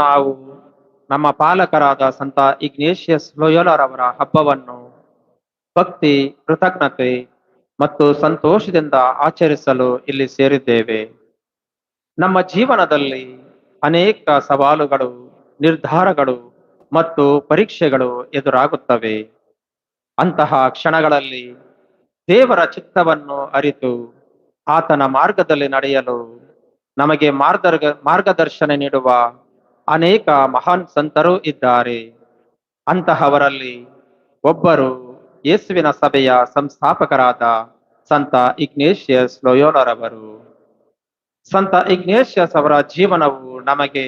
ನಾವು ನಮ್ಮ ಪಾಲಕರಾದ ಸಂತ ಇಗ್ನೇಷಿಯಸ್ ಲೋಯೋಲರವರ ಹಬ್ಬವನ್ನು ಭಕ್ತಿ, ಕೃತಜ್ಞತೆ ಮತ್ತು ಸಂತೋಷದಿಂದ ಆಚರಿಸಲು ಇಲ್ಲಿ ಸೇರಿದ್ದೇವೆ. ನಮ್ಮ ಜೀವನದಲ್ಲಿ ಅನೇಕ ಸವಾಲುಗಳು, ನಿರ್ಧಾರಗಳು ಮತ್ತು ಪರೀಕ್ಷೆಗಳು ಎದುರಾಗುತ್ತವೆ. ಅಂತಹ ಕ್ಷಣಗಳಲ್ಲಿ ದೇವರ ಚಿತ್ತವನ್ನು ಅರಿತು ಆತನ ಮಾರ್ಗದಲ್ಲಿ ನಡೆಯಲು ನಮಗೆ ಮಾರ್ಗದರ್ಶನ ನೀಡುವ ಅನೇಕ ಮಹಾನ್ ಸಂತರು ಇದ್ದಾರೆ. ಅಂತಹವರಲ್ಲಿ ಒಬ್ಬರು ಯೇಸುವಿನ ಸಭೆಯ ಸಂಸ್ಥಾಪಕರಾದ ಸಂತ ಇಗ್ನೇಷಿಯಸ್ ಲೋಯೋಲರವರು. ಸಂತ ಇಗ್ನೇಷಿಯಸ್ ಅವರ ಜೀವನವು ನಮಗೆ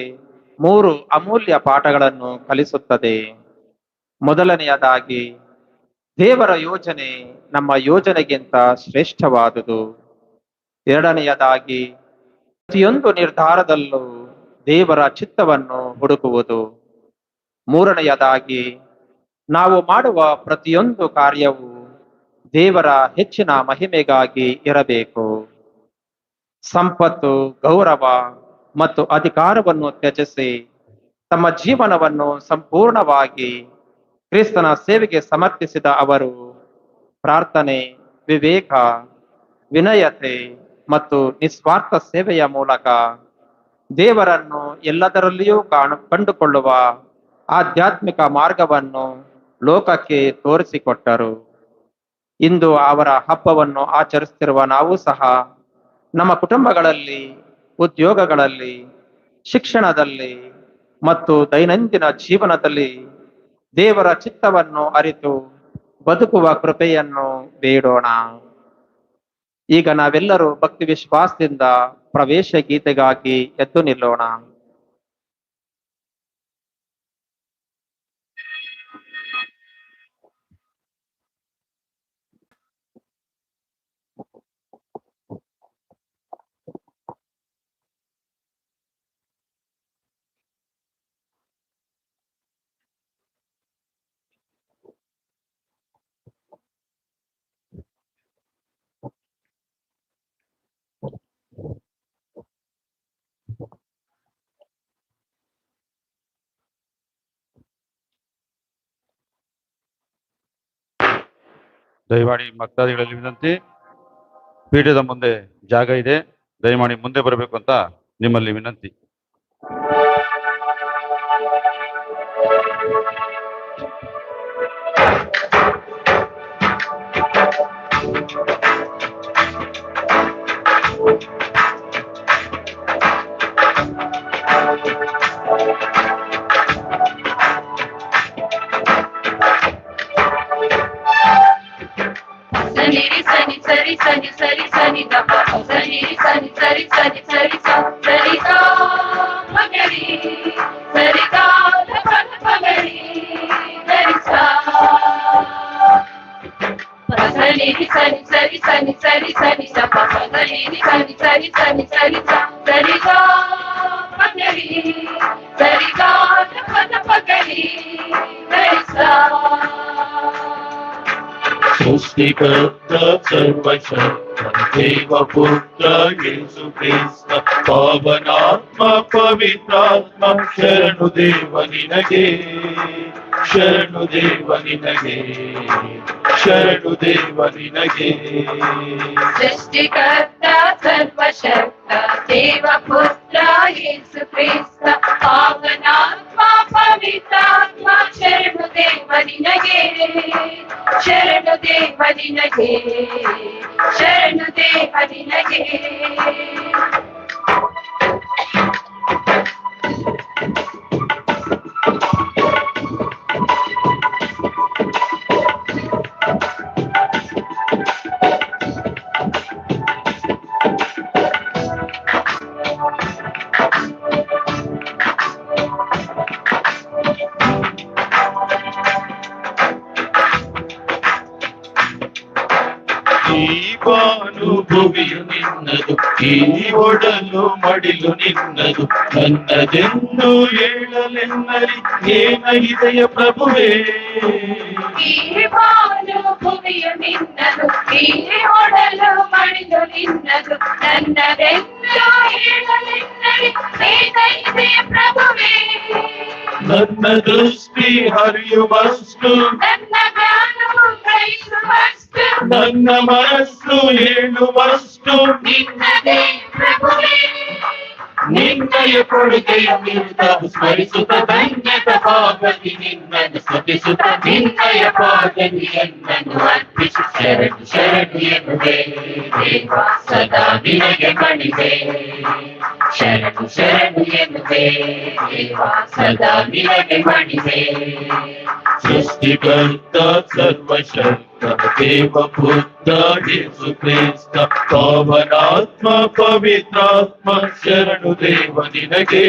3 ಅಮೂಲ್ಯ ಪಾಠಗಳನ್ನು ಕಲಿಸುತ್ತದೆ. ಮೊದಲನೆಯದಾಗಿ, ದೇವರ ಯೋಜನೆ ನಮ್ಮ ಯೋಜನೆಗಿಂತ ಶ್ರೇಷ್ಠವಾದುದು. ಎರಡನೆಯದಾಗಿ, ಪ್ರತಿಯೊಂದು ನಿರ್ಧಾರದಲ್ಲೂ ದೇವರ ಚಿತ್ತವನ್ನು ಹುಡುಕುವುದು. ಮೂರನೆಯದಾಗಿ, ನಾವು ಮಾಡುವ ಪ್ರತಿಯೊಂದು ಕಾರ್ಯವು ದೇವರ ಹೆಚ್ಚಿನ ಮಹಿಮೆಗಾಗಿ ಇರಬೇಕು. ಸಂಪತ್ತು, ಗೌರವ ಮತ್ತು ಅಧಿಕಾರವನ್ನು ತ್ಯಜಿಸಿ ತಮ್ಮ ಜೀವನವನ್ನು ಸಂಪೂರ್ಣವಾಗಿ ಕ್ರಿಸ್ತನ ಸೇವೆಗೆ ಸಮರ್ಪಿಸಿದ ಅವರು ಪ್ರಾರ್ಥನೆ, ವಿವೇಕ, ವಿನಯತೆ ಮತ್ತು ನಿಸ್ವಾರ್ಥ ಸೇವೆಯ ಮೂಲಕ ದೇವರನ್ನು ಎಲ್ಲದರಲ್ಲಿಯೂ ಕಂಡುಕೊಳ್ಳುವ ಆಧ್ಯಾತ್ಮಿಕ ಮಾರ್ಗವನ್ನು ಲೋಕಕ್ಕೆ ತೋರಿಸಿಕೊಟ್ಟರು. ಇಂದು ಅವರ ಹಬ್ಬವನ್ನು ಆಚರಿಸುತ್ತಿರುವ ನಾವು ಸಹ ನಮ್ಮ ಕುಟುಂಬಗಳಲ್ಲಿ, ಉದ್ಯೋಗಗಳಲ್ಲಿ, ಶಿಕ್ಷಣದಲ್ಲಿ ಮತ್ತು ದೈನಂದಿನ ಜೀವನದಲ್ಲಿ ದೇವರ ಚಿತ್ತವನ್ನು ಅರಿತು ಬದುಕುವ ಕೃಪೆಯನ್ನು ಬೇಡೋಣ. ಈಗ ನಾವೆಲ್ಲರೂ ಭಕ್ತಿ ವಿಶ್ವಾಸದಿಂದ ಪ್ರವೇಶ ಗೀತೆಗಾಗಿ ಎದ್ದು ನಿಲ್ಲೋಣ. ದಯಮಾಡಿ ಭಕ್ತಾದಿಗಳಲ್ಲಿ ವಿನಂತಿ, ಪೀಠದ ಮುಂದೆ ಜಾಗ ಇದೆ, ದಯಮಾಡಿ ಮುಂದೆ ಬರಬೇಕು ಅಂತ ನಿಮ್ಮಲ್ಲಿ ವಿನಂತಿ. Sani sani sani da pa sani sani sani sani sani sani sa magari sani ka da pa magari sani sa sani sani sani sani sani sani da pa sani sani sani sani sani sani sa magari sani ka da pa magari sani sa. सृष्टिकर्ता सर्वशक्ता देवपुत्र येसु क्रिस्त पावनात्मा पवित्रात्मा शरणु देव निनगे शरणु देव निनगे शरणु देव निनगे. सृष्टिकर्ता सर्वशक्ता देवपुत्र येसु क्रिस्त पावनात्मा पवित्रात्मा शरणु देव निनगे शरणु देव निनगे शरणु देव निनगे. ಭುವಿಯು ನಿನ್ನದು, ಈ ಒಡಲು ಮಡಿಲು ನಿನ್ನದು, ನನ್ನದೆಂದು ಹೇಳಲೆನ್ನರಿ ಏನ ಇದೆಯ ಪ್ರಭುವೇ ಈ ಬಾನು ಭೂಮಿಯು ನಿನ್ನದು, ಈ ಒಡಲು ಮಡಿದು ನಿನ್ನದು, ನನ್ನದೆಲ್ಲ ಹೇಳಲೆನ್ನಲಿ ನೀನೈತೆ ಪ್ರಭುವೇ. ನನ್ನ ದೃಷ್ಟಿ ಹರಿಯುವಷ್ಟು, ನನ್ನ ಜ್ಞಾನವು ಗ್ರಹಿಸುವಷ್ಟು, ನನ್ನ ಮನಸ್ಸು ಹೇಳುವಷ್ಟು ನಿನ್ನದೇ ಪ್ರಭುವೇ. ನಿನ್ನಯ ಕೊಡುಗೆಯ ವಿರುದ್ಧ ಸ್ಮರಿಸುತ್ತ ಧನ್ಯತ ಪಾಪದಿ ನಿನ್ನನ್ನು ಸ್ತುತಿಸುತ್ತ ನಿನ್ನಯ ಪಾದದಿ ಎನ್ನನ್ನು ಅರ್ಪಿಸಿ ಶರಣು ಶರಣು ಎನ್ನುವೆ ದೇವ, ಸದಾ ನಿನಗೆ ಮಣಿವೆ. ಶರಣು ಶರಣು ಎನ್ನುವೆ ದೇವ, ಸದಾ ನಿನಗೆ ಮಣಿವೆ. ಸೃಷ್ಟಿಕರ್ತ ಸರ್ವಶಕ್ತ ದೇವಪುತ್ರ ಯೇಸು ಕ್ರಿಸ್ತ ಪಾವನಾತ್ಮ ಪವಿತ್ರಾತ್ಮ ಶರಣು ದೇವ ನಿನಗೆ,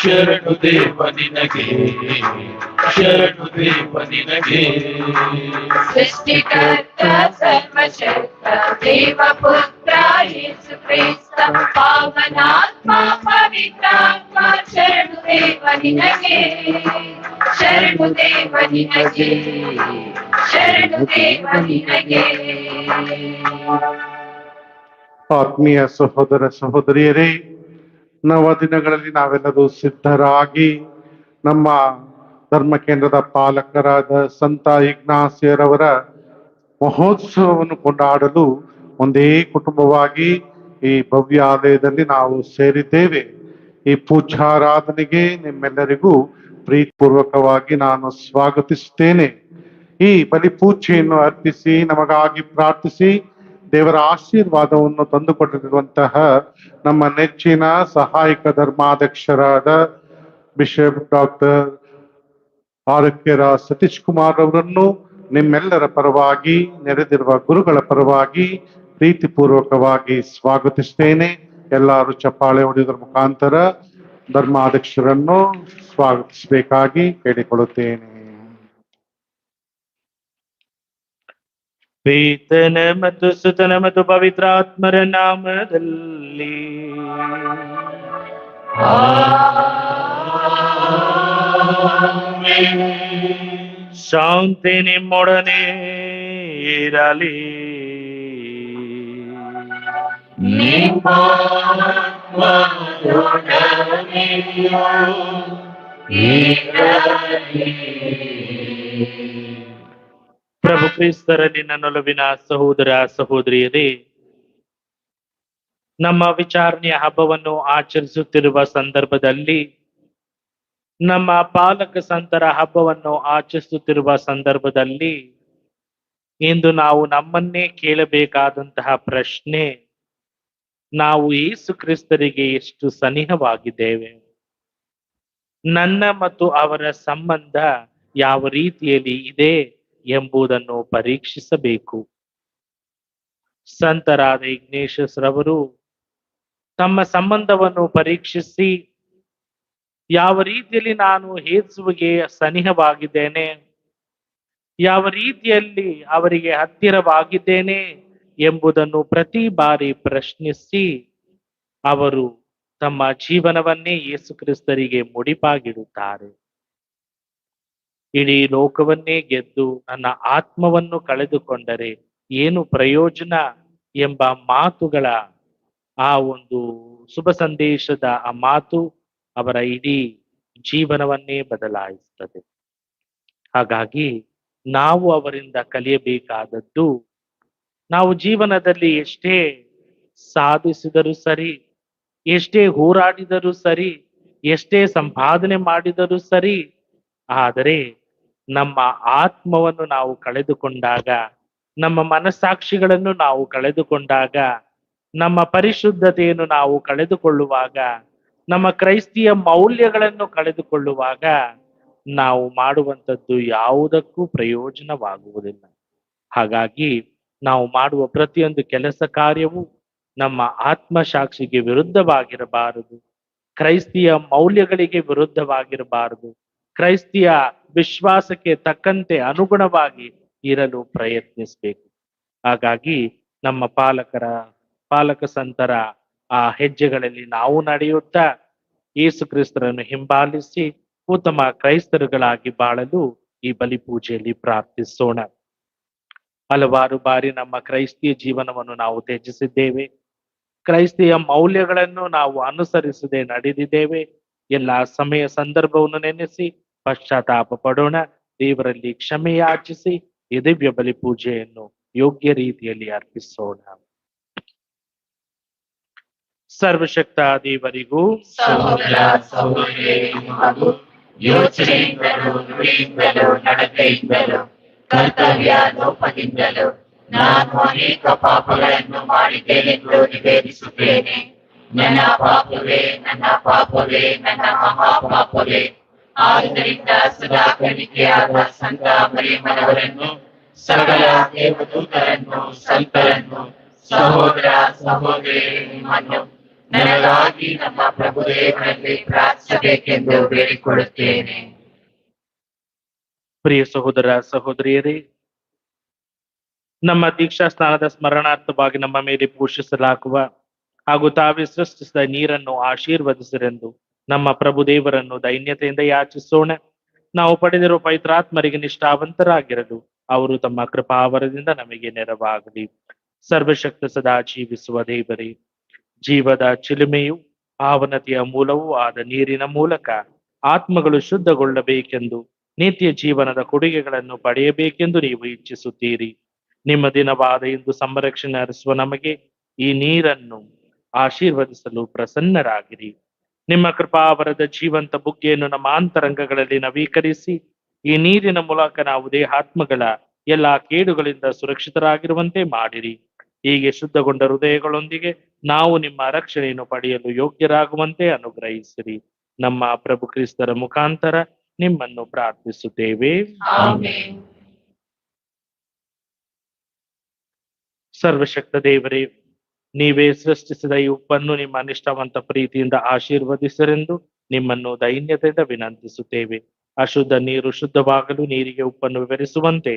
ಶರಣು ದೇವ ನಿನಗೆ, ಶರಣು ದೇವ ನಿನಗೆ. ಸೃಷ್ಟಿಕರ್ತ ಸರ್ವಶಕ್ತ ದೇವಪುತ್ರ ಯೇಸು ಕ್ರಿಸ್ತ ಪಾವನಾತ್ಮ ಪವಿತ್ರಾತ್ಮ ಶರಣು ದೇವ ನಿನಗೆ, ಶರಣು ದೇವ ನಿನಗೆ, ಶರಣು ದೇವ ನಿನಗೆ. ಆತ್ಮೀಯ ಸಹೋದರ ಸಹೋದರಿಯರೇ, ನವ ದಿನಗಳಲ್ಲಿ ನಾವೆಲ್ಲರೂ ಸಿದ್ಧರಾಗಿ ನಮ್ಮ ಧರ್ಮ ಕೇಂದ್ರದ ಪಾಲಕರಾದ ಸಂತ ಇಗ್ನಾಸಿಯರವರ ಮಹೋತ್ಸವವನ್ನು ಕೊಂಡಾಡಲು ಒಂದೇ ಕುಟುಂಬವಾಗಿ ಈ ಭವ್ಯಾಲಯದಲ್ಲಿ ನಾವು ಸೇರಿದ್ದೇವೆ. ಈ ಪೂಜಾರಾಧನೆಗೆ ನಿಮ್ಮೆಲ್ಲರಿಗೂ ಪ್ರೀತಿಪೂರ್ವಕವಾಗಿ ನಾನು ಸ್ವಾಗತಿಸುತ್ತೇನೆ. ಈ ಬಲಿಪೂಜೆಯನ್ನು ಅರ್ಪಿಸಿ ನಮಗಾಗಿ ಪ್ರಾರ್ಥಿಸಿ ದೇವರ ಆಶೀರ್ವಾದವನ್ನು ತಂದುಕೊಟ್ಟಿರುವಂತಹ ನಮ್ಮ ನೆಚ್ಚಿನ ಸಹಾಯಕ ಧರ್ಮಾಧ್ಯಕ್ಷರಾದ ಬಿಷಪ್ ಡಾಕ್ಟರ್ ಆರೋಗ್ಯರ ಸತೀಶ್ ಕುಮಾರ್ ಅವರನ್ನು ನಿಮ್ಮೆಲ್ಲರ ಪರವಾಗಿ, ನೆರೆದಿರುವ ಗುರುಗಳ ಪರವಾಗಿ ಪ್ರೀತಿಪೂರ್ವಕವಾಗಿ ಸ್ವಾಗತಿಸ್ತೇನೆ. ಎಲ್ಲರೂ ಚಪ್ಪಾಳೆ ಹೊಡೆಯುವುದರ ಮುಖಾಂತರ ಧರ್ಮಾಧ್ಯಕ್ಷರನ್ನು ಸ್ವಾಗತಿಸಬೇಕಾಗಿ ಕೇಳಿಕೊಳ್ಳುತ್ತೇನೆ. ಪಿತನ ಮತ್ತು ಸುತನ ಮತ್ತು ಪವಿತ್ರಾತ್ಮರ ನಾಮದಲ್ಲಿ ಶಾಂತಿ ನಿಮ್ಮೊಡನೆ ಇರಲಿ. ಪ್ರಭು ಕ್ರಿಸ್ತರಲ್ಲಿ ನನ್ನೊಲವಿನ ಸಹೋದರ ಸಹೋದರಿಯರೇ, ನಮ್ಮ ವಿಚಾರಣೆಯ ಹಬ್ಬವನ್ನು ಆಚರಿಸುತ್ತಿರುವ ಸಂದರ್ಭದಲ್ಲಿ, ನಮ್ಮ ಪಾಲಕ ಸಂತರ ಹಬ್ಬವನ್ನು ಆಚರಿಸುತ್ತಿರುವ ಸಂದರ್ಭದಲ್ಲಿ ಇಂದು ನಾವು ನಮ್ಮನ್ನೇ ಕೇಳಬೇಕಾದಂತಹ ಪ್ರಶ್ನೆ, ನಾವು ಯೇಸು ಕ್ರಿಸ್ತರಿಗೆ ಎಷ್ಟು ಸನಿಹವಾಗಿದ್ದೇವೆ? ನನ್ನ ಮತ್ತು ಅವರ ಸಂಬಂಧ ಯಾವ ರೀತಿಯಲ್ಲಿ ಇದೆ ಎಂಬುದನ್ನು ಪರೀಕ್ಷಿಸಬೇಕು. ಸಂತರಾದ ಇಗ್ನೇಷಿಯಸ್ರವರು ತಮ್ಮ ಸಂಬಂಧವನ್ನು ಪರೀಕ್ಷಿಸಿ ಯಾವ ರೀತಿಯಲ್ಲಿ ನಾನು ಯೇಸುವಿಗೆ ಸನಿಹವಾಗಿದ್ದೇನೆ, ಯಾವ ರೀತಿಯಲ್ಲಿ ಅವರಿಗೆ ಹತ್ತಿರವಾಗಿದ್ದೇನೆ ಎಂಬುದನ್ನು ಪ್ರತಿ ಬಾರಿ ಪ್ರಶ್ನಿಸಿ ಅವರು ತಮ್ಮ ಜೀವನವನ್ನೇ ಯೇಸು ಕ್ರಿಸ್ತರಿಗೆ ಮುಡಿಪಾಗಿಡುತ್ತಾರೆ. ಇಡೀ ಲೋಕವನ್ನೇ ಗೆದ್ದು ನನ್ನ ಆತ್ಮವನ್ನು ಕಳೆದುಕೊಂಡರೆ ಏನು ಪ್ರಯೋಜನ ಎಂಬ ಮಾತುಗಳ ಆ ಒಂದು ಶುಭ ಸಂದೇಶದ ಆ ಮಾತು ಅವರ ಇಡೀ ಜೀವನವನ್ನೇ ಬದಲಾಯಿಸುತ್ತದೆ. ಹಾಗಾಗಿ ನಾವು ಅವರಿಂದ ಕಲಿಯಬೇಕಾದದ್ದು, ನಾವು ಜೀವನದಲ್ಲಿ ಎಷ್ಟೇ ಸಾಧಿಸಿದರೂ ಸರಿ, ಎಷ್ಟೇ ಹೋರಾಡಿದರೂ ಸರಿ, ಎಷ್ಟೇ ಸಂಪಾದನೆ ಮಾಡಿದರೂ ಸರಿ, ಆದರೆ ನಮ್ಮ ಆತ್ಮವನ್ನು ನಾವು ಕಳೆದುಕೊಂಡಾಗ, ನಮ್ಮ ಮನಸ್ಸಾಕ್ಷಿಗಳನ್ನು ನಾವು ಕಳೆದುಕೊಂಡಾಗ, ನಮ್ಮ ಪರಿಶುದ್ಧತೆಯನ್ನು ನಾವು ಕಳೆದುಕೊಳ್ಳುವಾಗ, ನಮ್ಮ ಕ್ರೈಸ್ತಿಯ ಮೌಲ್ಯಗಳನ್ನು ಕಳೆದುಕೊಳ್ಳುವಾಗ ನಾವು ಮಾಡುವಂಥದ್ದು ಯಾವುದಕ್ಕೂ ಪ್ರಯೋಜನವಾಗುವುದಿಲ್ಲ. ಹಾಗಾಗಿ ನಾವು ಮಾಡುವ ಪ್ರತಿಯೊಂದು ಕೆಲಸ ಕಾರ್ಯವು ನಮ್ಮ ಆತ್ಮಸಾಕ್ಷಿಗೆ ವಿರುದ್ಧವಾಗಿರಬಾರದು, ಕ್ರೈಸ್ತಿಯ ಮೌಲ್ಯಗಳಿಗೆ ವಿರುದ್ಧವಾಗಿರಬಾರದು, ಕ್ರೈಸ್ತಿಯ ವಿಶ್ವಾಸಕ್ಕೆ ತಕ್ಕಂತೆ ಅನುಗುಣವಾಗಿ ಇರಲು ಪ್ರಯತ್ನಿಸಬೇಕು. ಹಾಗಾಗಿ ನಮ್ಮ ಪಾಲಕ ಸಂತರ ಆ ಹೆಜ್ಜೆಗಳಲ್ಲಿ ನಾವು ನಡೆಯುತ್ತಾ ಯೇಸು ಕ್ರಿಸ್ತರನ್ನು ಹಿಂಬಾಲಿಸಿ ಉತ್ತಮ ಕ್ರೈಸ್ತರುಗಳಾಗಿ ಬಾಳಲು ಈ ಬಲಿ ಪೂಜೆಯಲ್ಲಿ ಪ್ರಾರ್ಥಿಸೋಣ. ಹಲವಾರು ಬಾರಿ ನಮ್ಮ ಕ್ರೈಸ್ತಿಯ ಜೀವನವನ್ನು ನಾವು ತ್ಯಜಿಸಿದ್ದೇವೆ. ಕ್ರೈಸ್ತಿಯ ಮೌಲ್ಯಗಳನ್ನು ನಾವು ಅನುಸರಿಸದೆ ನಡೆದಿದ್ದೇವೆ. ಎಲ್ಲಾ ಸಮಯ ಸಂದರ್ಭವನ್ನು ನೆನೆಸಿ ಪಶ್ಚಾತ್ತಾಪ ಪಡೋಣ. ದೇವರಲ್ಲಿ ಕ್ಷಮೆ ಯಾಚಿಸಿ ಈ ದಿವ್ಯ ಬಲಿ ಪೂಜೆಯನ್ನು ಯೋಗ್ಯ ರೀತಿಯಲ್ಲಿ ಅರ್ಪಿಸೋಣ. ಸರ್ವಶಕ್ತ ದೇವರಿಗೂ ಸಹೋದರ ಸಹೋದರಿಯರಿಗೂ ಹಾಗೂ ಯೋಚನೆಯಿಂದಲೂ ನುಡಿಯಿಂದಲೂ ನಡತೆಯಿಂದಲೂ ಕರ್ತವ್ಯ ಲೋಪದಿಂದಲೂ ನಾನು ಅನೇಕ ಪಾಪಗಳನ್ನು ಮಾಡಿದ್ದೇನೆಂದು ನಿವೇದಿಸುತ್ತೇನೆ. ನನ್ನ ಪಾಪವೇ ನನ್ನ ಪಾಪವೇ ನನ್ನ ಮಹಾಪಾಪವೇ. ಆದ್ದರಿಂದ ಸದಾ ಕಣಿಕೆಯಾದ ಸಂತ ಮರಿಯಮ್ಮನವರನ್ನು, ಸಕಲ ದೇವದೂತರನ್ನು, ಸಂತರನ್ನು, ಸಹೋದರ ಸಹೋದರಿಯರು ನಿಮ್ಮನ್ನು ನನಗಾಗಿ ನಮ್ಮ ಪ್ರಭು ದೇವರಲ್ಲಿ ಪ್ರಾರ್ಥಿಸಬೇಕೆಂದು ಬೇಡಿಕೊಳ್ಳುತ್ತೇನೆ. ಪ್ರಿಯ ಸಹೋದರ ಸಹೋದರಿಯರೇ, ನಮ್ಮ ದೀಕ್ಷಾ ಸ್ನಾನದ ಸ್ಮರಣಾರ್ಥವಾಗಿ ನಮ್ಮ ಮೇಲೆ ಪೋಷಿಸಲಾಗುವ ಹಾಗೂ ತಾವೇ ಸೃಷ್ಟಿಸಿದ ನೀರನ್ನು ಆಶೀರ್ವದಿಸಿರೆಂದು ನಮ್ಮ ಪ್ರಭು ದೇವರನ್ನು ದೈನ್ಯತೆಯಿಂದ ಯಾಚಿಸೋಣ. ನಾವು ಪಡೆದಿರುವ ಪವಿತ್ರಾತ್ಮರಿಗೆ ನಿಷ್ಠಾವಂತರಾಗಿರಲು ಅವರು ತಮ್ಮ ಕೃಪಾವರದಿಂದ ನಮಗೆ ನೆರವಾಗಲಿ. ಸರ್ವಶಕ್ತ ಸದಾ ಜೀವಿಸುವ ದೇವರೇ, ಜೀವದ ಚಿಲುಮೆಯು ಪಾವನತೆಯ ಮೂಲವೂ ಆದ ನೀರಿನ ಮೂಲಕ ಆತ್ಮಗಳು ಶುದ್ಧಗೊಳ್ಳಬೇಕೆಂದು, ನಿತ್ಯ ಜೀವನದ ಕೊಡುಗೆಗಳನ್ನು ಪಡೆಯಬೇಕೆಂದು ನೀವು ಇಚ್ಛಿಸುತ್ತೀರಿ. ನಿಮ್ಮ ದಿನವಾದ ಇಂದು ಸಂರಕ್ಷಣೆ ಹರಿಸುವ ನಮಗೆ ಈ ನೀರನ್ನು ಆಶೀರ್ವದಿಸಲು ಪ್ರಸನ್ನರಾಗಿರಿ. ನಿಮ್ಮ ಕೃಪಾವರದ ಜೀವಂತ ಬುಗ್ಗೆಯನ್ನು ನಮ್ಮ ಅಂತರಂಗಗಳಲ್ಲಿ ನವೀಕರಿಸಿ ಈ ನೀರಿನ ಮೂಲಕ ನಾವು ದೇಹಾತ್ಮಗಳ ಎಲ್ಲಾ ಕೇಡುಗಳಿಂದ ಸುರಕ್ಷಿತರಾಗಿರುವಂತೆ ಮಾಡಿರಿ. ಹೀಗೆ ಶುದ್ಧಗೊಂಡ ಹೃದಯಗಳೊಂದಿಗೆ ನಾವು ನಿಮ್ಮ ರಕ್ಷಣೆಯನ್ನು ಪಡೆಯಲು ಯೋಗ್ಯರಾಗುವಂತೆ ಅನುಗ್ರಹಿಸಿರಿ. ನಮ್ಮ ಪ್ರಭು ಕ್ರಿಸ್ತರ ಮುಖಾಂತರ ನಿಮ್ಮನ್ನು ಪ್ರಾರ್ಥಿಸುತ್ತೇವೆ. ಆಮೆನ್. ಸರ್ವಶಕ್ತ ದೇವರೇ, ನೀವೇ ಸೃಷ್ಟಿಸಿದ ಈ ಉಪ್ಪನ್ನು ನಿಮ್ಮ ನಿಷ್ಠಾವಂತ ಪ್ರೀತಿಯಿಂದ ಆಶೀರ್ವದಿಸರೆಂದು ನಿಮ್ಮನ್ನು ದೈನ್ಯತೆಯಿಂದ ವಿನಂತಿಸುತ್ತೇವೆ. ಅಶುದ್ಧ ನೀರು ಶುದ್ಧವಾಗಲು ನೀರಿಗೆ ಉಪ್ಪನ್ನು ವಿವರಿಸುವಂತೆ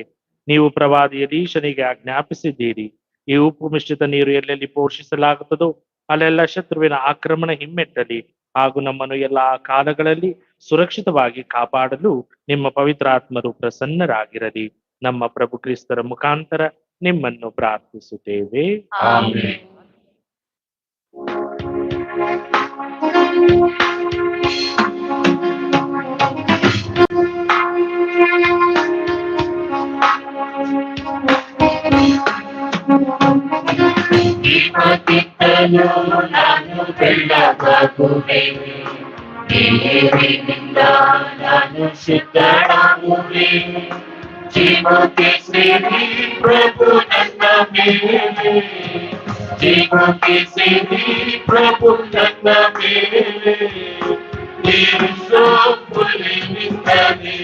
ನೀವು ಪ್ರವಾದಿ ಎಲೀಷನಿಗೆ ಆಜ್ಞಾಪಿಸಿದ್ದೀರಿ. ಈ ಉಪ್ಪು ಮಿಶ್ರಿತ ನೀರು ಎಲ್ಲೆಲ್ಲಿ ಪೋಷಿಸಲಾಗುತ್ತದೋ ಅಲ್ಲೆಲ್ಲ ಶತ್ರುವಿನ ಆಕ್ರಮಣ ಹಿಮ್ಮೆಟ್ಟಲಿ ಹಾಗೂ ನಮ್ಮನ್ನು ಎಲ್ಲಾ ಕಾಲಗಳಲ್ಲಿ ಸುರಕ್ಷಿತವಾಗಿ ಕಾಪಾಡಲು ನಿಮ್ಮ ಪವಿತ್ರಾತ್ಮರು ಪ್ರಸನ್ನರಾಗಿರಲಿ. ನಮ್ಮ ಪ್ರಭು ಕ್ರಿಸ್ತರ ಮುಖಾಂತರ ನಿಮ್ಮನ್ನು ಪ್ರಾರ್ಥಿಸುತ್ತೇವೆ. ಆಮೆನ್. ದೀಪಕ್ಕಿಂತಲೂ ನಾನು ಬೆಳ್ಳಗಾಗುವೆ, ನೀರಿನಿಂದ ನಾನು ಶುದ್ಧಳಾಗುವೆ. ಜೀವೋತಿಸಿರಿ ಪ್ರಭು ನನ್ನ ಮೇಲೆ, ಜೀವೋತಿಸಿರಿ ಪ್ರಭು ನನ್ನ ಮೇಲೆ. ನೀರು ಸೋಪುಲಿನಿಂದಲೇ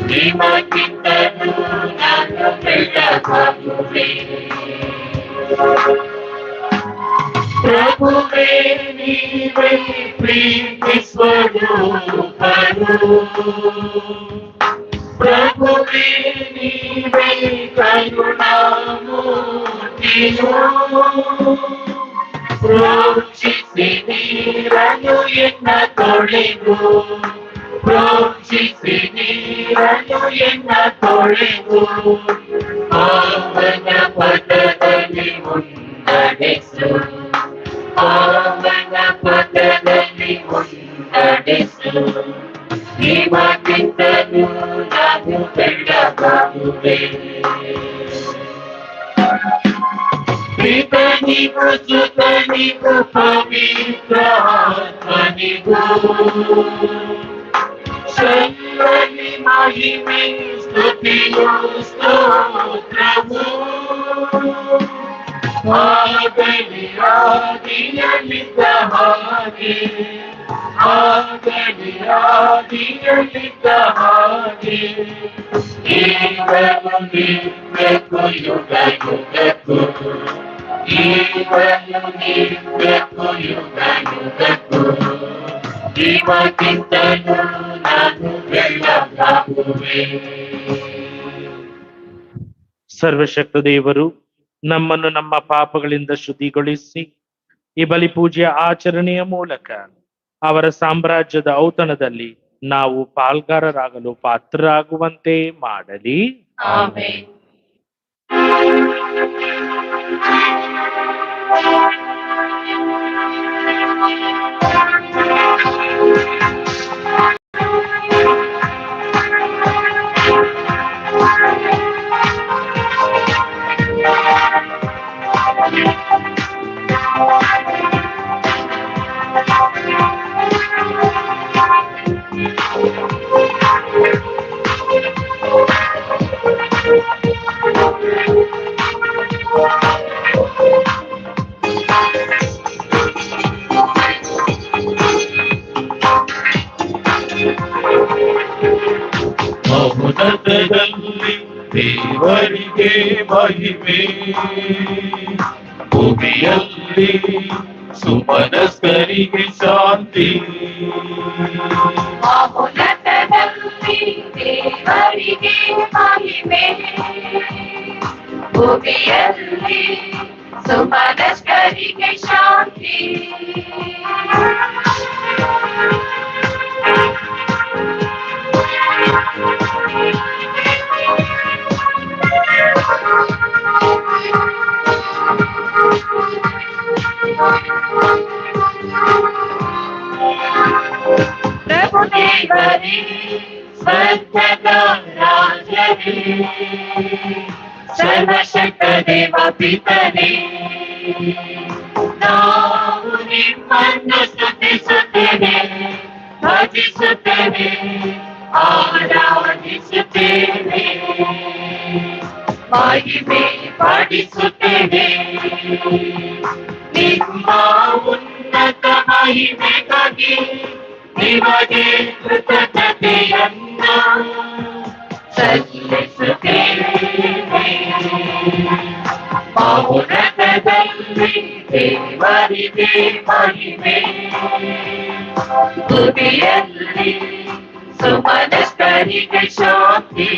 ನಿಮಗಿಂತಲೂ ನಾನು ಬೆಳ್ಳಗಾಗುವೆ. ಪ್ರಭುವೇ ನೀವೇ ಪ್ರೀತಿ ಸ್ವರೂಪರು, ಪ್ರಭುವೇ ನೀವೇ ಕರುಣಾಮೂರ್ತಿಯು. ಪ್ರೋಕ್ಷಿಸಿ ನೀರನ್ನು ಎನ್ನ ತೊಳೆದು, ಪ್ರೋಕ್ಷಿಸಿ ನೀರನ್ನು ಎನ್ನ ತೊಳೆದು. ಪಾವನ ಪದದಲ್ಲಿ ಮುನ್ನಡೆಸು, ಪಾವನ ಪದದಲ್ಲಿ ಮುನ್ನಡೆಸು. ನಿಮಗಿಂತಲೂ ನಾನು ಬೆಳ್ಳಗಾಗುವೆ. ಪಿತನಿಗೂ ಸುತನಿಗೂ ಪವಿತ್ರ ಆತ್ಮನಿಗೂ ಸಲ್ಲಲಿ ಮಹಿಮೆ ಸ್ತುತಿಯು ಸ್ತೋತ್ರವು. ಆಗಲಿ ಆದಿಯಲ್ಲಿದ್ದ ಹಾಗೆ, ಆಗಲಿ ಆದಿಯಲ್ಲಿದ್ದ ಹಾಗೆ. ಈಗಲೂ ನಿತ್ಯಕ್ಕೂ ಯುಗ ಯುಗಕ್ಕೂ, ಈಗಲೂ ನಿತ್ಯಕ್ಕೂ ಯುಗ ಯುಗಕ್ಕೂ. ನಿಮಗಿಂತಲೂ ನಾನು ಬೆಳ್ಳಗಾಗುವೆ. ಸರ್ವಶಕ್ತ ದೇವರು ನಮ್ಮನ್ನು ನಮ್ಮ ಪಾಪಗಳಿಂದ ಶುದ್ಧಿಗೊಳಿಸಿ ಈ ಬಲಿ ಪೂಜೆಯ ಆಚರಣೆಯ ಮೂಲಕ ಅವರ ಸಾಮ್ರಾಜ್ಯದ ಔತಣದಲ್ಲಿ ನಾವು ಪಾಲ್ಗಾರರಾಗಲು ಪಾತ್ರರಾಗುವಂತೆ ಮಾಡಲಿ. ಆಮೆನ್. ಮೌನದಲ್ಲಿ ದೇವರಿಗೆ ಮಹಿಮೆ, ಭೂಮಿಯಲ್ಲಿ ಸುಮನಸ್ಕರಿಗೆ ಶಾಂತಿ. ಮಹೋನ್ನತದಲ್ಲಿ ದೇವರಿಗೆ ಮಹಿಮೆ, ಭೂಮಿಯಲ್ಲಿ ಸುಮನಸ್ಕರಿಗೆ ಶಾಂತಿ. ಪ್ರಭು ದೇವರೇ, ಸ್ವರ್ಗದ ರಾಜರೇ, ಸರ್ವಶಕ್ತ ದೇವ ಪಿತನೇ, ನಾವು ನಿಮ್ಮನ್ನು ಸ್ತುತಿಸುತ್ತೇವೆ, ಭಜಿಸುತ್ತೇವೆ, ಆರಾಧಿಸುತ್ತೇವೆ, ಮಹಿಮೆ ಪಡಿಸುತ್ತೇವೆ. ನಿಮ್ಮ ಉನ್ನತ ಮಹಿಮೆಗಾಗಿ ನಿಮಗೆ ಕೃತಜ್ಞತೆಯನ್ನು ಸಲ್ಲಿಸುತ್ತೇವೆ. ಮಹೋನ್ನತದಲ್ಲಿ ದೇವರಿಗೆ ಮಹಿಮೆ, ಭೂಮಿಯಲ್ಲಿ ಸುಮನಸ್ಕರಿಗೆ ಶಾಂತಿ.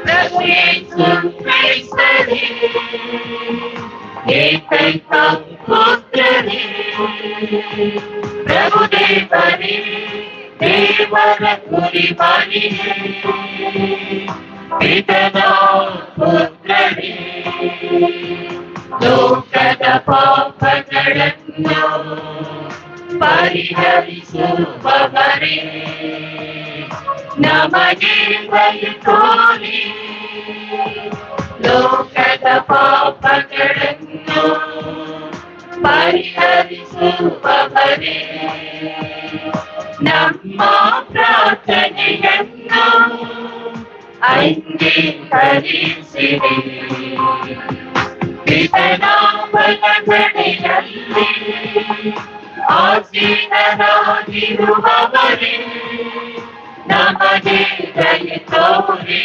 ಪ್ರಭು ಕ್ರಿಸ್ತನೇ, ಏಕೈಕ ಪುತ್ರನೇ, ಪ್ರಭು ದೇವರೇ, ದೇವರ ಕುರಿಮರಿಯೇ, ಪಿತನ ಪುತ್ರನೇ, ಲೋಕದ ಪಾಪಗಳನ್ನು ಪರಿಹರಿಸುವವರೇ, ನಮಗೆ ದಯ ತೋರಿ ಲೋಕದ ಪಾಪಗಳನ್ನು ಪರಿಹರಿಸುವವರೇ, ನಮ್ಮ ಪ್ರಾರ್ಥನೆಯನ್ನು ಅಂಗೀಕರಿಸಿರಿ. ಪಿತನ ಬಲಗಡೆಯಲ್ಲಿ ಆಸೀನರಾಗಿರುವವರೇ, ನಮಗೆ ದಯ ತೋರಿ.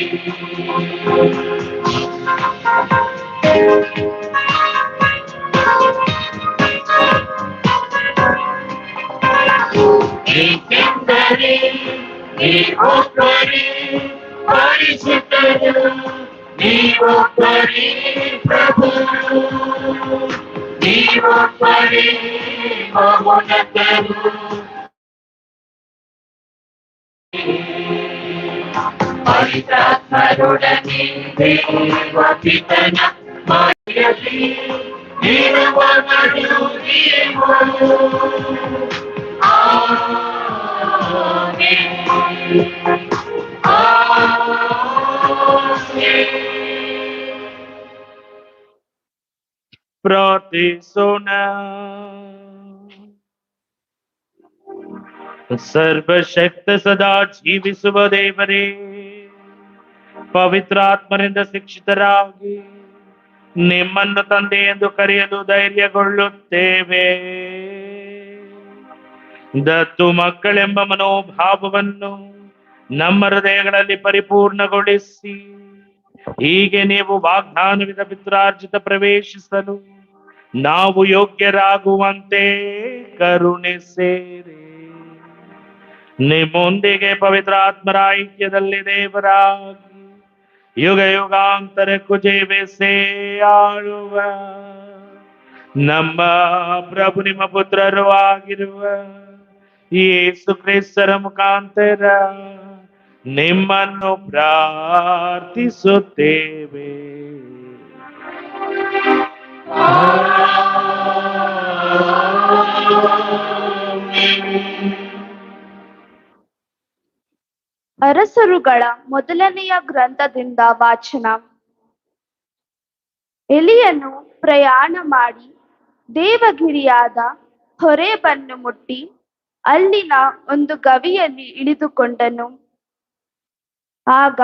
ಏಕೆಂದರೆ ನೀವೊಬ್ಬರೇ ಪರಿಶುದ್ಧರು, ನೀವೊಬ್ಬರೇ ಪ್ರಭು, ನೀವೊಬ್ಬರೇ ಮಹೋನ್ನತರು. ಪವಿತ್ರಾತ್ಮರೊಡನೆ ದೇವ ಪಿತನ ಮನೆಯಲ್ಲಿ ಇರುವವರು ನೀವು. ಆಮೆನ್. ಆಮೆನ್. ಪ್ರಾರ್ಥಿಸೋಣ. ಸರ್ವಶಕ್ತ ಸದಾ ಜೀವಿಸುವ ದೇವರೇ, ಪವಿತ್ರಾತ್ಮರಿಂದ ಶಿಕ್ಷಿತರಾಗಿ ನಿಮ್ಮನ್ನು ತಂದೆ ಎಂದು ಕರೆಯಲು ಧೈರ್ಯಗೊಳ್ಳುತ್ತೇವೆ. ದತ್ತು ಮಕ್ಕಳೆಂಬ ಮನೋಭಾವವನ್ನು ನಮ್ಮ ಹೃದಯಗಳಲ್ಲಿ ಪರಿಪೂರ್ಣಗೊಳಿಸಿ, ಹೀಗೆ ನೀವು ವಾಗ್ದಾನವಿದ ಪಿತ್ರಾರ್ಜಿತ ಪ್ರವೇಶಿಸಲು ನಾವು ಯೋಗ್ಯರಾಗುವಂತೆ ಕರುಣಿಸಿರಿ. ನಿಮ್ಮೊಂದಿಗೆ ಪವಿತ್ರಾತ್ಮರ ಐಕ್ಯದಲ್ಲಿ ದೇವರಾಗಿ ಯುಗ ಯುಗಾಂತರಕ್ಕೂ ಜೀವಿಸಿ ಆಳುವ ನಮ್ಮ ಪ್ರಭು ನಿಮ್ಮ ಪುತ್ರರು ಆಗಿರುವ ಯೇಸು ಕ್ರಿಸ್ತರ ಮುಖಾಂತರ ನಿಮ್ಮನ್ನು ಪ್ರಾರ್ಥಿಸುತ್ತೇವೆ. ಅರಸರುಗಳ ಮೊದಲನೆಯ ಗ್ರಂಥದಿಂದ ವಾಚನ. ಎಲಿಯನು ಪ್ರಯಾಣ ಮಾಡಿ ದೇವಗಿರಿಯಾದ ಹೊರೇಬನ್ನು ಮುಟ್ಟಿ ಅಲ್ಲಿನ ಒಂದು ಗವಿಯಲ್ಲಿ ಇಳಿದುಕೊಂಡನು. ಆಗ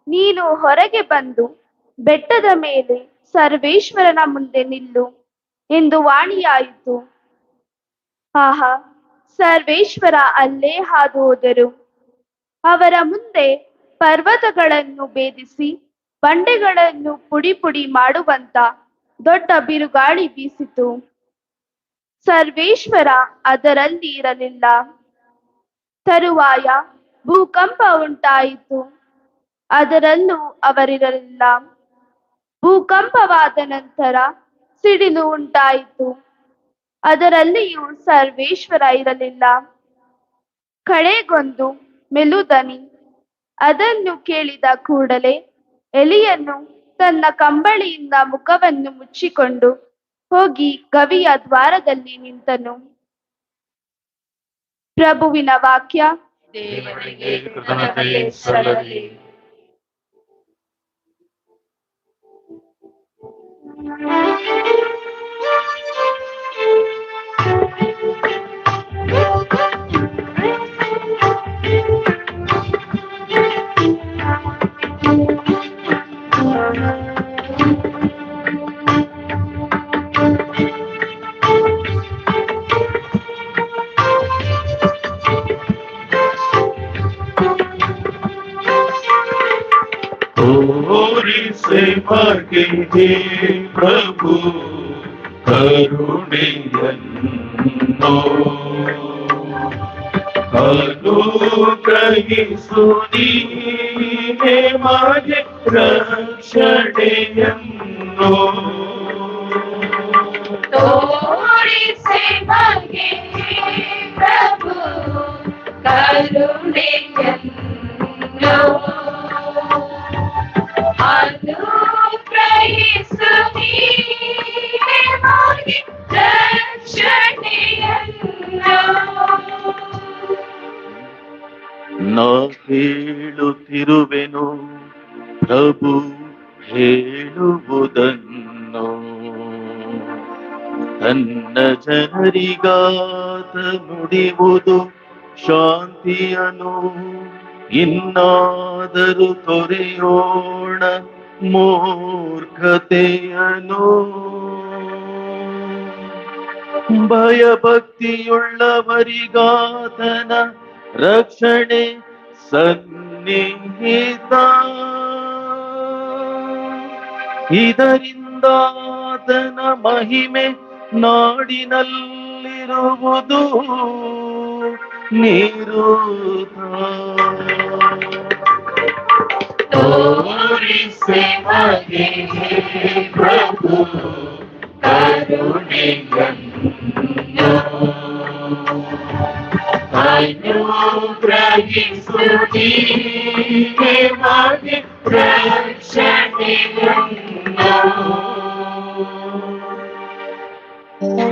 ನೀನು ಹೊರಗೆ ಬಂದು ಬೆಟ್ಟದ ಮೇಲೆ ಸರ್ವೇಶ್ವರನ ಮುಂದೆ ನಿಲ್ಲು ಎಂದು ವಾಣಿಯಾಯಿತು. ಆಹಾ, ಸರ್ವೇಶ್ವರ ಅಲ್ಲೇ ಹಾದು ಹೋದರು. ಅವರ ಮುಂದೆ ಪರ್ವತಗಳನ್ನು ಭೇದಿಸಿ ಬಂಡೆಗಳನ್ನು ಪುಡಿ ಪುಡಿ ಮಾಡುವಂತ ದೊಡ್ಡ ಬಿರುಗಾಳಿ ಬೀಸಿತು. ಸರ್ವೇಶ್ವರ ಅದರಲ್ಲಿ ಇರಲಿಲ್ಲ. ತರುವಾಯ ಭೂಕಂಪ ಉಂಟಾಯಿತು, ಅದರಲ್ಲೂ ಅವರಿರಲಿಲ್ಲ. ಭೂಕಂಪವಾದ ನಂತರ ಸಿಡಿಲು ಉಂಟಾಯಿತು, ಅದರಲ್ಲಿಯೂ ಸರ್ವೇಶ್ವರ ಇರಲಿಲ್ಲ. ಕಡೆಗೊಂದು ಮೆಲುದನಿ. ಅದನ್ನು ಕೇಳಿದ ಕೂಡಲೇ ಎಲಿಯನು ತನ್ನ ಕಂಬಳಿಯಿಂದ ಮುಖವನ್ನು ಮುಚ್ಚಿಕೊಂಡು ಹೋಗಿ ಗವಿಯ ದ್ವಾರದಲ್ಲಿ ನಿಂತನು. ಪ್ರಭುವಿನ ವಾಕ್ಯ. ದೇವರಿಗೆ ಕೃತಜ್ಞತೆ ಸಲ್ಲಲಿ. ತೋರಿಸೆ ಮಗೆ ಹೇ ಪ್ರಭು ಕರುಣೆಯನ್ನು, ಅನುಗ್ರಹಿಸು ನೀನೇ ಮಗೆ ರಕ್ಷಣೆಯನ್ನು. ತೋರಿಸೆ ಮಗೆ ಪ್ರಭು ಕರುಣೆಯನ್ನು, ಅನುಗ್ರಹಿಸು ನೀನೇ ಮಗೆ ರಕ್ಷಣೆಯನ್ನು. ನಾ ಹೇಳುತ್ತಿರುವೆನು ಪ್ರಭು ಹೇಳುವುದನ್ನು, ತನ್ನ ಜನರಿಗಾತ ನುಡಿಯುವುದು ಶಾಂತಿಯನು. ಇನ್ನಾದರೂ ತೊರೆಯೋಣ ಮೂರ್ಖತೆಯನು. ಭಯಭಕ್ತಿಯುಳ್ಳವರಿಗಾತನ ರಕ್ಷಣೆ ಸನ್ನಿಹಿತ. ಇದರಿಂದಾತನ ಮಹಿಮೆ ನಾಡಿನಲ್ಲಿರುವುದು ನಿರುತ. ತೋರಿಸೆ ಮಗೆ ಪ್ರಭು ಕರುಣೆಯನ್ನು, ಅನುಗ್ರಹಿಸು ನೀನೇ ಮಗೆ ರಕ್ಷಣೆಯನ್ನು.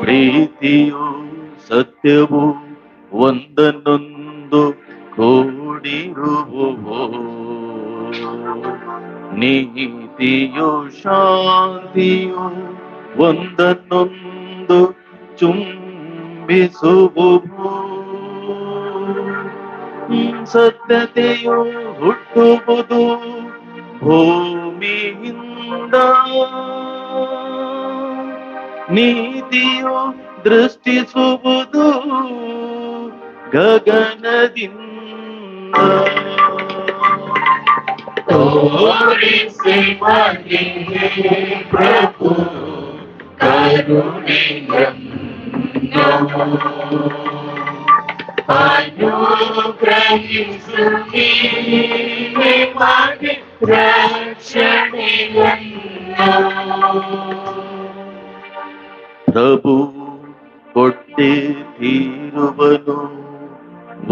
ಪ್ರೀತಿಯು ಸತ್ಯವು ಒಂದನ್ನೊಂದು ಕೂಡಿರುವುವು, ನೀತಿಯು ಶಾಂತಿಯು ಒಂದನ್ನೊಂದು ಚುಂಬಿಸುವುವು. ಸತ್ಯತೆಯು ಹುಟ್ಟುವುದು ಭೂಮಿಯಿಂದ, ನೀತಿಯು ದೃಷ್ಟಿಸುವುದು ಗಗನದಿಂದ. ತೋರಿಸೆ ಮಗೆ ಪ್ರಭು ಕರುಣೆಯನ್ನು ಅನುಗ್ರಹಿಸು ನೀನೆ ಮಗೆ ರಕ್ಷಣೆಯನ್ನು. ಪ್ರಭು ಕೊಟ್ಟೆ ತೀರುವನು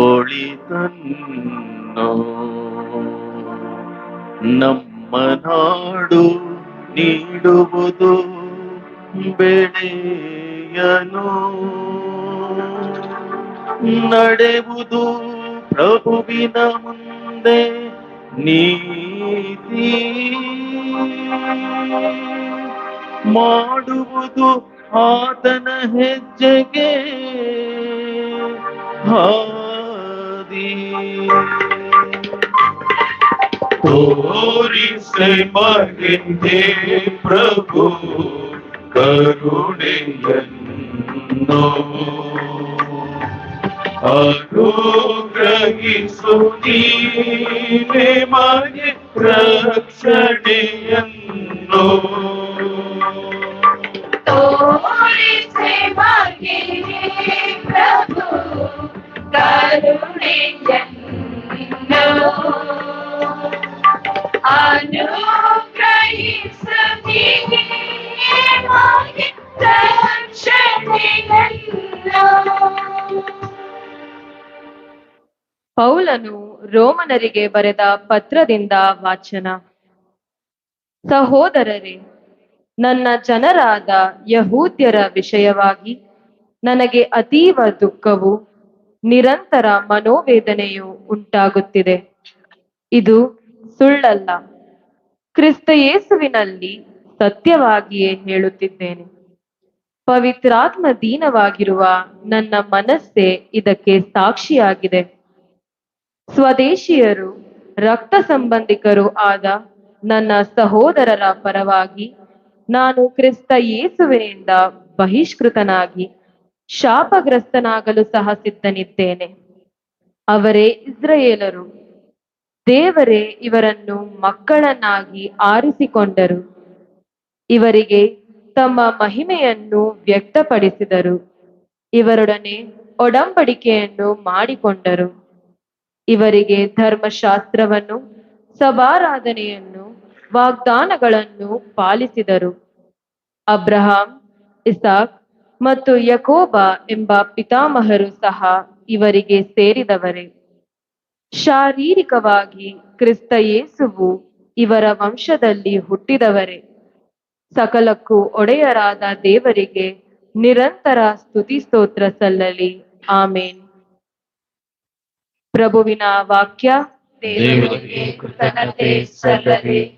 ಒಳಿತನ್ನು, ನಮ್ಮ ನಾಡು ನೀಡುವುದು ಬೆಳೆಯನು, ನಡೆಯುವುದು ಪ್ರಭುವಿನ ಮುಂದೆ ನೀತಿ, ಮಾಡುವುದು ಆತನ ಹೆಜ್ಜೆಗೆ ಹಾದಿ. ತೋರಿಸೆ ಮಗಿಂದೆ ಪ್ರಭು ಕರುಣೆಯನ್ನು, ಅನುಗ್ರಹಿಸು ನೀನೆ ಮಗೆ ರಕ್ಷಣೆಯನ್ನು. ತೋರಿಸೆ ಮಗೆ ಪ್ರಭು ಕರುಣೆಯನ್ನು, ಅನುಗ್ರಹಿಸು ನೀನೆ ಮಗೆ ರಕ್ಷಣೆಯನ್ನು. ಪೌಲನು ರೋಮನರಿಗೆ ಬರೆದ ಪತ್ರದಿಂದ ವಾಚನ. ಸಹೋದರರೇ, ನನ್ನ ಜನರಾದ ಯಹೂದ್ಯರ ವಿಷಯವಾಗಿ ನನಗೆ ಅತೀವ ದುಃಖವು ನಿರಂತರ ಮನೋವೇದನೆಯು ಉಂಟಾಗುತ್ತಿದೆ. ಇದು ಸುಳ್ಳಲ್ಲ, ಕ್ರಿಸ್ತ ಯೇಸುವಿನಲ್ಲಿ ಸತ್ಯವಾಗಿಯೇ ಹೇಳುತ್ತಿದ್ದೇನೆ. ಪವಿತ್ರಾತ್ಮದೀನವಾಗಿರುವ ನನ್ನ ಮನಸ್ಸೇ ಇದಕ್ಕೆ ಸಾಕ್ಷಿಯಾಗಿದೆ. ಸ್ವದೇಶೀಯರು, ರಕ್ತ ಸಂಬಂಧಿಕರು ಆದ ನನ್ನ ಸಹೋದರರ ಪರವಾಗಿ ನಾನು ಕ್ರಿಸ್ತ ಯೇಸುವಿನಿಂದ ಬಹಿಷ್ಕೃತನಾಗಿ ಶಾಪಗ್ರಸ್ತನಾಗಲು ಸಹ ಸಿದ್ಧನಿದ್ದೇನೆ. ಅವರೇ ಇಸ್ರಾಯೇಲರು. ದೇವರೇ ಇವರನ್ನು ಮಕ್ಕಳನ್ನಾಗಿ ಆರಿಸಿಕೊಂಡರು. ಇವರಿಗೆ ತಮ್ಮ ಮಹಿಮೆಯನ್ನು ವ್ಯಕ್ತಪಡಿಸಿದರು. ಇವರೊಡನೆ ಒಡಂಬಡಿಕೆಯನ್ನು ಮಾಡಿಕೊಂಡರು. ಇವರಿಗೆ ಧರ್ಮಶಾಸ್ತ್ರವನ್ನು, ಸಭಾರಾಧನೆಯನ್ನು, ವಾಗ್ದಾನಗಳನ್ನು ಪಾಲಿಸಿದರು. ಅಬ್ರಹಾಂ, ಇಸಾಕ್ ಮತ್ತು ಯಾಕೋಬ ಎಂಬ ಪಿತಾಮಹರು ಸಹ ಇವರಿಗೆ ಸೇರಿದವರೇ. ಶಾರೀರಿಕವಾಗಿ ಕ್ರಿಸ್ತ ಯೇಸುವು ಇವರ ವಂಶದಲ್ಲಿ ಹುಟ್ಟಿದವರೇ. ಸಕಲಕ್ಕೂ ಒಡೆಯರಾದ ದೇವರಿಗೆ ನಿರಂತರ ಸ್ತುತಿ ಸ್ತೋತ್ರ ಸಲ್ಲಲಿ. ಆಮೇನ್. ಪ್ರಭುವಿನ ವಾಕ್ಯ. ದೇವರಿಗೆ ಕೃತಜ್ಞತೆ ಸಲ್ಲಲಿ.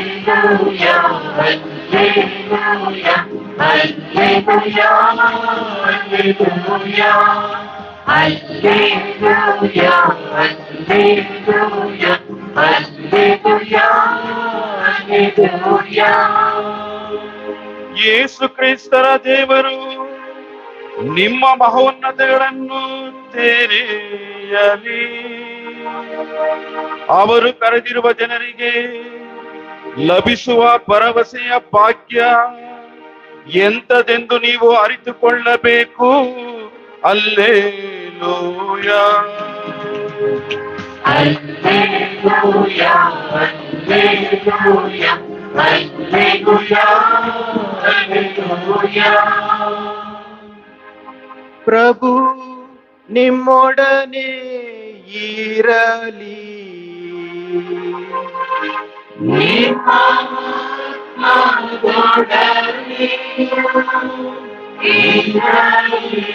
Hallelujah, hallelujah, hallelujah, hallelujah, hallelujah, hallelujah, hallelujah, hallelujah. ಯೇಸು ಕ್ರಿಸ್ತರ ದೇವರು ನಿಮ್ಮ ಮಹೋನ್ನತಗಳನ್ನು ತೆರೆಯಲಿ. ಅವರು ಕರೆದಿರುವ ಜನರಿಗೆ ಲಭಿಸುವ ಭರವಸೆಯ ಭಾಗ್ಯ ಎಂತದೆಂದು ನೀವು ಅರಿತುಕೊಳ್ಳಬೇಕು. Alleluia, Hallelujah, hallelujah, hallelujah, hallelujah. ಪ್ರಭು ನಿಮ್ಮೊಡನೆ ಇರಲಿ. ನಿಮ್ಮ ಆತ್ಮದೊಡನೆ ಇರಲಿ.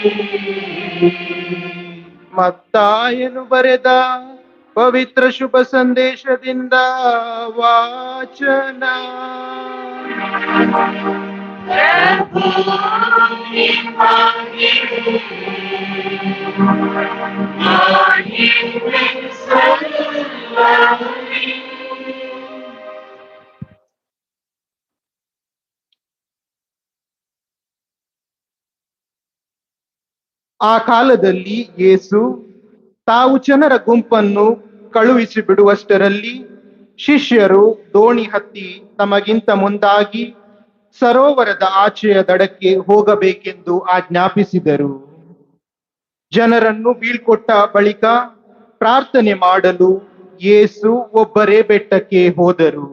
ಮತ್ತಾಯನು ಬರೆದ ಪವಿತ್ರ ಶುಭ ಸಂದೇಶದಿಂದ ವಾಚನ. ಪ್ರಭು ನಿಮಗೆ ಮಹಿಮೆ ಸಲ್ಲಲಿ. ಆ ಕಾಲದಲ್ಲಿ ಯೇಸು ತಾವು ಜನರ ಗುಂಪನ್ನು ಕಳುಹಿಸಿ ಬಿಡುವಷ್ಟರಲ್ಲಿ ಶಿಷ್ಯರು ದೋಣಿ ಹತ್ತಿ ತಮಗಿಂತ ಮುಂದಾಗಿ ಸರೋವರದ ಆಚೆಯ ದಡಕ್ಕೆ ಹೋಗಬೇಕೆಂದು ಆಜ್ಞಾಪಿಸಿದರು. ಜನರನ್ನು ಬೀಳ್ಕೊಟ್ಟ ಬಳಿಕ ಪ್ರಾರ್ಥನೆ ಮಾಡಲು ಯೇಸು ಒಬ್ಬರೇ ಬೆಟ್ಟಕ್ಕೆ ಹೋದರು.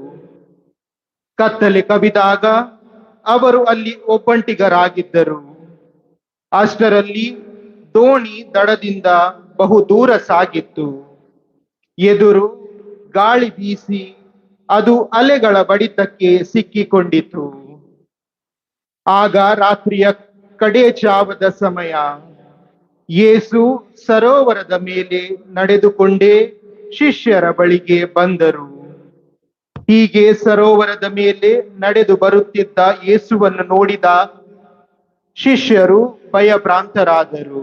ಕತ್ತಲೆ ಕವಿದಾಗ ಅವರು ಅಲ್ಲಿ ಒಬ್ಬಂಟಿಗರಾಗಿದ್ದರು. ಅಷ್ಟರಲ್ಲಿ ದೋಣಿ ದಡದಿಂದ ಬಹು ದೂರ ಸಾಗಿತ್ತು. ಎದುರು ಗಾಳಿ ಬೀಸಿ ಅದು ಅಲೆಗಳ ಬಡಿತಕ್ಕೆ ಸಿಕ್ಕಿಕೊಂಡಿತು. ಆಗ ರಾತ್ರಿಯ ಕಡೇ ಜಾವದ ಸಮಯ. ಯೇಸು ಸರೋವರದ ಮೇಲೆ ನಡೆದುಕೊಂಡೇ ಶಿಷ್ಯರ ಬಳಿಗೆ ಬಂದರು. ಹೀಗೆ ಸರೋವರದ ಮೇಲೆ ನಡೆದು ಬರುತ್ತಿದ್ದ ಯೇಸುವನ್ನು ನೋಡಿದ ಶಿಷ್ಯರು ಭಯಭ್ರಾಂತರಾದರು.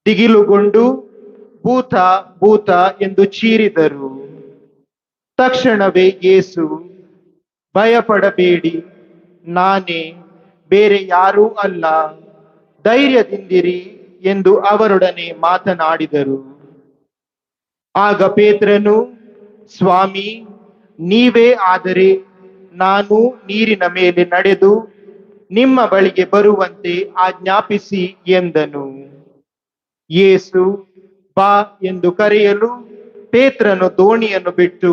ದಿಗಿಲುಗೊಂಡು ಭೂತ ಭೂತ ಎಂದು ಚೀರಿದರು. ತಕ್ಷಣವೇ ಯೇಸು, ಭಯಪಡಬೇಡಿ, ನಾನೇ, ಬೇರೆ ಯಾರೂ ಅಲ್ಲ, ಧೈರ್ಯದಿಂದಿರಿ ಎಂದು ಅವರೊಡನೆ ಮಾತನಾಡಿದರು. ಆಗ ಪೇತ್ರನು, ಸ್ವಾಮಿ, ನೀವೇ ಆದರೆ ನಾನು ನೀರಿನ ಮೇಲೆ ನಡೆದು ನಿಮ್ಮ ಬಳಿಗೆ ಬರುವಂತೆ ಆಜ್ಞಾಪಿಸಿ ಎಂದನು. ಯೇಸು ಬಾ ಎಂದು ಕರೆಯಲು ಪೇತ್ರನು ದೋಣಿಯನ್ನು ಬಿಟ್ಟು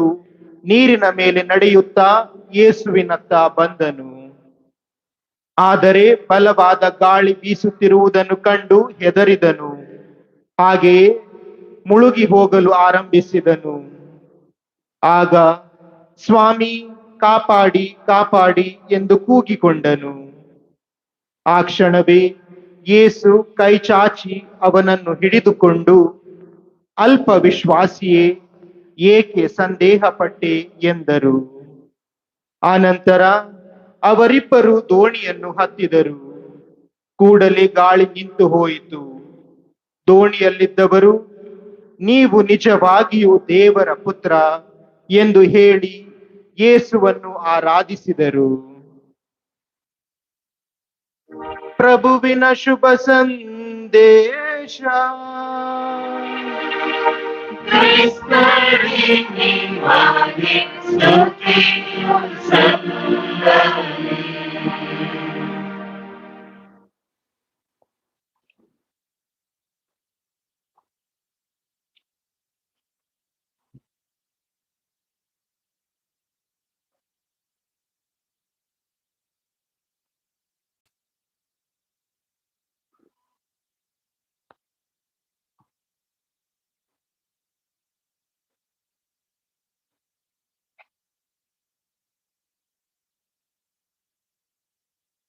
ನೀರಿನ ಮೇಲೆ ನಡೆಯುತ್ತಾ ಯೇಸುವಿನತ್ತ ಬಂದನು. ಆದರೆ ಬಲವಾದ ಗಾಳಿ ಬೀಸುತ್ತಿರುವುದನ್ನು ಕಂಡು ಹೆದರಿದನು. ಹಾಗೆಯೇ ಮುಳುಗಿ ಹೋಗಲು ಆರಂಭಿಸಿದನು. ಆಗ ಸ್ವಾಮಿ, ಕಾಪಾಡಿ ಕಾಪಾಡಿ ಎಂದು ಕೂಗಿಕೊಂಡನು. ಆ ಕ್ಷಣವೇ ಯೇಸು ಕೈ ಚಾಚಿ ಅವನನ್ನು ಹಿಡಿದುಕೊಂಡು, ಅಲ್ಪ ವಿಶ್ವಾಸಿಯೇ, ಏಕೆ ಸಂದೇಹ ಪಟ್ಟೆ ಎಂದರು. ಆನಂತರ ಅವರಿಬ್ಬರು ದೋಣಿಯನ್ನು ಹತ್ತಿದರು. ಕೂಡಲೇ ಗಾಳಿ ನಿಂತು ಹೋಯಿತು. ದೋಣಿಯಲ್ಲಿದ್ದವರು, ನೀವು ನಿಜವಾಗಿಯೂ ದೇವರ ಪುತ್ರ ಎಂದು ಹೇಳಿ ಯೇಸುವನ್ನು ಆರಾಧಿಸಿದರು. ಪ್ರಭುವಿನ ಶುಭ ಸಂದೇಶ.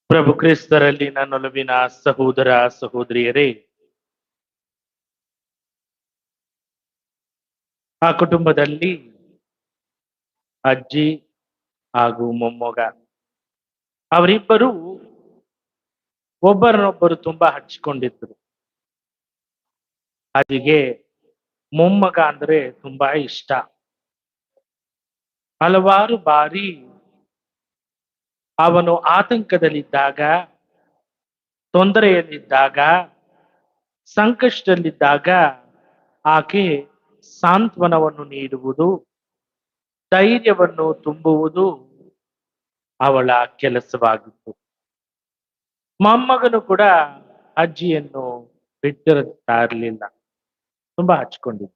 ಪ್ರಭು ಕ್ರಿಸ್ತರಲ್ಲಿ ನನ್ನೊಲವಿನ ಸಹೋದರ ಸಹೋದರಿಯರೇ, ಆ ಕುಟುಂಬದಲ್ಲಿ ಅಜ್ಜಿ ಹಾಗೂ ಮೊಮ್ಮಗ ಅವರಿಬ್ಬರು ಒಬ್ಬರನ್ನೊಬ್ಬರು ತುಂಬಾ ಹಚ್ಕೊಂಡಿದ್ರು. ಅಜ್ಜಿಗೆ ಮೊಮ್ಮಗ ಅಂದ್ರೆ ತುಂಬಾ ಇಷ್ಟ. ಹಲವಾರು ಬಾರಿ ಅವನು ಆತಂಕದಲ್ಲಿದ್ದಾಗ, ತೊಂದರೆಯಲ್ಲಿದ್ದಾಗ, ಸಂಕಷ್ಟದಲ್ಲಿದ್ದಾಗ ಆಕೆ ಸಾಂತ್ವನವನ್ನು ನೀಡುವುದು, ಧೈರ್ಯವನ್ನು ತುಂಬುವುದು ಅವಳ ಕೆಲಸವಾಗಿತ್ತು. ಮೊಮ್ಮಗನು ಕೂಡ ಅಜ್ಜಿಯನ್ನು ಬಿಟ್ಟಿರುತ್ತಾ ಇರಲಿಲ್ಲ, ತುಂಬಾ ಹಚ್ಕೊಂಡಿದ್ದ.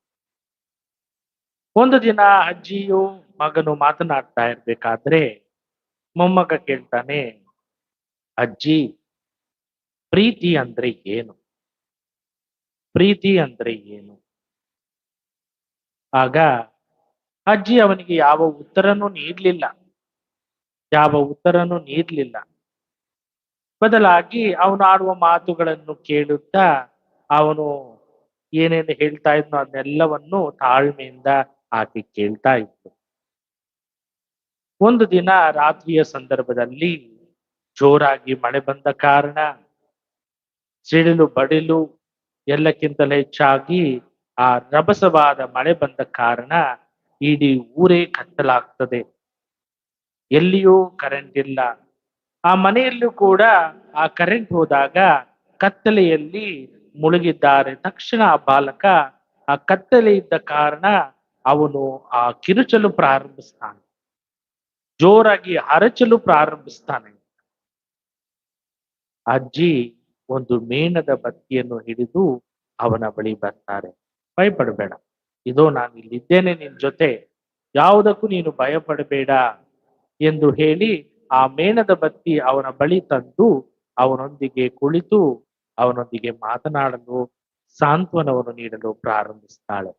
ಒಂದು ದಿನ ಅಜ್ಜಿಯು ಮಗನು ಮಾತನಾಡ್ತಾ ಇರ್ಬೇಕಾದ್ರೆ ಮೊಮ್ಮಗ ಕೇಳ್ತಾನೆ, ಅಜ್ಜಿ, ಪ್ರೀತಿ ಅಂದ್ರೆ ಏನು? ಪ್ರೀತಿ ಅಂದ್ರೆ ಏನು? ಆಗ ಅಜ್ಜಿ ಅವನಿಗೆ ಯಾವ ಉತ್ತರನೂ ನೀಡ್ಲಿಲ್ಲ. ಬದಲಾಗಿ ಅವನು ಆಡುವ ಮಾತುಗಳನ್ನು ಕೇಳುತ್ತಾ ಅವನು ಏನೇನು ಹೇಳ್ತಾ ಇದ್ನೋ ಅದನ್ನೆಲ್ಲವನ್ನು ತಾಳ್ಮೆಯಿಂದ ಆಕೆ ಕೇಳ್ತಾ ಇತ್ತು. ಒಂದು ದಿನ ರಾತ್ರಿಯ ಸಂದರ್ಭದಲ್ಲಿ ಜೋರಾಗಿ ಮಳೆ ಬಂದ ಕಾರಣ, ಸಿಡಿಲು ಬಡಿಲು, ಎಲ್ಲಕ್ಕಿಂತಲೂ ಹೆಚ್ಚಾಗಿ ಆ ರಭಸವಾದ ಮಳೆ ಬಂದ ಕಾರಣ ಇಡೀ ಊರೇ ಕತ್ತಲಾಗ್ತದೆ. ಎಲ್ಲಿಯೂ ಕರೆಂಟ್ ಇಲ್ಲ. ಆ ಮನೆಯಲ್ಲೂ ಕೂಡ ಆ ಕರೆಂಟ್ ಹೋದಾಗ ಕತ್ತಲೆಯಲ್ಲಿ ಮುಳುಗಿದ್ದಾರೆ. ತಕ್ಷಣ ಆ ಬಾಲಕ ಆ ಕತ್ತಲೆ ಇದ್ದ ಕಾರಣ ಅವನು ಆ ಕಿರುಚಲು ಪ್ರಾರಂಭಿಸ್ತಾನೆ, ಜೋರಾಗಿ ಹರಚಲು ಪ್ರಾರಂಭಿಸ್ತಾನೆ. ಅಜ್ಜಿ ಒಂದು ಮೇಣದ ಬತ್ತಿಯನ್ನು ಹಿಡಿದು ಅವನ ಬಳಿ ಬರ್ತಾರೆ. ಭಯಪಡಬೇಡ, ಇದೋ ನಾನು ಇಲ್ಲಿದ್ದೇನೆ ನಿನ್ ಜೊತೆ, ಯಾವುದಕ್ಕೂ ನೀನು ಭಯಪಡಬೇಡ ಎಂದು ಹೇಳಿ ಆ ಮೇಣದ ಬತ್ತಿ ಅವನ ಬಳಿ ತಂದು ಅವನೊಂದಿಗೆ ಕುಳಿತು ಅವನೊಂದಿಗೆ ಮಾತನಾಡಲು ಸಾಂತ್ವನವನ್ನು ನೀಡಲು ಪ್ರಾರಂಭಿಸ್ತಾಳೆ.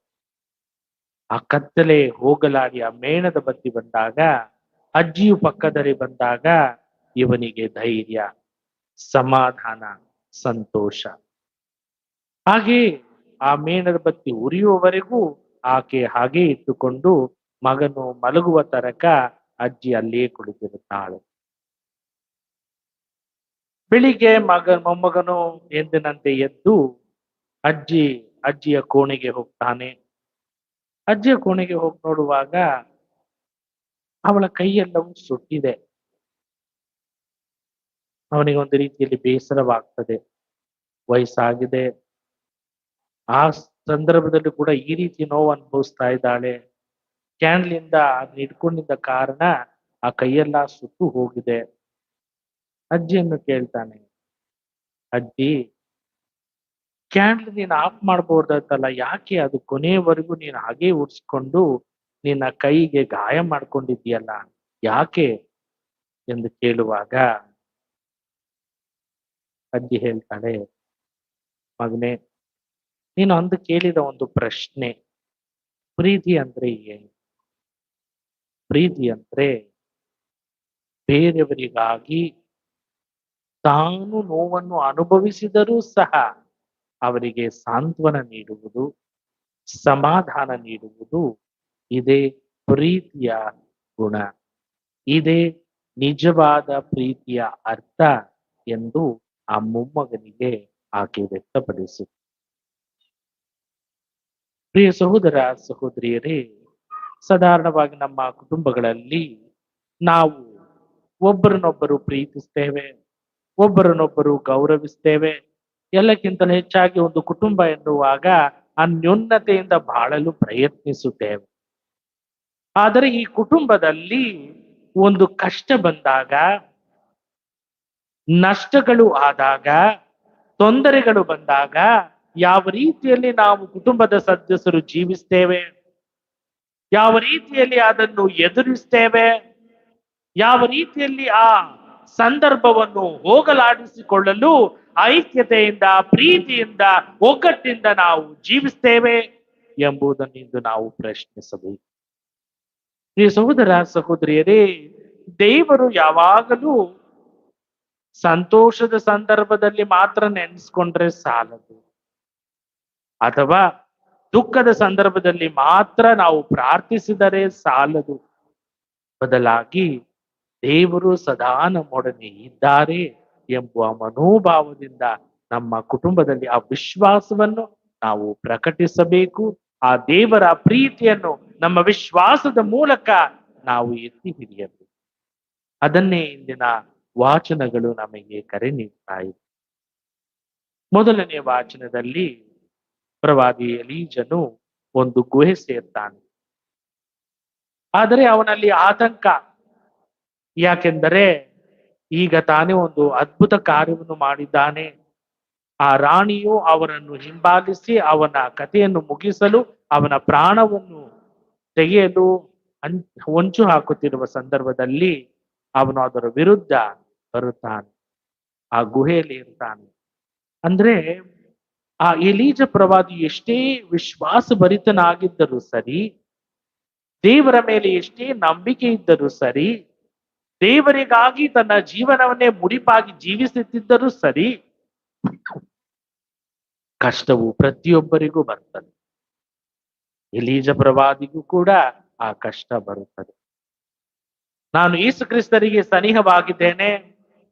ಆ ಕತ್ತಲೆ ಹೋಗಲಾಡಿ ಆ ಮೇಣದ ಬತ್ತಿ ಬಂದಾಗ, ಅಜ್ಜಿಯು ಪಕ್ಕದಲ್ಲಿ ಬಂದಾಗ ಇವನಿಗೆ ಧೈರ್ಯ, ಸಮಾಧಾನ, ಸಂತೋಷ. ಹಾಗೆ ಆ ಮೇಣದ ಬತ್ತಿ ಉರಿಯುವವರೆಗೂ ಆಕೆ ಹಾಗೆ ಇಟ್ಟುಕೊಂಡು ಮಗನು ಮಲಗುವ ತನಕ ಅಜ್ಜಿ ಅಲ್ಲಿಯೇ ಕುಳಿತಿರುತ್ತಾಳೆ. ಬೆಳಿಗ್ಗೆ ಮೊಮ್ಮಗನು ಎಂದಿನಂತೆ ಎದ್ದು ಅಜ್ಜಿಯ ಕೋಣೆಗೆ ಹೋಗ್ತಾನೆ. ಅಜ್ಜಿಯ ಕೋಣೆಗೆ ಹೋಗಿ ನೋಡುವಾಗ ಅವಳ ಕೈಯೆಲ್ಲವೂ ಸುಟ್ಟಿದೆ. ಅವನಿಗೆ ಒಂದು ರೀತಿಯಲ್ಲಿ ಬೇಸರವಾಗ್ತದೆ, ವಯಸ್ಸಾಗಿದೆ. ಆ ಸಂದರ್ಭದಲ್ಲಿ ಕೂಡ ಈ ರೀತಿ ನೋವು ಅನುಭವಿಸ್ತಾ ಇದ್ದಾಳೆ. ಕ್ಯಾಂಡ್ಲಿಂದ ಅದನ್ನ ಇಟ್ಕೊಂಡಿದ್ದ ಕಾರಣ ಆ ಕೈಯೆಲ್ಲ ಸುಟ್ಟು ಹೋಗಿದೆ. ಅಜ್ಜಿಯನ್ನು ಕೇಳ್ತಾನೆ, ಅಜ್ಜಿ, ಕ್ಯಾಂಡ್ಲ್ ನೀನು ಆಫ್ ಮಾಡ್ಬೋದತ್ತಲ್ಲ, ಯಾಕೆ ಅದು ಕೊನೆಯವರೆಗೂ ನೀನು ಹಾಗೆ ಉರ್ಸ್ಕೊಂಡು ನಿನ್ನ ಕೈಗೆ ಗಾಯ ಮಾಡ್ಕೊಂಡಿದ್ಯಲ್ಲ, ಯಾಕೆ ಎಂದು ಕೇಳುವಾಗ ಅಜ್ಜಿ ಹೇಳ್ತಾಳೆ, ಮಗನೇ, ನೀನು ಅಂದು ಕೇಳಿದ ಒಂದು ಪ್ರಶ್ನೆ, ಪ್ರೀತಿ ಅಂದ್ರೆ ಏನು? ಪ್ರೀತಿ ಅಂದ್ರೆ ಬೇರೆಯವರಿಗಾಗಿ ತಾನು ನೋವನ್ನು ಅನುಭವಿಸಿದರೂ ಸಹ ಅವರಿಗೆ ಸಾಂತ್ವನ ನೀಡುವುದು, ಸಮಾಧಾನ ನೀಡುವುದು, ಇದೇ ಪ್ರೀತಿಯ ಗುಣ, ಇದೇ ನಿಜವಾದ ಪ್ರೀತಿಯ ಅರ್ಥ ಎಂದು ಆ ಮೊಮ್ಮಗನಿಗೆ ಆಕೆ ವ್ಯಕ್ತಪಡಿಸಿತು. ಪ್ರಿಯ ಸಹೋದರ ಸಹೋದರಿಯರೇ, ಸಾಧಾರಣವಾಗಿ ನಮ್ಮ ಕುಟುಂಬಗಳಲ್ಲಿ ನಾವು ಒಬ್ಬರನ್ನೊಬ್ಬರು ಪ್ರೀತಿಸ್ತೇವೆ, ಒಬ್ಬರನ್ನೊಬ್ಬರು ಗೌರವಿಸ್ತೇವೆ. ಎಲ್ಲಕ್ಕಿಂತಲೂ ಹೆಚ್ಚಾಗಿ ಒಂದು ಕುಟುಂಬ ಎನ್ನುವಾಗ ಅನ್ಯೋನ್ಯತೆಯಿಂದ ಬಾಳಲು ಪ್ರಯತ್ನಿಸುತ್ತೇವೆ. ಆದರೆ ಈ ಕುಟುಂಬದಲ್ಲಿ ಒಂದು ಕಷ್ಟ ಬಂದಾಗ, ನಷ್ಟಗಳು ಆದಾಗ, ತೊಂದರೆಗಳು ಬಂದಾಗ ಯಾವ ರೀತಿಯಲ್ಲಿ ನಾವು ಕುಟುಂಬದ ಸದಸ್ಯರು ಜೀವಿಸ್ತೇವೆ, ಯಾವ ರೀತಿಯಲ್ಲಿ ಅದನ್ನು ಎದುರಿಸ್ತೇವೆ, ಯಾವ ರೀತಿಯಲ್ಲಿ ಆ ಸಂದರ್ಭವನ್ನು ಹೋಗಲಾಡಿಸಿಕೊಳ್ಳಲು ಐಕ್ಯತೆಯಿಂದ, ಪ್ರೀತಿಯಿಂದ, ಒಗ್ಗಟ್ಟಿಂದ ನಾವು ಜೀವಿಸ್ತೇವೆ ಎಂಬುದನ್ನು ಇಂದು ನಾವು ಪ್ರಶ್ನಿಸಬೇಕು. ಈ ಸಹೋದರ ಸಹೋದರಿಯರೇ, ದೇವರು ಯಾವಾಗಲೂ ಸಂತೋಷದ ಸಂದರ್ಭದಲ್ಲಿ ಮಾತ್ರ ನೆನೆಸ್ಕೊಂಡ್ರೆ ಸಾಲದು, ಅಥವಾ ದುಃಖದ ಸಂದರ್ಭದಲ್ಲಿ ಮಾತ್ರ ನಾವು ಪ್ರಾರ್ಥಿಸಿದರೆ ಸಾಲದು. ಬದಲಾಗಿ ದೇವರು ಸದಾ ನಮ್ಮೊಡನೆ ಇದ್ದಾರೆ ಎಂಬುವ ಮನೋಭಾವದಿಂದ ನಮ್ಮ ಕುಟುಂಬದಲ್ಲಿ ಆ ವಿಶ್ವಾಸವನ್ನು ನಾವು ಪ್ರಕಟಿಸಬೇಕು. ಆ ದೇವರ ಪ್ರೀತಿಯನ್ನು ನಮ್ಮ ವಿಶ್ವಾಸದ ಮೂಲಕ ನಾವು ಎತ್ತಿ ಹಿಡಿಯಬೇಕು. ಅದನ್ನೇ ಇಂದಿನ ವಾಚನಗಳು ನಮಗೆ ಕರೆ ನೀಡ್ತಾ ಇದೆ. ಮೊದಲನೇ ವಾಚನದಲ್ಲಿ ಪ್ರವಾದಿ ಎಲೀಜನು ಒಂದು ಗುಹೆ ಸೇರ್ತಾನೆ. ಆದರೆ ಅವನಲ್ಲಿ ಆತಂಕ, ಯಾಕೆಂದರೆ ಈಗ ತಾನೇ ಒಂದು ಅದ್ಭುತ ಕಾರ್ಯವನ್ನು ಮಾಡಿದ್ದಾನೆ. ಆ ರಾಣಿಯು ಅವನನ್ನು ಹಿಂಬಾಲಿಸಿ ಅವನ ಕಥೆಯನ್ನು ಮುಗಿಸಲು, ಅವನ ಪ್ರಾಣವನ್ನು ತೆಗೆಯಲು ಹೊಂಚು ಹಾಕುತ್ತಿರುವ ಸಂದರ್ಭದಲ್ಲಿ ಅವನು ಅದರ ವಿರುದ್ಧ ಬರುತ್ತಾನೆ, ಆ ಗುಹೆಯಲ್ಲಿ ಇರ್ತಾನೆ. ಅಂದ್ರೆ ಆ ಎಲೀಜ ಪ್ರವಾದಿ ಎಷ್ಟೇ ವಿಶ್ವಾಸ ಭರಿತನಾಗಿದ್ದರೂ ಸರಿ, ದೇವರ ಮೇಲೆ ಎಷ್ಟೇ ನಂಬಿಕೆ ಇದ್ದರೂ ಸರಿ, ದೇವರಿಗಾಗಿ ತನ್ನ ಜೀವನವನ್ನೇ ಮುಡಿಪಾಗಿ ಜೀವಿಸುತ್ತಿದ್ದರೂ ಸರಿ, ಕಷ್ಟವು ಪ್ರತಿಯೊಬ್ಬರಿಗೂ ಬರ್ತದೆ. ಎಲೀಜ ಪ್ರವಾದಿಗೂ ಕೂಡ ಆ ಕಷ್ಟ ಬರುತ್ತದೆ. ನಾನು ಯೇಸು ಕ್ರಿಸ್ತರಿಗೆ ಸನಿಹವಾಗಿದ್ದೇನೆ,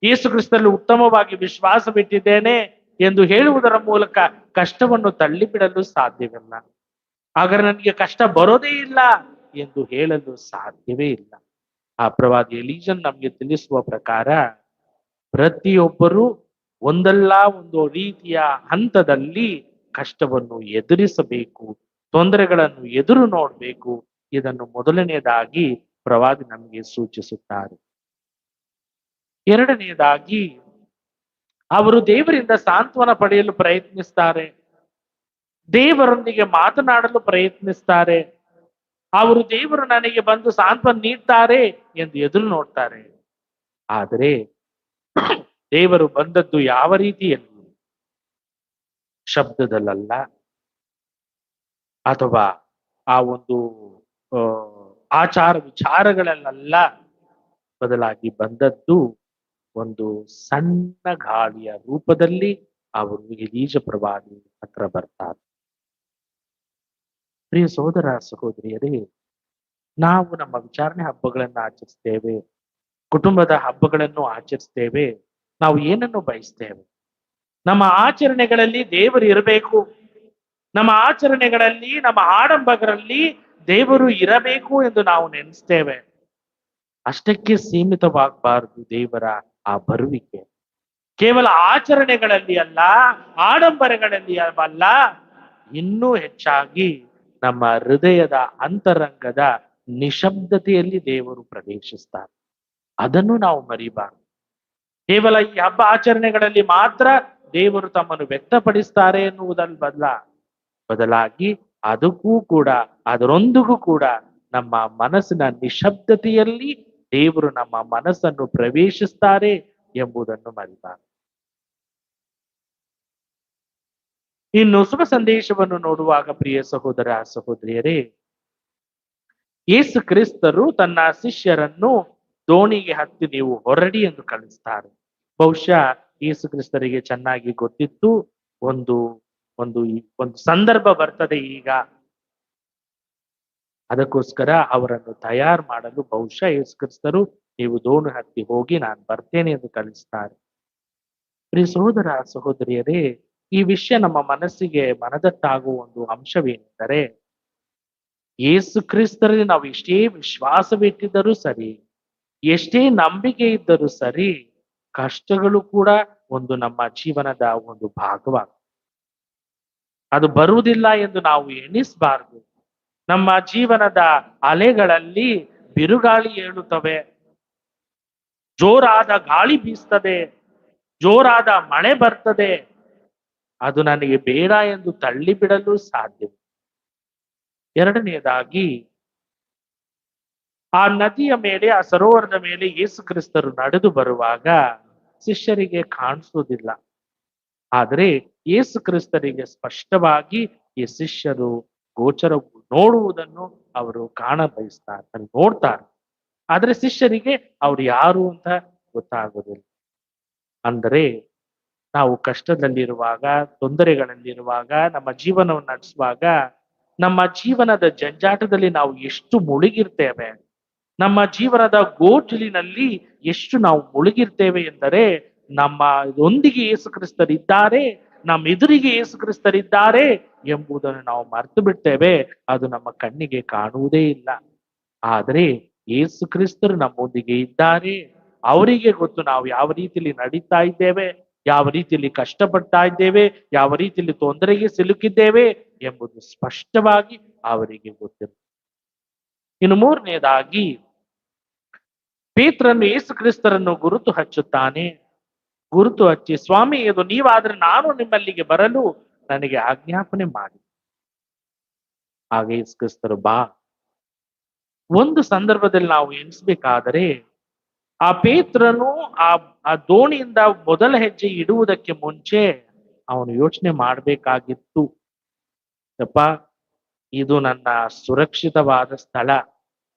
ಯೇಸು ಕ್ರಿಸ್ತರಲ್ಲಿ ಉತ್ತಮವಾಗಿ ವಿಶ್ವಾಸ ಬಿಟ್ಟಿದ್ದೇನೆ ಎಂದು ಹೇಳುವುದರ ಮೂಲಕ ಕಷ್ಟವನ್ನು ತಳ್ಳಿಬಿಡಲು ಸಾಧ್ಯವಿಲ್ಲ. ಹಾಗಾದ್ರೆ ನನಗೆ ಕಷ್ಟ ಬರೋದೇ ಇಲ್ಲ ಎಂದು ಹೇಳಲು ಸಾಧ್ಯವೇ ಇಲ್ಲ. ಆ ಪ್ರವಾದಿ ಎಲೀಜನ್ ನಮಗೆ ತಿಳಿಸುವ ಪ್ರಕಾರ ಪ್ರತಿಯೊಬ್ಬರೂ ಒಂದಲ್ಲ ಒಂದು ರೀತಿಯ ಹಂತದಲ್ಲಿ ಕಷ್ಟವನ್ನು ಎದುರಿಸಬೇಕು, ತೊಂದರೆಗಳನ್ನು ಎದುರು ನೋಡಬೇಕು. ಇದನ್ನು ಮೊದಲನೆಯದಾಗಿ ಪ್ರವಾದಿ ನಮಗೆ ಸೂಚಿಸುತ್ತಾರೆ. ಎರಡನೆಯದಾಗಿ ಅವರು ದೇವರಿಂದ ಸಾಂತ್ವನ ಪಡೆಯಲು ಪ್ರಯತ್ನಿಸ್ತಾರೆ, ದೇವರೊಂದಿಗೆ ಮಾತನಾಡಲು ಪ್ರಯತ್ನಿಸ್ತಾರೆ. ಅವರು ದೇವರು ನನಗೆ ಬಂದು ಸಾಂತ್ವನ ನೀಡ್ತಾರೆ ಎಂದು ಎದುರು ನೋಡ್ತಾರೆ. ಆದರೆ ದೇವರು ಬಂದದ್ದು ಯಾವ ರೀತಿಯಲ್ಲಿ? ಶಬ್ದದಲ್ಲ, ಅಥವಾ ಆ ಒಂದು ಆಚಾರ ವಿಚಾರಗಳಲ್ಲ, ಬದಲಾಗಿ ಬಂದದ್ದು ಒಂದು ಸಣ್ಣ ಗಾಳಿಯ ರೂಪದಲ್ಲಿ ಅವರು ಎಲೀಷ ಪ್ರವಾದಿ ಹತ್ರ ಬರ್ತಾರೆ. ಪ್ರಿಯ ಸಹೋದರ ಸಹೋದರಿಯರೇ, ನಾವು ನಮ್ಮ ವಿಚಾರಣೆ ಹಬ್ಬಗಳನ್ನು ಆಚರಿಸ್ತೇವೆ, ಕುಟುಂಬದ ಹಬ್ಬಗಳನ್ನು ಆಚರಿಸ್ತೇವೆ. ನಾವು ಏನನ್ನು ಬಯಸ್ತೇವೆ? ನಮ್ಮ ಆಚರಣೆಗಳಲ್ಲಿ ದೇವರು ಇರಬೇಕು, ನಮ್ಮ ಆಚರಣೆಗಳಲ್ಲಿ, ನಮ್ಮ ಆಡಂಬಗಳಲ್ಲಿ ದೇವರು ಇರಬೇಕು ಎಂದು ನಾವು ನೆನೆಸ್ತೇವೆ. ಅಷ್ಟಕ್ಕೆ ಸೀಮಿತವಾಗಬಾರದು ದೇವರ ಆ ಬರುವಿಕೆ. ಕೇವಲ ಆಚರಣೆಗಳಲ್ಲಿ ಅಲ್ಲ, ಆಡಂಬರಗಳಲ್ಲಿ ಅಲ್ಲ, ಇನ್ನೂ ಹೆಚ್ಚಾಗಿ ನಮ್ಮ ಹೃದಯದ ಅಂತರಂಗದ ನಿಶಬ್ದತೆಯಲ್ಲಿ ದೇವರು ಪ್ರವೇಶಿಸ್ತಾರೆ. ಅದನ್ನು ನಾವು ಮರಿಬಾರದು. ಕೇವಲ ಈ ಹಬ್ಬ ಆಚರಣೆಗಳಲ್ಲಿ ಮಾತ್ರ ದೇವರು ತಮ್ಮನ್ನು ವ್ಯಕ್ತಪಡಿಸ್ತಾರೆ ಎನ್ನುವುದಲ್ಲ, ಬದಲಾಗಿ ಅದಕ್ಕೂ ಕೂಡ, ಅದರೊಂದಿಗೂ ಕೂಡ ನಮ್ಮ ಮನಸ್ಸಿನ ನಿಶಬ್ದತೆಯಲ್ಲಿ ದೇವರು ನಮ್ಮ ಮನಸ್ಸನ್ನು ಪ್ರವೇಶಿಸ್ತಾರೆ ಎಂಬುದನ್ನು ಮರಿಬಾರದು. ಇನ್ನು ಶುಭ ಸಂದೇಶವನ್ನು ನೋಡುವಾಗ ಪ್ರಿಯ ಸಹೋದರ ಸಹೋದರಿಯರೇ, ಯೇಸು ಕ್ರಿಸ್ತರು ತನ್ನ ಶಿಷ್ಯರನ್ನು ದೋಣಿಗೆ ಹತ್ತಿ ನೀವು ಹೊರಡಿ ಎಂದು ಕಳಿಸ್ತಾರೆ. ಬಹುಶಃ ಯೇಸು ಕ್ರಿಸ್ತರಿಗೆ ಚೆನ್ನಾಗಿ ಗೊತ್ತಿತ್ತು, ಒಂದು ಒಂದು ಒಂದು ಸಂದರ್ಭ ಬರ್ತದೆ ಈಗ, ಅದಕ್ಕೋಸ್ಕರ ಅವರನ್ನು ತಯಾರು ಮಾಡಲು ಬಹುಶಃ ಯೇಸು ಕ್ರಿಸ್ತರು ನೀವು ದೋಣಿ ಹತ್ತಿ ಹೋಗಿ ನಾನು ಬರ್ತೇನೆ ಎಂದು ಕಳಿಸ್ತಾರೆ. ಪ್ರಿಯ ಸಹೋದರ ಸಹೋದರಿಯರೇ, ಈ ವಿಷಯ ನಮ್ಮ ಮನಸ್ಸಿಗೆ ಮನದಟ್ಟಾಗುವ ಒಂದು ಅಂಶವೇನೆಂದರೆ, ಯೇಸು ಕ್ರಿಸ್ತರಲ್ಲಿ ನಾವು ಎಷ್ಟೇ ವಿಶ್ವಾಸವಿಟ್ಟಿದ್ದರೂ ಸರಿ, ಎಷ್ಟೇ ನಂಬಿಕೆ ಇದ್ದರೂ ಸರಿ, ಕಷ್ಟಗಳು ಕೂಡ ಒಂದು ನಮ್ಮ ಜೀವನದ ಒಂದು ಭಾಗವಾಗುತ್ತೆ. ಅದು ಬರುವುದಿಲ್ಲ ಎಂದು ನಾವು ಎಣಿಸಬಾರದು. ನಮ್ಮ ಜೀವನದ ಅಲೆಗಳಲ್ಲಿ ಬಿರುಗಾಳಿ ಏಳುತ್ತವೆ, ಜೋರಾದ ಗಾಳಿ ಬೀಸ್ತದೆ, ಜೋರಾದ ಮಳೆ ಬರ್ತದೆ. ಅದು ನನಗೆ ಬೇಡ ಎಂದು ತಳ್ಳಿಬಿಡಲು ಸಾಧ್ಯ. ಎರಡನೆಯದಾಗಿ, ಆ ನದಿಯ ಮೇಲೆ, ಆ ಸರೋವರದ ಮೇಲೆ ಯೇಸು ಕ್ರಿಸ್ತರು ನಡೆದು ಬರುವಾಗ ಶಿಷ್ಯರಿಗೆ ಕಾಣಿಸುವುದಿಲ್ಲ. ಆದರೆ ಯೇಸು ಕ್ರಿಸ್ತರಿಗೆ ಸ್ಪಷ್ಟವಾಗಿ ಈ ಶಿಷ್ಯರು ಗೋಚರ ನೋಡುವುದನ್ನು ಅವರು ಕಾಣ ಬಯಸ್ತಾರೆ, ನೋಡ್ತಾರೆ. ಆದ್ರೆ ಶಿಷ್ಯರಿಗೆ ಅವ್ರು ಯಾರು ಅಂತ ಗೊತ್ತಾಗೋದಿಲ್ಲ. ಅಂದರೆ ನಾವು ಕಷ್ಟದಲ್ಲಿರುವಾಗ, ತೊಂದರೆಗಳಲ್ಲಿರುವಾಗ, ನಮ್ಮ ಜೀವನವನ್ನು ನಡೆಸುವಾಗ, ನಮ್ಮ ಜೀವನದ ಜಂಜಾಟದಲ್ಲಿ ನಾವು ಎಷ್ಟು ಮುಳುಗಿರ್ತೇವೆ, ನಮ್ಮ ಜೀವನದ ಗೋಜಲಿನಲ್ಲಿ ಎಷ್ಟು ನಾವು ಮುಳುಗಿರ್ತೇವೆ ಎಂದರೆ, ನಮ್ಮದೊಂದಿಗೆ ಯೇಸು ಕ್ರಿಸ್ತರಿದ್ದಾರೆ, ನಮ್ಮ ಎದುರಿಗೆ ಯೇಸು ಕ್ರಿಸ್ತರಿದ್ದಾರೆ ಎಂಬುದನ್ನು ನಾವು ಮರೆತು ಬಿಡ್ತೇವೆ. ಅದು ನಮ್ಮ ಕಣ್ಣಿಗೆ ಕಾಣುವುದೇ ಇಲ್ಲ. ಆದರೆ ಯೇಸು ಕ್ರಿಸ್ತರು ನಮ್ಮೊಂದಿಗೆ ಇದ್ದಾರೆ. ಅವರಿಗೆ ಗೊತ್ತು ನಾವು ಯಾವ ರೀತಿಯಲ್ಲಿ ನಡೀತಾ ಇದ್ದೇವೆ, ಯಾವ ರೀತಿಯಲ್ಲಿ ಕಷ್ಟಪಡ್ತಾ ಇದ್ದೇವೆ, ಯಾವ ರೀತಿಯಲ್ಲಿ ತೊಂದರೆಗೆ ಸಿಲುಕಿದ್ದೇವೆ ಎಂಬುದು ಸ್ಪಷ್ಟವಾಗಿ ಅವರಿಗೆ ಗೊತ್ತಿರುತ್ತೆ. ಇನ್ನು ಮೂರನೆಯದಾಗಿ, ಪೇತ್ರನು ಯೇಸು ಕ್ರಿಸ್ತರನ್ನು ಗುರುತು ಹಚ್ಚುತ್ತಾನೆ. ಗುರುತು ಹಚ್ಚಿ, ಸ್ವಾಮಿ, ಇದು ನೀವಾದ್ರೆ ನಾನು ನಿಮ್ಮಲ್ಲಿಗೆ ಬರಲು ನನಗೆ ಆಜ್ಞಾಪನೆ ಮಾಡಿ. ಹಾಗೆ ಯೇಸು ಕ್ರಿಸ್ತರು ಬಾ. ಒಂದು ಸಂದರ್ಭದಲ್ಲಿ ನಾವು ಎಣಿಸ್ಬೇಕಾದರೆ, ಆ ಪೇತ್ರನು ಆ ದೋಣಿಯಿಂದ ಮೊದಲ ಹೆಜ್ಜೆ ಇಡುವುದಕ್ಕೆ ಮುಂಚೆ ಅವನು ಯೋಚನೆ ಮಾಡ್ಬೇಕಾಗಿತ್ತು, ಯಪ್ಪ, ಇದು ನನ್ನ ಸುರಕ್ಷಿತವಾದ ಸ್ಥಳ.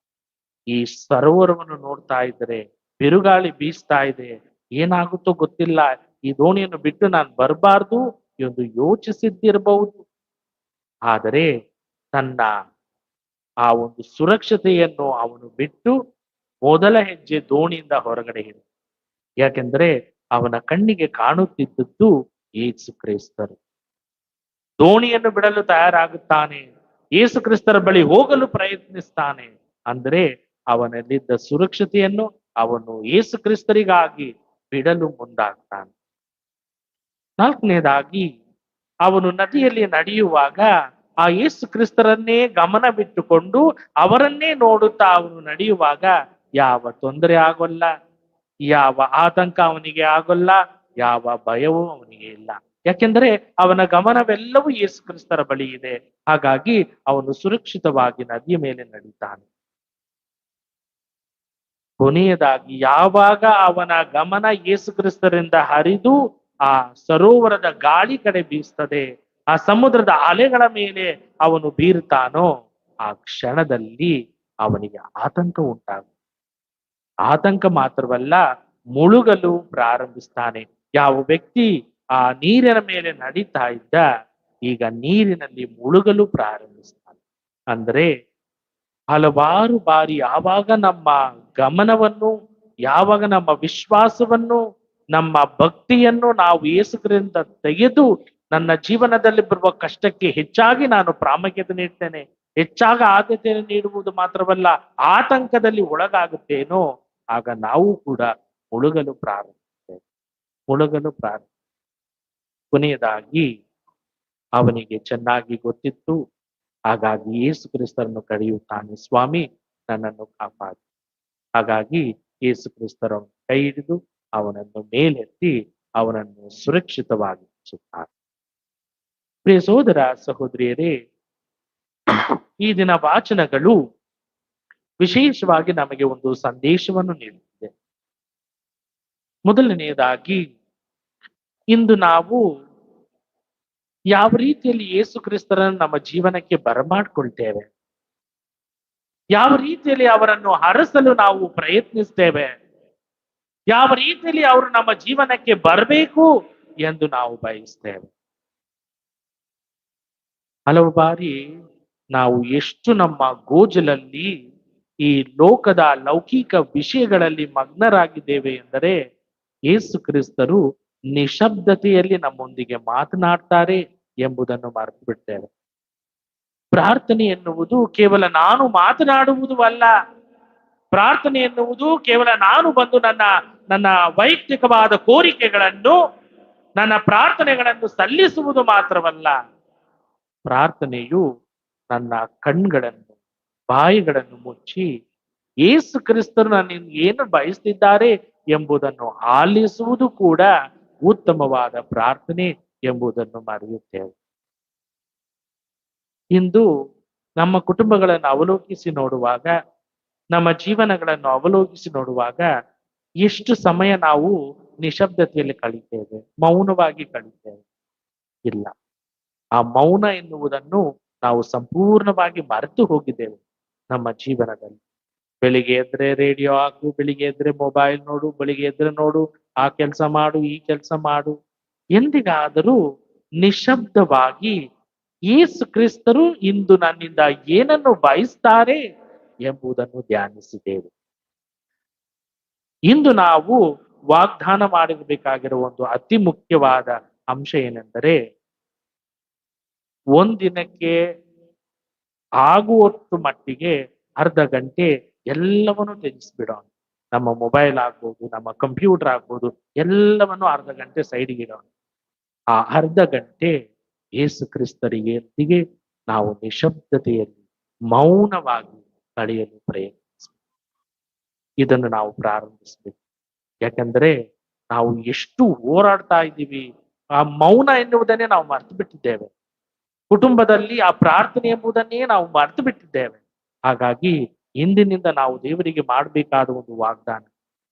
ಈ ಸರೋವರವನ್ನು ನೋಡ್ತಾ ಇದ್ರೆ ಬಿರುಗಾಳಿ ಬೀಸ್ತಾ ಇದೆ, ಏನಾಗುತ್ತೋ ಗೊತ್ತಿಲ್ಲ, ಈ ದೋಣಿಯನ್ನು ಬಿಟ್ಟು ನಾನು ಬರಬಾರ್ದು ಎಂದು ಯೋಚಿಸಿದ್ದಿರಬಹುದು. ಆದರೆ ತನ್ನ ಆ ಒಂದು ಸುರಕ್ಷತೆಯನ್ನು ಅವನು ಬಿಟ್ಟು ಮೊದಲ ಹೆಜ್ಜೆ ದೋಣಿಯಿಂದ ಹೊರಗಡೆ ಇರು. ಯಾಕೆಂದ್ರೆ ಅವನ ಕಣ್ಣಿಗೆ ಕಾಣುತ್ತಿದ್ದದ್ದು ಯೇಸು ಕ್ರಿಸ್ತರು. ದೋಣಿಯನ್ನು ಬಿಡಲು ತಯಾರಾಗುತ್ತಾನೆ, ಯೇಸು ಕ್ರಿಸ್ತರ ಬಳಿ ಹೋಗಲು ಪ್ರಯತ್ನಿಸ್ತಾನೆ. ಅಂದ್ರೆ ಅವನಲ್ಲಿದ್ದ ಸುರಕ್ಷತೆಯನ್ನು ಅವನು ಯೇಸು ಕ್ರಿಸ್ತರಿಗಾಗಿ ಬಿಡಲು ಮುಂದಾಗ್ತಾನೆ. ನಾಲ್ಕನೇದಾಗಿ ಅವನು ನದಿಯಲ್ಲಿ ನಡೆಯುವಾಗ ಆ ಯೇಸು ಕ್ರಿಸ್ತರನ್ನೇ ಗಮನ ಬಿಟ್ಟುಕೊಂಡು ಅವರನ್ನೇ ನೋಡುತ್ತಾ ಅವನು ನಡೆಯುವಾಗ ಯಾವ ತೊಂದರೆ ಆಗೋಲ್ಲ, ಯಾವ ಆತಂಕ ಅವನಿಗೆ ಆಗೋಲ್ಲ, ಯಾವ ಭಯವೂ ಅವನಿಗೆ ಇಲ್ಲ. ಯಾಕೆಂದರೆ ಅವನ ಗಮನವೆಲ್ಲವೂ ಯೇಸು ಕ್ರಿಸ್ತರ ಬಳಿ ಇದೆ. ಹಾಗಾಗಿ ಅವನು ಸುರಕ್ಷಿತವಾಗಿ ನದಿಯ ಮೇಲೆ ನಡೀತಾನೆ. ಕೊನೆಯದಾಗಿ ಯಾವಾಗ ಅವನ ಗಮನ ಯೇಸು ಕ್ರಿಸ್ತರಿಂದ ಹರಿದು ಆ ಸರೋವರದ ಗಾಳಿ ಕಡೆ ಬೀಸ್ತದೆ, ಆ ಸಮುದ್ರದ ಅಲೆಗಳ ಮೇಲೆ ಅವನು ಬೀರುತ್ತಾನೋ, ಆ ಕ್ಷಣದಲ್ಲಿ ಅವನಿಗೆ ಆತಂಕ ಉಂಟಾಗುತ್ತೆ. ಆತಂಕ ಮಾತ್ರವಲ್ಲ, ಮುಳುಗಲು ಪ್ರಾರಂಭಿಸ್ತಾನೆ. ಯಾವ ವ್ಯಕ್ತಿ ಆ ನೀರಿನ ಮೇಲೆ ನಡೀತಾ ಇದ್ದ, ಈಗ ನೀರಿನಲ್ಲಿ ಮುಳುಗಲು ಪ್ರಾರಂಭಿಸ್ತಾನೆ. ಅಂದ್ರೆ ಹಲವಾರು ಬಾರಿ ಯಾವಾಗ ನಮ್ಮ ಗಮನವನ್ನು, ಯಾವಾಗ ನಮ್ಮ ವಿಶ್ವಾಸವನ್ನು, ನಮ್ಮ ಭಕ್ತಿಯನ್ನು ನಾವು ಯೇಸುವಿನಿಂದ ತೆಗೆದು ನನ್ನ ಜೀವನದಲ್ಲಿ ಬರುವ ಕಷ್ಟಕ್ಕೆ ಹೆಚ್ಚಾಗಿ ನಾನು ಪ್ರಾಮುಖ್ಯತೆ ನೀಡ್ತೇನೆ, ಹೆಚ್ಚಾಗಿ ಆದ್ಯತೆಯನ್ನು ನೀಡುವುದು ಮಾತ್ರವಲ್ಲ, ಆತಂಕದಲ್ಲಿ ಒಳಗಾಗುತ್ತೇನೋ, ಆಗ ನಾವು ಕೂಡ ಮುಳುಗಲು ಪ್ರಾರಂಭಿಸ್ತೇವೆ. ಕೊನೆಯದಾಗಿ ಅವನಿಗೆ ಚೆನ್ನಾಗಿ ಗೊತ್ತಿತ್ತು. ಹಾಗಾಗಿ ಯೇಸು ಕ್ರಿಸ್ತರನ್ನು ಕರೆಯುತ್ತಾನೆ, ಸ್ವಾಮಿ ನನ್ನನ್ನು ಕಾಪಾಡಿ. ಹಾಗಾಗಿ ಯೇಸು ಕ್ರಿಸ್ತರನ್ನು ಕೈ ಹಿಡಿದು ಅವನನ್ನು ಮೇಲೆತ್ತಿ ಅವನನ್ನು ಸುರಕ್ಷಿತವಾಗಿ ಇರಿಸುತ್ತಾರೆ. ಪ್ರಿಯ ಸಹೋದರ ಸಹೋದರಿಯರೇ, ಈ ದಿನ ವಾಚನಗಳು ವಿಶೇಷವಾಗಿ ನಮಗೆ ಒಂದು ಸಂದೇಶವನ್ನು ನೀಡುತ್ತಿದೆ. ಮೊದಲನೆಯದಾಗಿ, ಇಂದು ನಾವು ಯಾವ ರೀತಿಯಲ್ಲಿ ಯೇಸು ಕ್ರಿಸ್ತರನ್ನು ನಮ್ಮ ಜೀವನಕ್ಕೆ ಬರಮಾಡ್ಕೊಳ್ತೇವೆ, ಯಾವ ರೀತಿಯಲ್ಲಿ ಅವರನ್ನು ಹರಸಲು ನಾವು ಪ್ರಯತ್ನಿಸ್ತೇವೆ, ಯಾವ ರೀತಿಯಲ್ಲಿ ಅವರು ನಮ್ಮ ಜೀವನಕ್ಕೆ ಬರಬೇಕು ಎಂದು ನಾವು ಬಯಸ್ತೇವೆ. ಹಲವು ಬಾರಿ ನಾವು ಎಷ್ಟು ನಮ್ಮ ಗೋಜಲಲ್ಲಿ ಈ ಲೋಕದ ಲೌಕಿಕ ವಿಷಯಗಳಲ್ಲಿ ಮಗ್ನರಾಗಿದ್ದೇವೆ ಎಂದರೆ, ಯೇಸು ಕ್ರಿಸ್ತರು ನಿಶಬ್ದತೆಯಲ್ಲಿ ನಮ್ಮೊಂದಿಗೆ ಮಾತನಾಡ್ತಾರೆ ಎಂಬುದನ್ನು ಮರೆತು ಬಿಡ್ತೇವೆ. ಪ್ರಾರ್ಥನೆ ಎನ್ನುವುದು ಕೇವಲ ನಾನು ಮಾತನಾಡುವುದು ಅಲ್ಲ. ಪ್ರಾರ್ಥನೆ ಎನ್ನುವುದು ಕೇವಲ ನಾನು ಬಂದು ನನ್ನ ವೈಯಕ್ತಿಕವಾದ ಕೋರಿಕೆಗಳನ್ನು, ನನ್ನ ಪ್ರಾರ್ಥನೆಗಳನ್ನು ಸಲ್ಲಿಸುವುದು ಮಾತ್ರವಲ್ಲ. ಪ್ರಾರ್ಥನೆಯು ನನ್ನ ಕಣ್ಗಳನ್ನು, ಬಾಯಿಗಳನ್ನು ಮುಚ್ಚಿ ಯೇಸು ಕ್ರಿಸ್ತರು ನನ್ನಿಂದ ಏನು ಬಯಸ್ತಿದ್ದಾರೆ ಎಂಬುದನ್ನು ಆಲಿಸುವುದು ಕೂಡ ಉತ್ತಮವಾದ ಪ್ರಾರ್ಥನೆ ಎಂಬುದನ್ನು ಮರೆಯುತ್ತೇವೆ. ಇಂದು ನಮ್ಮ ಕುಟುಂಬಗಳನ್ನು ಅವಲೋಕಿಸಿ ನೋಡುವಾಗ, ನಮ್ಮ ಜೀವನಗಳನ್ನು ಅವಲೋಕಿಸಿ ನೋಡುವಾಗ, ಎಷ್ಟು ಸಮಯ ನಾವು ನಿಶಬ್ದತೆಯಲ್ಲಿ ಕಳೀತೇವೆ, ಮೌನವಾಗಿ ಕಳೀತೇವೆ? ಇಲ್ಲ, ಆ ಮೌನ ಎನ್ನುವುದನ್ನು ನಾವು ಸಂಪೂರ್ಣವಾಗಿ ಮರೆತು ಹೋಗಿದ್ದೇವೆ ನಮ್ಮ ಜೀವನದಲ್ಲಿ. ಬೆಳಿಗ್ಗೆ ಎದ್ರೆ ರೇಡಿಯೋ ಹಾಕು, ಬೆಳಿಗ್ಗೆ ಎದ್ರೆ ಮೊಬೈಲ್ ನೋಡು, ಬೆಳಿಗ್ಗೆ ಎದ್ರೆ ನೋಡು, ಆ ಕೆಲಸ ಮಾಡು, ಈ ಕೆಲಸ ಮಾಡು. ಎಂದಿಗಾದರೂ ನಿಶಬ್ದವಾಗಿ ಯೇಸು ಕ್ರಿಸ್ತರು ಇಂದು ನನ್ನಿಂದ ಏನನ್ನು ಬಯಸ್ತಾರೆ ಎಂಬುದನ್ನು ಧ್ಯಾನಿಸಿದ್ದೇವೆ. ಇಂದು ನಾವು ವಾಗ್ದಾನ ಮಾಡಿರಬೇಕಾಗಿರುವ ಒಂದು ಅತಿ ಮುಖ್ಯವಾದ ಅಂಶ ಏನೆಂದರೆ, ಒಂದಿನಕ್ಕೆ ಆಗುವಷ್ಟು ಮಟ್ಟಿಗೆ ಅರ್ಧ ಗಂಟೆ ಎಲ್ಲವನ್ನು ತ್ಯಜಿಸ್ಬಿಡೋಣ. ನಮ್ಮ ಮೊಬೈಲ್ ಆಗ್ಬೋದು, ನಮ್ಮ ಕಂಪ್ಯೂಟರ್ ಆಗ್ಬೋದು, ಎಲ್ಲವನ್ನು ಅರ್ಧ ಗಂಟೆ ಸೈಡ್ಗೆ ಇಡೋಣ. ಆ ಅರ್ಧ ಗಂಟೆ ಯೇಸು ಕ್ರಿಸ್ತರಿಗೆಯೊಂದಿಗೆ ನಾವು ನಿಶಬ್ದತೆಯಲ್ಲಿ ಮೌನವಾಗಿ ಕಳೆಯಲು ಪ್ರಯತ್ನಿಸಬೇಕು. ಇದನ್ನು ನಾವು ಪ್ರಾರಂಭಿಸಬೇಕು. ಯಾಕಂದ್ರೆ ನಾವು ಎಷ್ಟು ಹೋರಾಡ್ತಾ ಇದ್ದೀವಿ, ಆ ಮೌನ ಎನ್ನುವುದನ್ನೇ ನಾವು ಮರೆತು ಬಿಟ್ಟಿದ್ದೇವೆ. ಕುಟುಂಬದಲ್ಲಿ ಆ ಪ್ರಾರ್ಥನೆ ಎಂಬುದನ್ನೇ ನಾವು ಮರೆತು ಬಿಟ್ಟಿದ್ದೇವೆ. ಹಾಗಾಗಿ ಇಂದಿನಿಂದ ನಾವು ದೇವರಿಗೆ ಮಾಡಬೇಕಾದ ಒಂದು ವಾಗ್ದಾನ,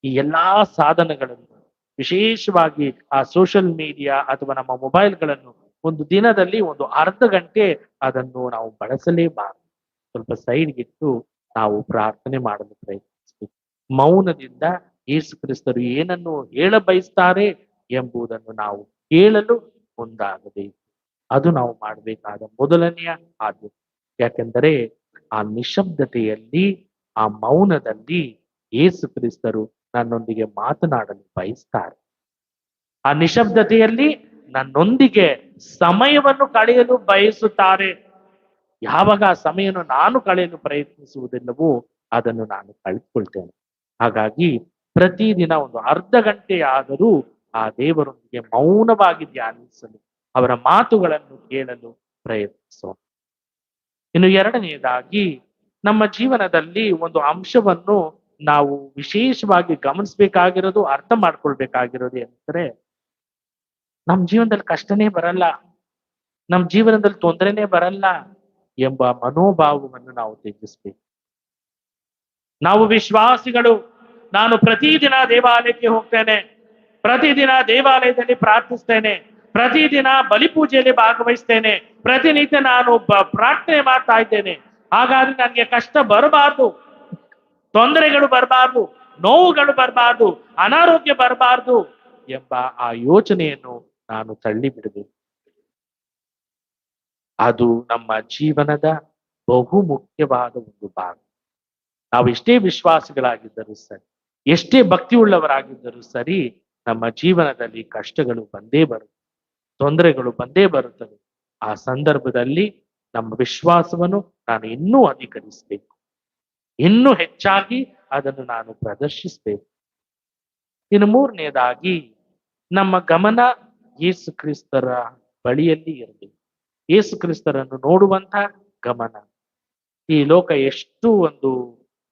ಈ ಎಲ್ಲಾ ಸಾಧನಗಳನ್ನು, ವಿಶೇಷವಾಗಿ ಆ ಸೋಷಿಯಲ್ ಮೀಡಿಯಾ ಅಥವಾ ನಮ್ಮ ಮೊಬೈಲ್ಗಳನ್ನು ಒಂದು ದಿನದಲ್ಲಿ ಒಂದು ಅರ್ಧ ಗಂಟೆ ಅದನ್ನು ನಾವು ಬಳಸಲೇಬಾರದು. ಸ್ವಲ್ಪ ಸೈಡ್ಗಿಟ್ಟು ನಾವು ಪ್ರಾರ್ಥನೆ ಮಾಡಲು ಪ್ರಯತ್ನಿಸಬೇಕು. ಮೌನದಿಂದ ಯೇಸು ಕ್ರಿಸ್ತರು ಏನನ್ನು ಹೇಳ ಬಯಸ್ತಾರೆ ಎಂಬುದನ್ನು ನಾವು ಕೇಳಲು ಮುಂದಾಗಬೇಕು. ಅದು ನಾವು ಮಾಡಬೇಕಾದ ಮೊದಲನೆಯ ಆದ್ಯತೆ. ಯಾಕೆಂದರೆ ಆ ನಿಶಬ್ದತೆಯಲ್ಲಿ, ಆ ಮೌನದಲ್ಲಿ ಯೇಸು ಕ್ರಿಸ್ತರು ನನ್ನೊಂದಿಗೆ ಮಾತನಾಡಲು ಬಯಸ್ತಾರೆ. ಆ ನಿಶಬ್ದತೆಯಲ್ಲಿ ನನ್ನೊಂದಿಗೆ ಸಮಯವನ್ನು ಕಳೆಯಲು ಬಯಸುತ್ತಾರೆ. ಯಾವಾಗ ಆ ಸಮಯವನ್ನು ನಾನು ಕಳೆಯಲು ಪ್ರಯತ್ನಿಸುವುದಿಲ್ಲವೋ ಅದನ್ನು ನಾನು ಕಳೆದುಕೊಳ್ತೇನೆ. ಹಾಗಾಗಿ ಪ್ರತಿದಿನ ಒಂದು ಅರ್ಧ ಗಂಟೆ ಆದರೂ ಆ ದೇವರೊಂದಿಗೆ ಮೌನವಾಗಿ ಧ್ಯಾನಿಸಲು, ಅವರ ಮಾತುಗಳನ್ನು ಕೇಳಲು ಪ್ರಯತ್ನಿಸೋಣ. ಇನ್ನು ಎರಡನೆಯದಾಗಿ, ನಮ್ಮ ಜೀವನದಲ್ಲಿ ಒಂದು ಅಂಶವನ್ನು ನಾವು ವಿಶೇಷವಾಗಿ ಗಮನಿಸಬೇಕಾಗಿರೋದು, ಅರ್ಥ ಮಾಡ್ಕೊಳ್ಬೇಕಾಗಿರೋದು ಎಂದರೆ, ನಮ್ಮ ಜೀವನದಲ್ಲಿ ಕಷ್ಟನೇ ಬರಲ್ಲ, ನಮ್ಮ ಜೀವನದಲ್ಲಿ ತೊಂದರೆನೇ ಬರಲ್ಲ ಎಂಬ ಮನೋಭಾವವನ್ನು ನಾವು ತ್ಯಜಿಸ್ಬೇಕು. ನಾವು ವಿಶ್ವಾಸಿಗಳು, ನಾನು ಪ್ರತಿದಿನ ದೇವಾಲಯಕ್ಕೆ ಹೋಗ್ತೇನೆ, ಪ್ರತಿದಿನ ದೇವಾಲಯದಲ್ಲಿ ಪ್ರಾರ್ಥಿಸ್ತೇನೆ, ಪ್ರತಿದಿನ ಬಲಿಪೂಜೆಯಲ್ಲಿ ಭಾಗವಹಿಸ್ತೇನೆ, ಪ್ರತಿನಿತ್ಯ ನಾನು ಪ್ರಾರ್ಥನೆ ಮಾಡ್ತಾ ಇದ್ದೇನೆ, ಹಾಗಾದ್ರೆ ನನಗೆ ಕಷ್ಟ ಬರಬಾರ್ದು, ತೊಂದರೆಗಳು ಬರಬಾರ್ದು, ನೋವುಗಳು ಬರಬಾರ್ದು, ಅನಾರೋಗ್ಯ ಬರಬಾರ್ದು ಎಂಬ ಆ ಯೋಚನೆಯನ್ನು ನಾನು ತಳ್ಳಿ ಬಿಡಬೇಕು. ಅದು ನಮ್ಮ ಜೀವನದ ಬಹು ಮುಖ್ಯವಾದ ಒಂದು ಭಾಗ. ನಾವು ಎಷ್ಟೇ ವಿಶ್ವಾಸಿಗಳಾಗಿದ್ದರೂ ಸರಿ, ಎಷ್ಟೇ ಭಕ್ತಿ ಉಳ್ಳವರಾಗಿದ್ದರೂ ಸರಿ, ನಮ್ಮ ಜೀವನದಲ್ಲಿ ಕಷ್ಟಗಳು ಬಂದೇ ಬರುತ್ತವೆ, ತೊಂದರೆಗಳು ಬಂದೇ ಬರುತ್ತವೆ. ಆ ಸಂದರ್ಭದಲ್ಲಿ ನಮ್ಮ ವಿಶ್ವಾಸವನ್ನು ನಾನು ಇನ್ನೂ ಅಧಿಕರಿಸಬೇಕು, ಇನ್ನೂ ಹೆಚ್ಚಾಗಿ ಅದನ್ನು ನಾನು ಪ್ರದರ್ಶಿಸಬೇಕು. ಇನ್ನು ಮೂರನೆಯದಾಗಿ, ನಮ್ಮ ಗಮನ ಯೇಸು ಕ್ರಿಸ್ತರ ಬಳಿಯಲ್ಲಿ ಇರಬೇಕು. ಯೇಸು ಕ್ರಿಸ್ತರನ್ನು ನೋಡುವಂತ ಗಮನ. ಈ ಲೋಕ ಎಷ್ಟು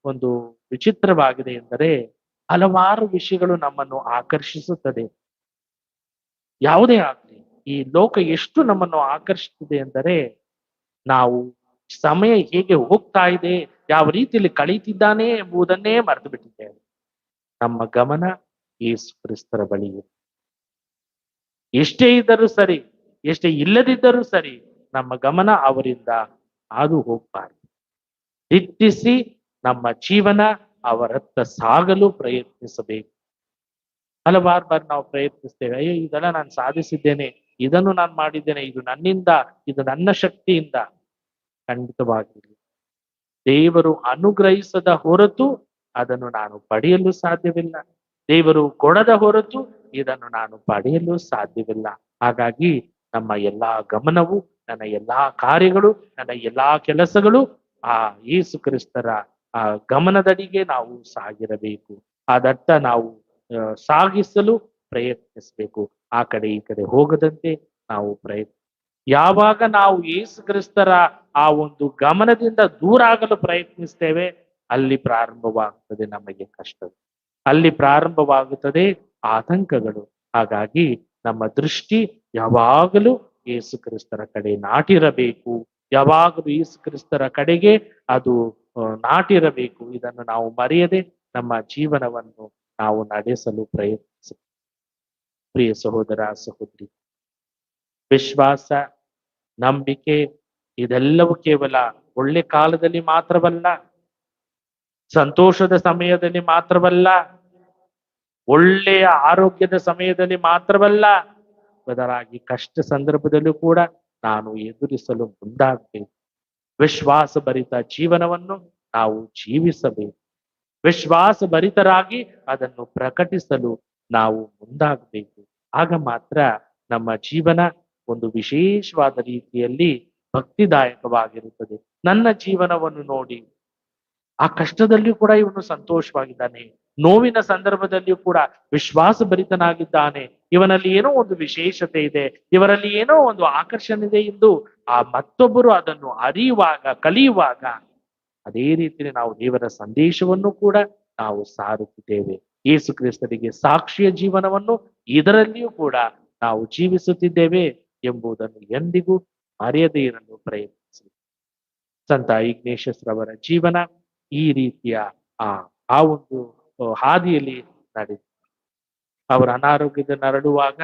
ಒಂದು ವಿಚಿತ್ರವಾಗಿದೆ ಎಂದರೆ, ಹಲವಾರು ವಿಷಯಗಳು ನಮ್ಮನ್ನು ಆಕರ್ಷಿಸುತ್ತದೆ. ಯಾವುದೇ ಆಗ್ಲಿ, ಈ ಲೋಕ ಎಷ್ಟು ನಮ್ಮನ್ನು ಆಕರ್ಷಿಸಿದೆ ಎಂದರೆ, ನಾವು ಸಮಯ ಹೇಗೆ ಹೋಗ್ತಾ ಇದೆ, ಯಾವ ರೀತಿಯಲ್ಲಿ ಕಳೀತಿದ್ದಾನೆ ಎಂಬುದನ್ನೇ ಮರೆತು ಬಿಟ್ಟಿದ್ದೇವೆ. ನಮ್ಮ ಗಮನ ಯೇಸು ಕ್ರಿಸ್ತರ ಬಳಿ ಇದೆ. ಎಷ್ಟೇ ಇದ್ದರೂ ಸರಿ, ಎಷ್ಟೇ ಇಲ್ಲದಿದ್ದರೂ ಸರಿ, ನಮ್ಮ ಗಮನ ಅವರಿಂದ ಹಾದು ಹೋಗಬಾರದು. ದಿಟ್ಟಿಸಿ ನಮ್ಮ ಜೀವನ ಅವರತ್ತ ಸಾಗಲು ಪ್ರಯತ್ನಿಸಬೇಕು. ಹಲವಾರು ಬಾರಿ ನಾವು ಪ್ರಯತ್ನಿಸ್ತೇವೆ, ಅಯ್ಯೋ ಇದೆಲ್ಲ ನಾನು ಸಾಧಿಸಿದ್ದೇನೆ, ಇದನ್ನು ನಾನು ಮಾಡಿದ್ದೇನೆ, ಇದು ನನ್ನಿಂದ, ಇದು ನನ್ನ ಶಕ್ತಿಯಿಂದ. ಖಂಡಿತವಾಗಿರಲಿ, ದೇವರು ಅನುಗ್ರಹಿಸದ ಹೊರತು ಅದನ್ನು ನಾನು ಪಡೆಯಲು ಸಾಧ್ಯವಿಲ್ಲ. ದೇವರು ಕೊಡದ ಹೊರತು ಇದನ್ನು ನಾನು ಪಡೆಯಲು ಸಾಧ್ಯವಿಲ್ಲ. ಹಾಗಾಗಿ ನಮ್ಮ ಎಲ್ಲಾ ಗಮನವು, ನನ್ನ ಎಲ್ಲಾ ಕಾರ್ಯಗಳು, ನನ್ನ ಎಲ್ಲಾ ಕೆಲಸಗಳು ಆ ಯೇಸು ಕ್ರಿಸ್ತರ ಆ ಗಮನದಡಿಗೆ ನಾವು ಸಾಗಿರಬೇಕು. ಅದತ್ತ ನಾವು ಸಾಗಿಸಲು ಪ್ರಯತ್ನಿಸಬೇಕು. ಆ ಕಡೆ ಈ ಕಡೆ ಹೋಗದಂತೆ ನಾವು ಯಾವಾಗ ನಾವು ಯೇಸು ಕ್ರಿಸ್ತರ ಆ ಒಂದು ಗಮನದಿಂದ ದೂರ ಆಗಲು ಪ್ರಯತ್ನಿಸ್ತೇವೆ, ಅಲ್ಲಿ ಪ್ರಾರಂಭವಾಗುತ್ತದೆ ನಮಗೆ ಕಷ್ಟ, ಅಲ್ಲಿ ಪ್ರಾರಂಭವಾಗುತ್ತದೆ ಆತಂಕಗಳು. ಹಾಗಾಗಿ ನಮ್ಮ ದೃಷ್ಟಿ ಯಾವಾಗಲೂ ಯೇಸು ಕ್ರಿಸ್ತರ ಕಡೆ ನಾಟಿರಬೇಕು. ಯಾವಾಗಲೂ ಯೇಸು ಕ್ರಿಸ್ತರ ಕಡೆಗೆ ಅದು ನಾಟಿರಬೇಕು. ಇದನ್ನು ನಾವು ಮರೆಯದೆ ನಮ್ಮ ಜೀವನವನ್ನು ನಾವು ನಡೆಸಲು ಪ್ರಯತ್ನಿಸ. ಪ್ರಿಯ ಸಹೋದರ ಸಹೋದರಿ, ವಿಶ್ವಾಸ, ನಂಬಿಕೆ ಇದೆಲ್ಲವೂ ಕೇವಲ ಒಳ್ಳೆ ಕಾಲದಲ್ಲಿ ಮಾತ್ರವಲ್ಲ, ಸಂತೋಷದ ಸಮಯದಲ್ಲಿ ಮಾತ್ರವಲ್ಲ, ಒಳ್ಳೆಯ ಆರೋಗ್ಯದ ಸಮಯದಲ್ಲಿ ಮಾತ್ರವಲ್ಲ, ಬದಲಾಗಿ ಕಷ್ಟ ಸಂದರ್ಭದಲ್ಲೂ ಕೂಡ ನಾನು ಎದುರಿಸಲು ಮುಂದಾಗಬೇಕು. ವಿಶ್ವಾಸ ಭರಿತ ಜೀವನವನ್ನು ನಾವು ಜೀವಿಸಬೇಕು. ವಿಶ್ವಾಸ ಭರಿತರಾಗಿ ಅದನ್ನು ಪ್ರಕಟಿಸಲು ನಾವು ಮುಂದಾಗಬೇಕು. ಆಗ ಮಾತ್ರ ನಮ್ಮ ಜೀವನ ಒಂದು ವಿಶೇಷವಾದ ರೀತಿಯಲ್ಲಿ ಭಕ್ತಿದಾಯಕವಾಗಿರುತ್ತದೆ. ನನ್ನ ಜೀವನವನ್ನು ನೋಡಿ, ಆ ಕಷ್ಟದಲ್ಲಿಯೂ ಕೂಡ ಇವನು ಸಂತೋಷವಾಗಿದ್ದಾನೆ, ನೋವಿನ ಸಂದರ್ಭದಲ್ಲಿಯೂ ಕೂಡ ವಿಶ್ವಾಸ ಭರಿತನಾಗಿದ್ದಾನೆ, ಇವನಲ್ಲಿ ಏನೋ ಒಂದು ವಿಶೇಷತೆ ಇದೆ, ಇವರಲ್ಲಿ ಏನೋ ಒಂದು ಆಕರ್ಷಣೆ ಇದೆ ಎಂದು ಆ ಮತ್ತೊಬ್ಬರು ಅದನ್ನು ಅರಿಯುವಾಗ, ಕಲಿಯುವಾಗ, ಅದೇ ರೀತಿಯಲ್ಲಿ ನಾವು ದೇವರ ಸಂದೇಶವನ್ನು ಕೂಡ ನಾವು ಸಾರುತ್ತಿದ್ದೇವೆ. ಯೇಸು ಕ್ರಿಸ್ತನಿಗೆ ಸಾಕ್ಷಿಯ ಜೀವನವನ್ನು ಇದರಲ್ಲಿಯೂ ಕೂಡ ನಾವು ಜೀವಿಸುತ್ತಿದ್ದೇವೆ ಎಂಬುದನ್ನು ಎಂದಿಗೂ ಮರೆಯದೇ ಇರಲು ಪ್ರಯತ್ನಿಸಿ. ಸಂತ ಇಗ್ನೇಷಿಯಸ್ರವರ ಜೀವನ ಈ ರೀತಿಯ ಆ ಒಂದು ಹಾದಿಯಲ್ಲಿ ನಡೆದ. ಅವರ ಅನಾರೋಗ್ಯದ ನರಳುವಾಗ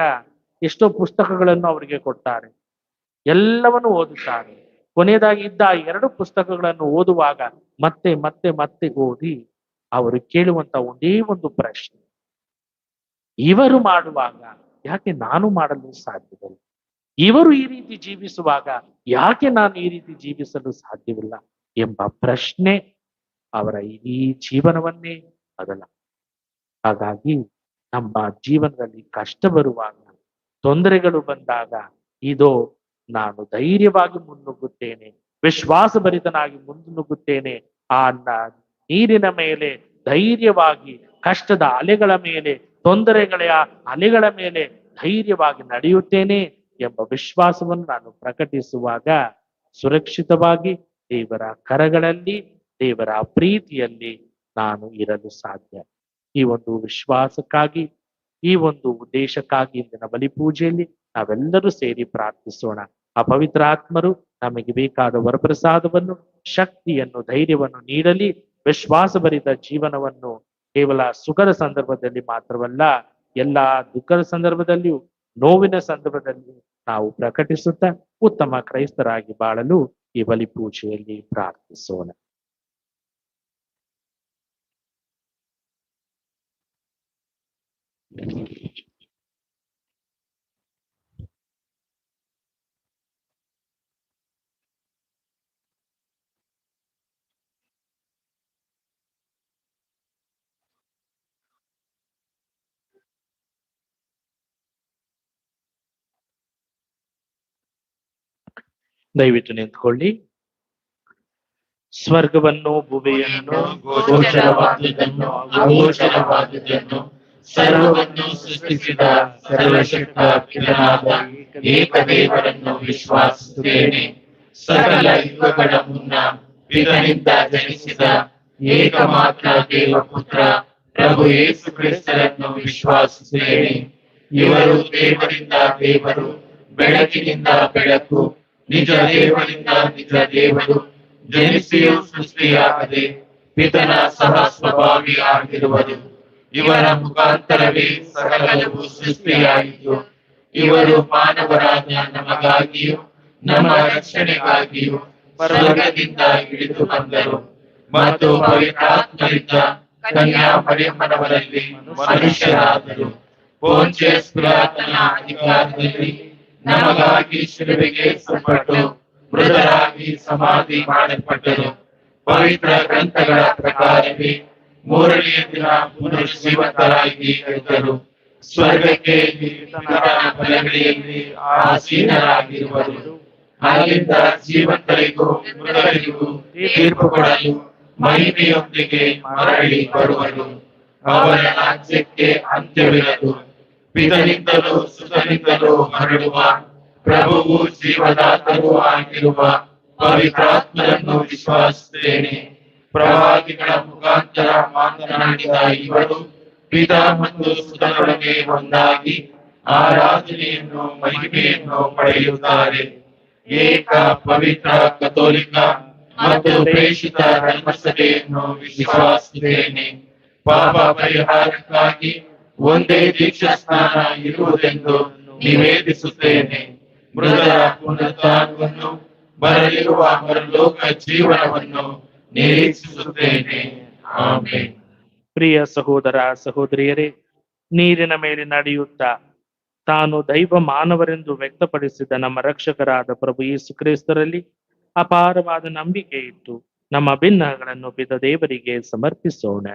ಎಷ್ಟೋ ಪುಸ್ತಕಗಳನ್ನು ಅವರಿಗೆ ಕೊಡ್ತಾರೆ, ಎಲ್ಲವನ್ನು ಓದುತ್ತಾರೆ. ಕೊನೆಯದಾಗಿ ಇದ್ದ 2 ಪುಸ್ತಕಗಳನ್ನು ಓದುವಾಗ ಮತ್ತೆ ಮತ್ತೆ ಮತ್ತೆ ಓದಿ ಅವರು ಕೇಳುವಂತ ಒಂದೇ ಒಂದು ಪ್ರಶ್ನೆ, ಇವರು ಮಾಡುವಾಗ ಯಾಕೆ ನಾನು ಮಾಡಲು ಸಾಧ್ಯವಿಲ್ಲ? ಇವರು ಈ ರೀತಿ ಜೀವಿಸುವಾಗ ಯಾಕೆ ನಾನು ಈ ರೀತಿ ಜೀವಿಸಲು ಸಾಧ್ಯವಿಲ್ಲ ಎಂಬ ಪ್ರಶ್ನೆ ಅವರ ಇಡೀ ಜೀವನವನ್ನೇ ಬದಲ. ಹಾಗಾಗಿ ನಮ್ಮ ಜೀವನದಲ್ಲಿ ಕಷ್ಟ ಬರುವಾಗ, ತೊಂದರೆಗಳು ಬಂದಾಗ, ಇದೋ ನಾನು ಧೈರ್ಯವಾಗಿ ಮುನ್ನುಗ್ಗುತ್ತೇನೆ, ವಿಶ್ವಾಸ ಭರಿತನಾಗಿ ಮುನ್ನುಗ್ಗುತ್ತೇನೆ, ಆ ನೀರಿನ ಮೇಲೆ ಧೈರ್ಯವಾಗಿ, ಕಷ್ಟದ ಅಲೆಗಳ ಮೇಲೆ ತೊಂದರೆಗಳ ಅಲೆಗಳ ಮೇಲೆ ಧೈರ್ಯವಾಗಿ ನಡೆಯುತ್ತೇನೆ ಎಂಬ ವಿಶ್ವಾಸವನ್ನು ನಾನು ಪ್ರಕಟಿಸುವಾಗ ಸುರಕ್ಷಿತವಾಗಿ ದೇವರ ಕರಗಳಲ್ಲಿ, ದೇವರ ಪ್ರೀತಿಯಲ್ಲಿ ನಾನು ಇರಲು ಸಾಧ್ಯ. ಈ ಒಂದು ವಿಶ್ವಾಸಕ್ಕಾಗಿ, ಈ ಒಂದು ಉದ್ದೇಶಕ್ಕಾಗಿ ಇಂದಿನ ಬಲಿಪೂಜೆಯಲ್ಲಿ ನಾವೆಲ್ಲರೂ ಸೇರಿ ಪ್ರಾರ್ಥಿಸೋಣ. ಆ ಪವಿತ್ರ ಆತ್ಮರು ನಮಗೆ ಬೇಕಾದ ವರಪ್ರಸಾದವನ್ನು, ಶಕ್ತಿಯನ್ನು, ಧೈರ್ಯವನ್ನು ನೀಡಲಿ. ವಿಶ್ವಾಸಭರಿತ ಜೀವನವನ್ನು ಕೇವಲ ಸುಖದ ಸಂದರ್ಭದಲ್ಲಿ ಮಾತ್ರವಲ್ಲ, ಎಲ್ಲಾ ದುಃಖದ ಸಂದರ್ಭದಲ್ಲಿಯೂ, ನೋವಿನ ಸಂದರ್ಭದಲ್ಲಿಯೂ ನಾವು ಪ್ರಕಟಿಸುತ್ತಾ ಉತ್ತಮ ಕ್ರೈಸ್ತರಾಗಿ ಬಾಳಲು ಈ ಬಲಿಪೂಜೆಯಲ್ಲಿ ಪ್ರಾರ್ಥಿಸೋಣ. ದಯವಿಟ್ಟು ನಿಂತ್ಕೊಳ್ಳಿ. ಸ್ವರ್ಗವನ್ನು, ಭೂಮಿಯನ್ನು, ಗೋಚರವಾದುದನ್ನು ಅಗೋಚರವಾದುದನ್ನು ಸರ್ವವನ್ನು ಸೃಷ್ಟಿಸಿದ ಸರ್ವಶಕ್ತ ಪಿತನಾದ ಏಕದೇವರನ್ನು ವಿಶ್ವಾಸಿಸುತ್ತೇನೆ. ಸಕಲ ಯುಗಗಳ ಮುನ್ನ ಪಿತನಿಂದ ಜನಿಸಿದ ಏಕಮಾತ್ರ ದೇವಪುತ್ರ ಪ್ರಭು ಯೇಸು ಕ್ರಿಸ್ತರನ್ನು ವಿಶ್ವಾಸಿಸುತ್ತೇನೆ. ಇವರು ದೇವರಿಂದ ದೇವರು, ಬೆಳಕಿನಿಂದ ಬೆಳಕು, ನಿಜ ದೇವರಿಂದ ನಿಜ ದೇವರು, ಜನಿಸಿಯೂ ಸೃಷ್ಟಿಯಾಗದೆ ಪಿತನ ಸಹ ಸ್ವಭಾವಿ ಆಗಿರುವರು. ಇವರ ಮುಖಾಂತರವೇ ಸಕಲವು ಸೃಷ್ಟಿಯಾಯಿತು. ಇವರು ಮಾನವರಾದ ನಮಗಾಗಿಯೂ ನಮ್ಮ ರಕ್ಷಣೆಗಾಗಿಯೂ ಸ್ವರ್ಗದಿಂದ ಇಳಿದು ಬಂದರು ಮತ್ತು ಪವಿತ್ರಾತ್ಮರಿಂದ ಕನ್ಯಾ ಮರಿಯಮ್ಮನವರಲ್ಲಿ ಮನುಷ್ಯರಾದರು. ಪೋಂಚಿಯಸ್ ಪಿಲಾತನ ಅಧಿಕಾರದಲ್ಲಿ ನಮಗಾಗಿ ಶಿಲುಬೆಗೆ ಏರಿಸಲ್ಪಟ್ಟು ಮೃತರಾಗಿ ಸಮಾಧಿ ಮಾಡಲ್ಪಟ್ಟರು. ಪವಿತ್ರ ಗ್ರಂಥಗಳ ಪ್ರಕಾರವೇ ಮೂರನೆಯ ದಿನ ಪುನರುಜ್ಜೀವಿತರಾಗಿ ಎದ್ದರು. ಸ್ವರ್ಗಕ್ಕೆ ಬಲಗಡೆಯಲ್ಲಿ ಆಸೀನರಾಗಿರುವರು. ಅಲ್ಲಿಂದ ಜೀವಂತರಿಗೂ ಮೃತರಿಗೂ ತೀರ್ಪು ಕೊಡಲು ಮಹಿಮೆಯೊಂದಿಗೆ ಮರಳಿ ಬರುವರು. ಅವರ ರಾಜ್ಯಕ್ಕೆ ಅಂತ್ಯವಿರದು. ಪಿತನಿಂದಲೂ ಸುತನಿಂದಲೂ ಹರಡುವ ಪ್ರಭುವು ಜೀವದಾತರೂ ಆಗಿರುವ ಪವಿತ್ರಾತ್ಮರನ್ನು ವಿಶ್ವಾಸಿಸುತ್ತೇನೆ. ಪ್ರವಾದಿಗಳ ಮುಖಾಂತರ ಮಾತನಾಡಿದ ಇವರು ಪಿತ ಮತ್ತು ಸುತನೊಳಗೆ ಒಂದಾಗಿ ಆರಾಧನೆಯನ್ನು, ಮಹಿಮೆಯನ್ನು ಪಡೆಯುತ್ತಾರೆ. ಏಕ ಪವಿತ್ರ ಕಥೋಲಿಕ ಮತ್ತು ಪ್ರೇಷಿತ ಧರ್ಮಸಭೆಯನ್ನು ವಿಶ್ವಾಸಿಸುತ್ತೇನೆ. ಪಾಪ ಪರಿಹಾರಕ್ಕಾಗಿ ಒಂದೇ ದೀಕ್ಷಾ ಸ್ನಾನ ಇರುವುದೆಂದು ನಿವೇದಿಸುತ್ತೇನೆ. ಮೃತರ ಪುನರುತ್ಥಾನವನ್ನು, ಬರಲಿರುವ ಪರಲೋಕ ಜೀವನವನ್ನು ನಿರೀಕ್ಷಿಸುತ್ತೇನೆ. ಆಮೆನ್. ಪ್ರಿಯ ಸಹೋದರ ಸಹೋದರಿಯರೇ, ನೀರಿನ ಮೇಲೆ ನಡೆಯುತ್ತಾ ತಾನು ದೈವ ಮಾನವರೆಂದು ವ್ಯಕ್ತಪಡಿಸಿದ ನಮ್ಮ ರಕ್ಷಕರಾದ ಪ್ರಭು ಯೇಸು ಕ್ರಿಸ್ತರಲ್ಲಿ ಅಪಾರವಾದ ನಂಬಿಕೆ ಇಟ್ಟು ನಮ್ಮ ಭಿನ್ನಗಳನ್ನು ಪಿತ ದೇವರಿಗೆ ಸಮರ್ಪಿಸೋಣ.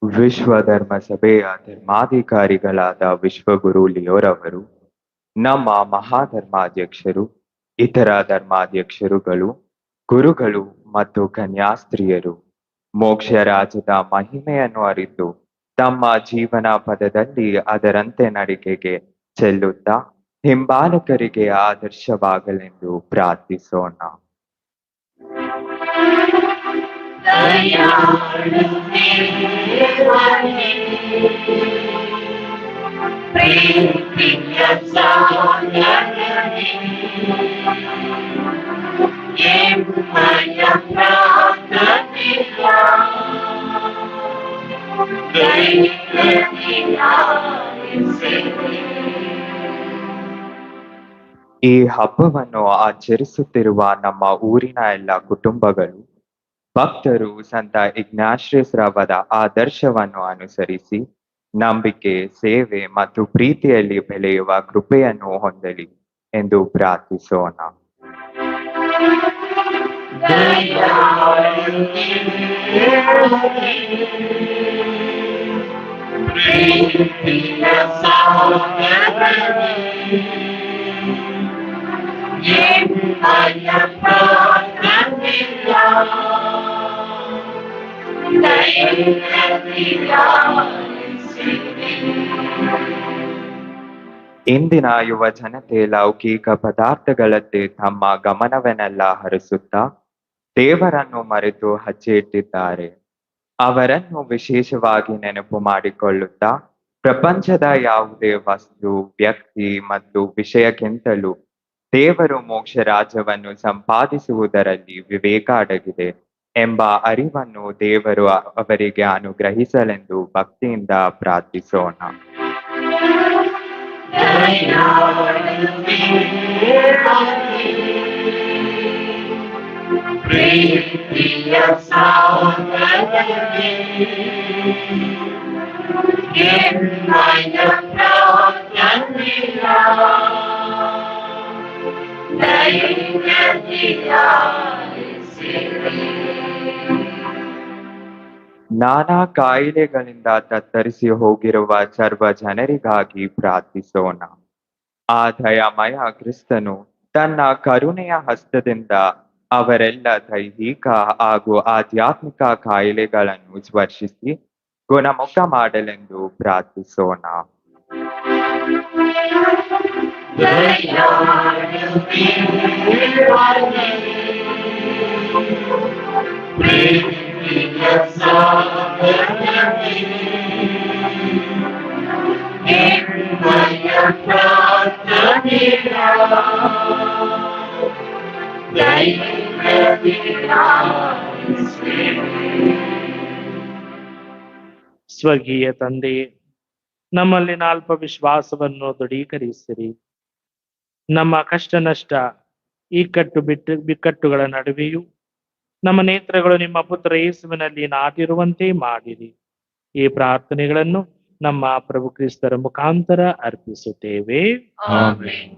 ವಿಶ್ವ ಧರ್ಮ ಸಭೆಯ ಧರ್ಮಾಧಿಕಾರಿಗಳಾದ ವಿಶ್ವಗುರು ಲಿಯೋರವರು, ನಮ್ಮ ಮಹಾಧರ್ಮಾಧ್ಯಕ್ಷರು, ಇತರ ಧರ್ಮಾಧ್ಯಕ್ಷರುಗಳು, ಗುರುಗಳು ಮತ್ತು ಕನ್ಯಾಸ್ತ್ರೀಯರು ಮೋಕ್ಷ ರಾಜ್ಯದ ಮಹಿಮೆಯನ್ನು ಅರಿತು ತಮ್ಮ ಜೀವನ ಪದದಲ್ಲಿ ಅದರಂತೆ ನಡಿಗೆಗೆ ಚೆಲ್ಲುತ್ತಾ ಹಿಂಬಾಲಕರಿಗೆ ಆದರ್ಶವಾಗಲೆಂದು ಪ್ರಾರ್ಥಿಸೋಣ. ಈ ಹಬ್ಬವನ್ನು ಆಚರಿಸುತ್ತಿರುವ ನಮ್ಮ ಊರಿನ ಎಲ್ಲ ಕುಟುಂಬಗಳು ಭಕ್ತರು ಸಂತ ಇಗ್ನಾಷಿಯಸ್ರವರ ಆದರ್ಶವನ್ನು ಅನುಸರಿಸಿ ನಂಬಿಕೆ, ಸೇವೆ ಮತ್ತು ಪ್ರೀತಿಯಲ್ಲಿ ಬೆಳೆಯುವ ಕೃಪೆಯನ್ನು ಹೊಂದಲಿ ಎಂದು ಪ್ರಾರ್ಥಿಸೋಣ. ಇಂದಿನ ಯುವ ಜನತೆ ಲೌಕಿಕ ಪದಾರ್ಥಗಳದ್ದೇ ತಮ್ಮ ಗಮನವನ್ನೆಲ್ಲ ಹರಿಸುತ್ತಾ ದೇವರನ್ನು ಮರೆತು ಹಚ್ಚಿಟ್ಟಿದ್ದಾರೆ. ಅವರನ್ನು ವಿಶೇಷವಾಗಿ ನೆನಪು ಮಾಡಿಕೊಳ್ಳುತ್ತಾ ಪ್ರಪಂಚದ ಯಾವುದೇ ವಸ್ತು, ವ್ಯಕ್ತಿ ಮತ್ತು ವಿಷಯಕ್ಕಿಂತಲೂ ದೇವರು ಮೋಕ್ಷ ರಾಜ್ಯವನ್ನು ಸಂಪಾದಿಸುವುದರಲ್ಲಿ ವಿವೇಕ ಅಡಗಿದೆ ಎಂಬ ಅರಿವನ್ನು ದೇವರು ಅವರಿಗೆ ಅನುಗ್ರಹಿಸಲೆಂದು ಭಕ್ತಿಯಿಂದ ಪ್ರಾರ್ಥಿಸೋಣ. ನಾನಾ ಕಾಯಿಲೆಗಳಿಂದ ತತ್ತರಿಸಿ ಹೋಗಿರುವ ಸರ್ವ ಜನರಿಗಾಗಿ ಪ್ರಾರ್ಥಿಸೋಣ. ಆ ದಯಾಮಯ ಕ್ರಿಸ್ತನು ತನ್ನ ಕರುಣೆಯ ಹಸ್ತದಿಂದ ಅವರೆಲ್ಲ ದೈಹಿಕ ಹಾಗೂ ಆಧ್ಯಾತ್ಮಿಕ ಕಾಯಿಲೆಗಳನ್ನು ಸ್ಪರ್ಶಿಸಿ ಗುಣಮುಖ ಮಾಡಲೆಂದು ಪ್ರಾರ್ಥಿಸೋಣ. ಸ್ವರ್ಗೀಯ ತಂದೆಯೇ, ನಮ್ಮಲ್ಲಿನ ಅಲ್ಪ ವಿಶ್ವಾಸವನ್ನು ದೃಢೀಕರಿಸಿರಿ. ನಮ್ಮ ಕಷ್ಟ ನಷ್ಟ, ಬಿಕ್ಕಟ್ಟುಗಳ ನಡುವೆಯೂ ನಮ್ಮ ನೇತ್ರಗಳು ನಿಮ್ಮ ಪುತ್ರ ಯೇಸುವಿನಲ್ಲಿ ನಾಟಿರುವಂತೆ ಮಾಡಿರಿ. ಈ ಪ್ರಾರ್ಥನೆಗಳನ್ನು ನಮ್ಮ ಪ್ರಭು ಕ್ರಿಸ್ತರ ಮುಖಾಂತರ ಅರ್ಪಿಸುತ್ತೇವೆ. ಆಮೆನ್.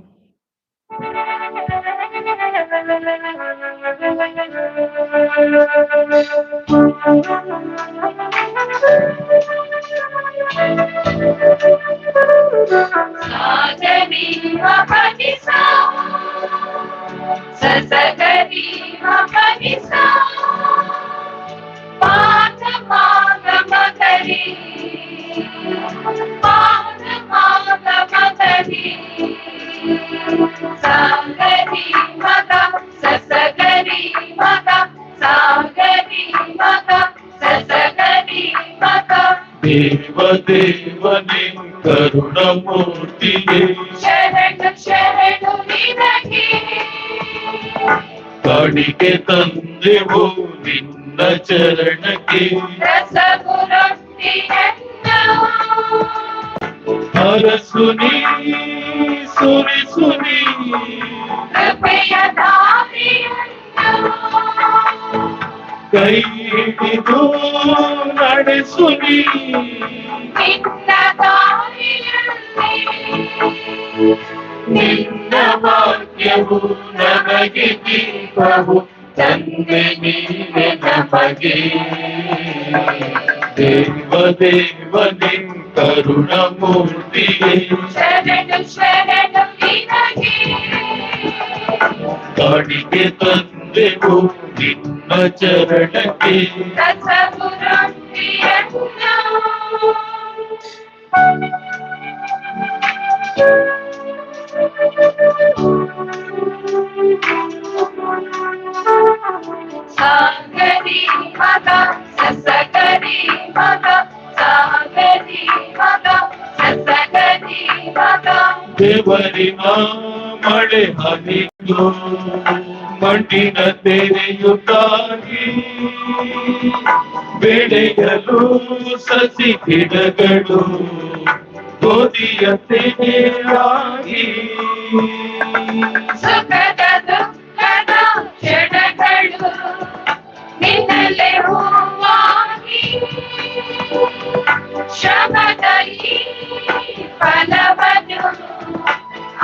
ದೇವದೇವನೇ ಕರುಣಮೂರ್ತಿಯೇ, ಶರಣು ಶರಣು ನಿನಗೆ. ಕಾಣಿಕೆ ತಂದೆವು ನಿನ್ನ ಚರಣಕ್ಕೆ. ರಸವು ರೊಟ್ಟಿಯನ್ನು ಹರಸುನಿ ಸುರಿಸುನಿ, ಕೃಪೆಯ ದಾರಿಯನ್ನು ಕೈ ಹಿಡಿದು ನಡೆಸುನಿ. ನಿನ್ನ ದಾರಿಯಲ್ಲಿ ನಿನ್ನ ವಾಕ್ಯವು ನಮಗೆ ದೀಪವು, ತಂದೆ ನೀನೆ ನಮಗೆ. ದೇವದೇವನೇ ಕರುಣಮೂರ್ತಿಯೇ, ಶರಣು ಶರಣು ನಿನಗೆ. ಕಾಣಿಕೆ ತಂದೆವು ನಿನ್ನ ಚರಣಕ್ಕೆ. ರಸವು ರೊಟ್ಟಿಯನ್ನು ಸಾಗರಿ ಮಗ ಸಸಗರಿ ಮಗ, ಸಾಗರಿ ಮಗ ಸಸಗರಿ ಮಗ. ದೇವರಿನ ಮಳೆ ಹನಿಗೂ ಮಣ್ಣಿನ ತೆರೆಯುತ್ತಾಗಿ ಬೆಳೆಯಲು ಸಸಿ ಗಿಡಗಳು ಗೋಧಿಯ ತೆನೆಯಾಗಿ ಸುಖದ ದುಃಖದ ಕ್ಷಣಗಳು ನಿನ್ನಲೆ ಹೂವಾಗಿ ಶ್ರಮದ ಈ ಫಲವನ್ನು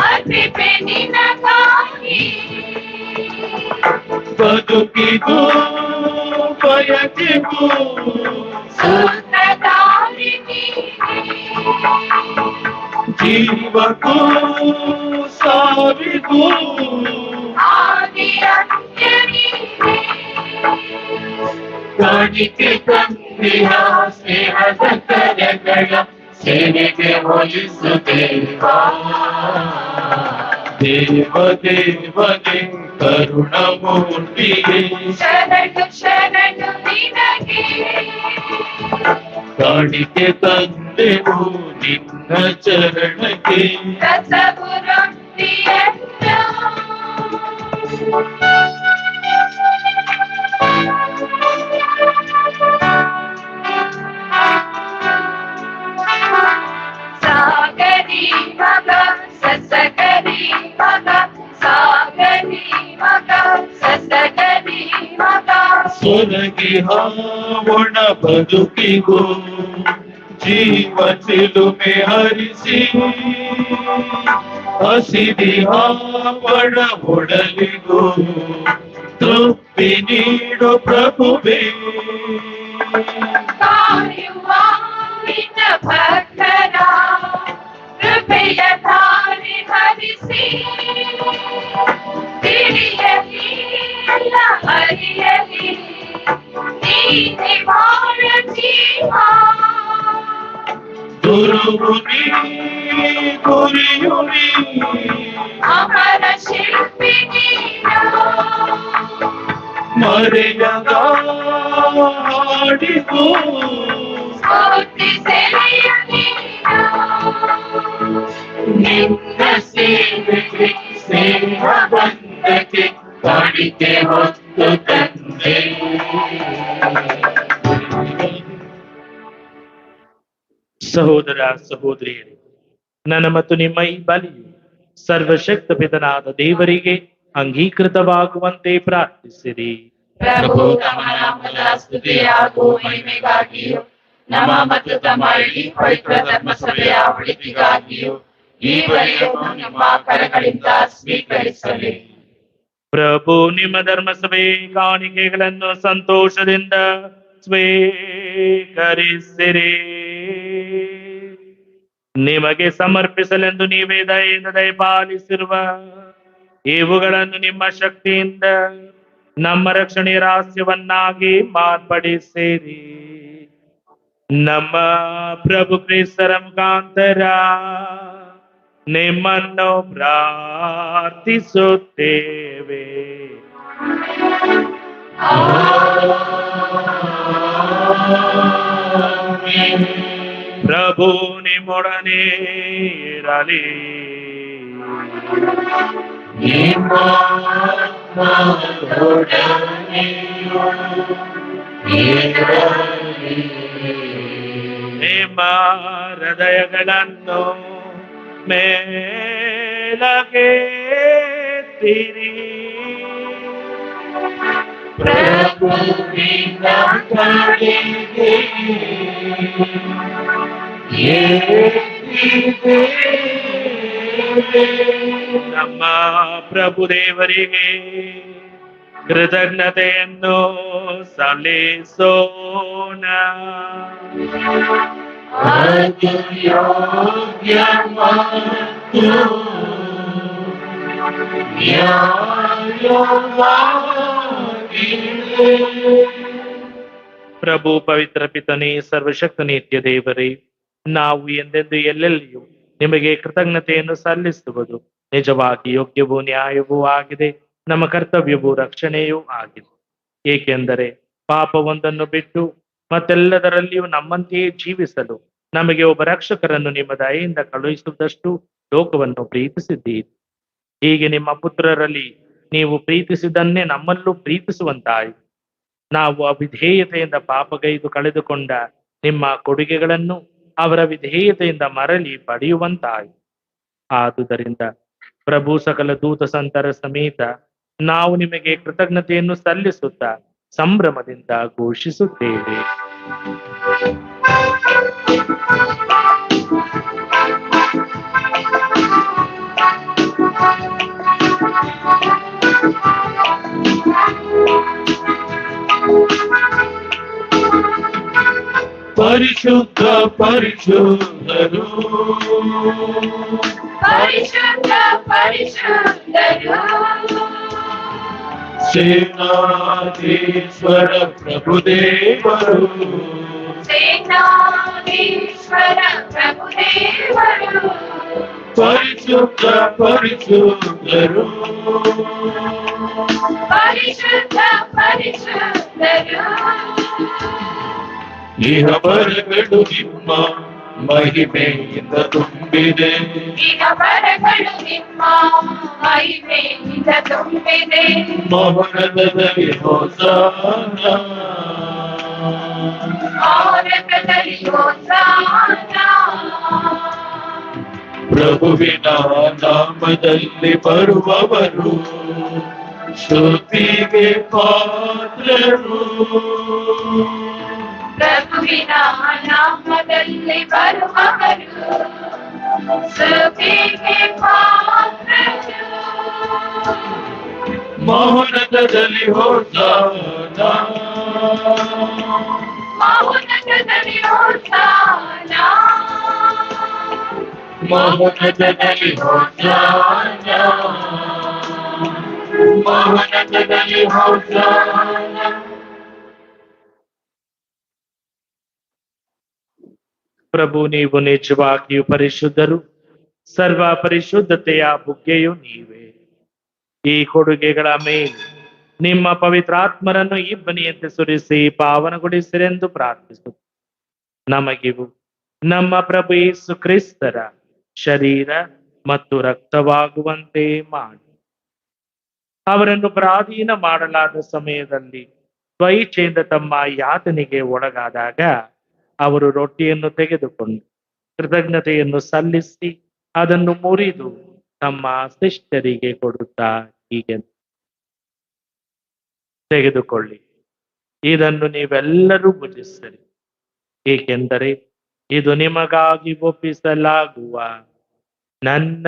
ಅರ್ಪಿಪೆ ನಿನಗಾಗಿ ಬದುಕಿಗೂ ಬಯಕೆಗೂ ಸೂತ್ರಧಾರಿ ನೀನೇ. ಜೀವಕ್ಕೂ ಸಾವಿಗೂ ಆದಿ ಅಂತ್ಯ ನೀನೇ. ಕಾಣಿಕೆ ತಂದೆಯ ಸ್ನೇಹದ ಕರಗಳ ಸೇವೆಗೆ ಹೋಲಿಸುತ್ತೇವಾ ದೇವ ದೇವನೇ ಕರುಣಮೂರ್ತಿಯೇ ಶರಣು ಶರಣು ನಿನಗೆ ಕಾಣಿಕೆ ತಂದೆವು ನಿನ್ನ ಚರಣಕ್ಕೆ ರಸವು ರೊಟ್ಟಿಯನ್ನು ಸಾಗರಿ ಮಗ ಸಸಗರಿ ಮಗ ಸಾಗರಿ ಮಗ ಸಸಗರಿ ಮಗ ಸೊರಗಿ ಹಾವಣ ಬದುಕಿಗೂ ಜೀವ ಚಿಲುಮೆ ಹರಿಸಿ ಹಸಿದಿ ಹಾವಣ ಒಡಲಿಗೂ ತೃಪ್ತಿ ನೀಡು ಪ್ರಭುವೇ ಕಾಯುವ ನಿನ್ನ ಭಕ್ತರ ಕೃಪೆಯ ಧಾರೆ ಹರಿಸಿ ತಿಳಿಯಲಿ ಎಲ್ಲ ಅರಿಯಲಿ ನೀನೆ ಬಾಳ ಜೀವ ಗುರುವು ನೀ ಗುರಿಯು ನೀ ಅಮರ ಶಿಲ್ಪಿ ನೀನು ಮರೆಯದ ಹಾಡಿಗೂ ಸ್ಫೂರ್ತಿ ಸೆಲೆಯ ನೀನು ನಿನ್ನ ಸೇವೆಗೆ ಸ್ನೇಹ ಬಂಧಕ್ಕೆ ಕಾಣಿಕೆ ಹೊತ್ತು ತಂದೆ ಸಹೋದರ ಸಹೋದರಿಯರೇ, ನನ್ನ ಮತ್ತು ನಿಮ್ಮ ಈ ಬಲಿಯು ಸರ್ವಶಕ್ತ ಪಿತನಾದ ದೇವರಿಗೆ ಅಂಗೀಕೃತವಾಗುವಂತೆ ಪ್ರಾರ್ಥಿಸಿರಿ. ಪ್ರಭು ತಮ್ಮ ನಾಮದ ಸ್ತುತಿ ಹಾಗೂ ಮಹಿಮೆಗಾಗಿಯೂ ನಮ್ಮ ಮತ್ತು ತಮ್ಮ ಇಡೀ ಪವಿತ್ರ ಧರ್ಮಸಭೆಯ ಒಳಿತಿಗಾಗಿಯೂ ಈ ಬಲಿಯನ್ನು ನಿಮ್ಮ ಕರಗಳಿಂದ ಸ್ವೀಕರಿಸಲಿ. ಪ್ರಭು ನಿಮ್ಮ ಧರ್ಮಸಭೆ ಕಾಣಿಕೆಗಳನ್ನು ಸಂತೋಷದಿಂದ ಸ್ವೀಕರಿಸಿರಿ. ನಿಮಗೆ ಸಮರ್ಪಿಸಲೆಂದು ನೀವೇ ದಯೆಯಿಂದ ದಯಪಾಲಿಸಿರುವ ಇವುಗಳನ್ನು ನಿಮ್ಮ ಶಕ್ತಿಯಿಂದ ನಮ್ಮ ರಕ್ಷಣೆಯ ರಹಸ್ಯವನ್ನಾಗಿ ಮಾರ್ಪಡಿಸಿರಿ. ನಮ್ಮ ಪ್ರಭು ಕ್ರಿಸ್ತರ ಮುಖಾಂತರ ನಿಮ್ಮನ್ನು ಪ್ರಾರ್ಥಿಸುತ್ತೇವೆ. ಪ್ರಭು ನಿಮ್ಮೊಡನೆ ಇರಲಿ. ನಿಮ್ಮ ಹೃದಯಗಳನ್ನು ಮೇಲಕ್ಕೆತ್ತಿರಿ. ಪ್ರಭುವಿನ ಕಡೆಗೆ ನಮ್ಮ ಪ್ರಭು ದೇವರಿಗೆ ಕೃತಜ್ಞತೆಯನ್ನು ಸಲ್ಲಿಸೋಣ. ಅದು ಯೋಗ್ಯ ಮತ್ತು ನ್ಯಾಯವಾಗಿದೆ. ಪ್ರಭು ಪವಿತ್ರ ಪಿತನೇ, ಸರ್ವಶಕ್ತ ನಿತ್ಯ ದೇವರೇ, ನಾವು ಎಂದೆಂದು ಎಲ್ಲೆಲ್ಲಿಯೂ ನಿಮಗೆ ಕೃತಜ್ಞತೆಯನ್ನು ಸಲ್ಲಿಸುವುದು ನಿಜವಾಗಿ ಯೋಗ್ಯವೂ ನ್ಯಾಯವೂ ಆಗಿದೆ. ನಮ್ಮ ಕರ್ತವ್ಯವೂ ರಕ್ಷಣೆಯೂ ಆಗಿದೆ. ಏಕೆಂದರೆ ಪಾಪವೊಂದನ್ನು ಬಿಟ್ಟು ಮತ್ತೆಲ್ಲದರಲ್ಲಿಯೂ ನಮ್ಮಂತೆಯೇ ಜೀವಿಸಲು ನಮಗೆ ಒಬ್ಬ ರಕ್ಷಕರನ್ನು ನಿಮ್ಮ ದಯೆಯಿಂದ ಕಳುಹಿಸುವುದಷ್ಟು ಲೋಕವನ್ನು ಪ್ರೀತಿಸಿದ್ದೀರಿ. ಹೀಗೆ ನಿಮ್ಮ ಪುತ್ರರಲ್ಲಿ ನೀವು ಪ್ರೀತಿಸಿದನ್ನೇ ನಮ್ಮಲ್ಲೂ ಪ್ರೀತಿಸುವಂತಾಯಿ. ನಾವು ಅವಿಧೇಯತೆಯಿಂದ ಪಾಪಗೈದು ಕಳೆದುಕೊಂಡ ನಿಮ್ಮ ಕೊಡುಗೆಗಳನ್ನು ಅವರ ವಿಧೇಯತೆಯಿಂದ ಮರಳಿ ಪಡೆಯುವಂತಾಯಿ. ಆದುದರಿಂದ ಪ್ರಭು ಸಕಲ ದೂತ ಸಂತರ ಸಮೇತ ನಾವು ನಿಮಗೆ ಕೃತಜ್ಞತೆಯನ್ನು ಸಲ್ಲಿಸುತ್ತಾ ಸಂಭ್ರಮದಿಂದ ಘೋಷಿಸುತ್ತೇವೆ. ಪರಿಶುದ್ಧ ಪರಿಶುದ್ಧರು, ಪರಿಶುದ್ಧ ಪರಿಶುದ್ಧರು, ಸೇನಾಧೀಶ್ವರ ಪ್ರಭುದೇವರು, ಸೇನಾಧೀಶ್ವರ ಪ್ರಭುದೇವರು, ಪರಿಶುದ್ಧ ಪರಿಶುದ್ಧರು, ಪರಿಶುದ್ಧ ಪರಿಶುದ್ಧರು, ಇಹ ಬರಗಳು ನಿಮ್ಮ ಮಹಿಮೆಯಿಂದ ತುಂಬಿದೆ, ಈಗ ಬರಗಳು ನಿಮ್ಮ ಮಹಿಮೆಯಿಂದ ತುಂಬಿದೆ, ಮಹೋನ್ನತದಲ್ಲಿ ಹೋಸಾನ, ಮಹೋನ್ನತದಲ್ಲಿ ಹೋಸಾನ, ಪ್ರಭುವಿನ ನಾಮದಲ್ಲಿ ಬರುವವರು ಸ್ತುತಿಗೆ ಪಾತ್ರರು, ಪ್ರಭುವಿನ ನಾಮದಲ್ಲಿ ಬರುವವರು ಸ್ತುತಿಗೆ ಪಾತ್ರರು, ಮಹೋನ್ನತದಲ್ಲಿ ಹೋಸಾನ, ಮಹೋನ್ನತದಲ್ಲಿ ಹೋಸಾನ, ಮಹೋನ್ನತದಲ್ಲಿ ಹೋಸಾನ, ಮಹೋನ್ನತದಲ್ಲಿ ಹೋಸಾನ. ಪ್ರಭು, ನೀವು ನಿಜವಾಗಿಯೂ ಪರಿಶುದ್ಧರು, ಸರ್ವ ಪರಿಶುದ್ಧತೆಯ ಬುಗ್ಗೆಯು ನೀವೇ. ಈ ಕೊಡುಗೆಗಳ ಮೇಲೆ ನಿಮ್ಮ ಪವಿತ್ರಾತ್ಮರನ್ನು ಇಬ್ಬನಿಯಂತೆ ಸುರಿಸಿ ಪಾವನಗೊಳಿಸಿರೆಂದು ಪ್ರಾರ್ಥಿಸು. ನಮಗಿವು ನಮ್ಮ ಪ್ರಭು ಯೇಸು ಕ್ರಿಸ್ತರ ಶರೀರ ಮತ್ತು ರಕ್ತವಾಗುವಂತೆ ಮಾಡಿ. ಅವರನ್ನು ಪರಾಧೀನ ಮಾಡಲಾದ ಸಮಯದಲ್ಲಿ ಸ್ವಇಚ್ಛೆಯಿಂದ ತಮ್ಮ ಯಾತನೆಗೆ ಒಳಗಾದಾಗ ಅವರು ರೊಟ್ಟಿಯನ್ನು ತೆಗೆದುಕೊಂಡು ಕೃತಜ್ಞತೆಯನ್ನು ಸಲ್ಲಿಸಿ ಅದನ್ನು ಮುರಿದು ತಮ್ಮ ಶಿಷ್ಯರಿಗೆ ಕೊಡುತ್ತಾ ಹೀಗೆ, ತೆಗೆದುಕೊಳ್ಳಿ, ಇದನ್ನು ನೀವೆಲ್ಲರೂ ಭುಜಿಸಿರಿ, ಏಕೆಂದರೆ ಇದು ನಿಮಗಾಗಿ ಒಪ್ಪಿಸಲಾಗುವ ನನ್ನ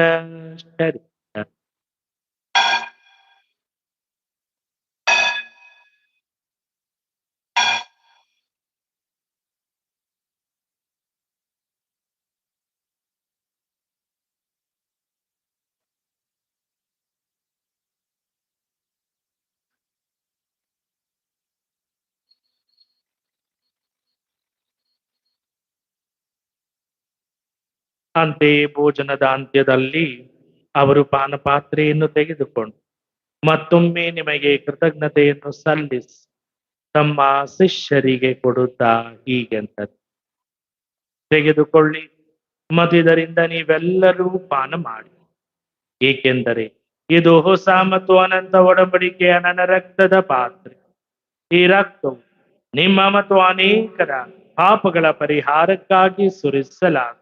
ಶರೀರ. ಅಂತೆಯೇ ಭೋಜನದ ಅಂತ್ಯದಲ್ಲಿ ಅವರು ಪಾನಪಾತ್ರೆಯನ್ನು ತೆಗೆದುಕೊಂಡು ಮತ್ತೊಮ್ಮೆ ನಿಮಗೆ ಕೃತಜ್ಞತೆಯನ್ನು ಸಲ್ಲಿಸಿ ತಮ್ಮ ಶಿಷ್ಯರಿಗೆ ಕೊಡುತ್ತಾ ಹೀಗೆಂದರು, ತೆಗೆದುಕೊಳ್ಳಿ ಮತ್ತು ಇದರಿಂದ ನೀವೆಲ್ಲರೂ ಪಾನ ಮಾಡಿ, ಏಕೆಂದರೆ ಇದು ಹೊಸ ಮತ್ತು ಅನಂತ ಒಡಂಬಡಿಕೆಯ ನನ್ನ ರಕ್ತದ ಪಾತ್ರೆ. ಈ ರಕ್ತವು ನಿಮ್ಮ ಮತ್ತು ಅನೇಕರ ಪಾಪಗಳ ಪರಿಹಾರಕ್ಕಾಗಿ ಸುರಿಸಲಾಗುತ್ತದೆ.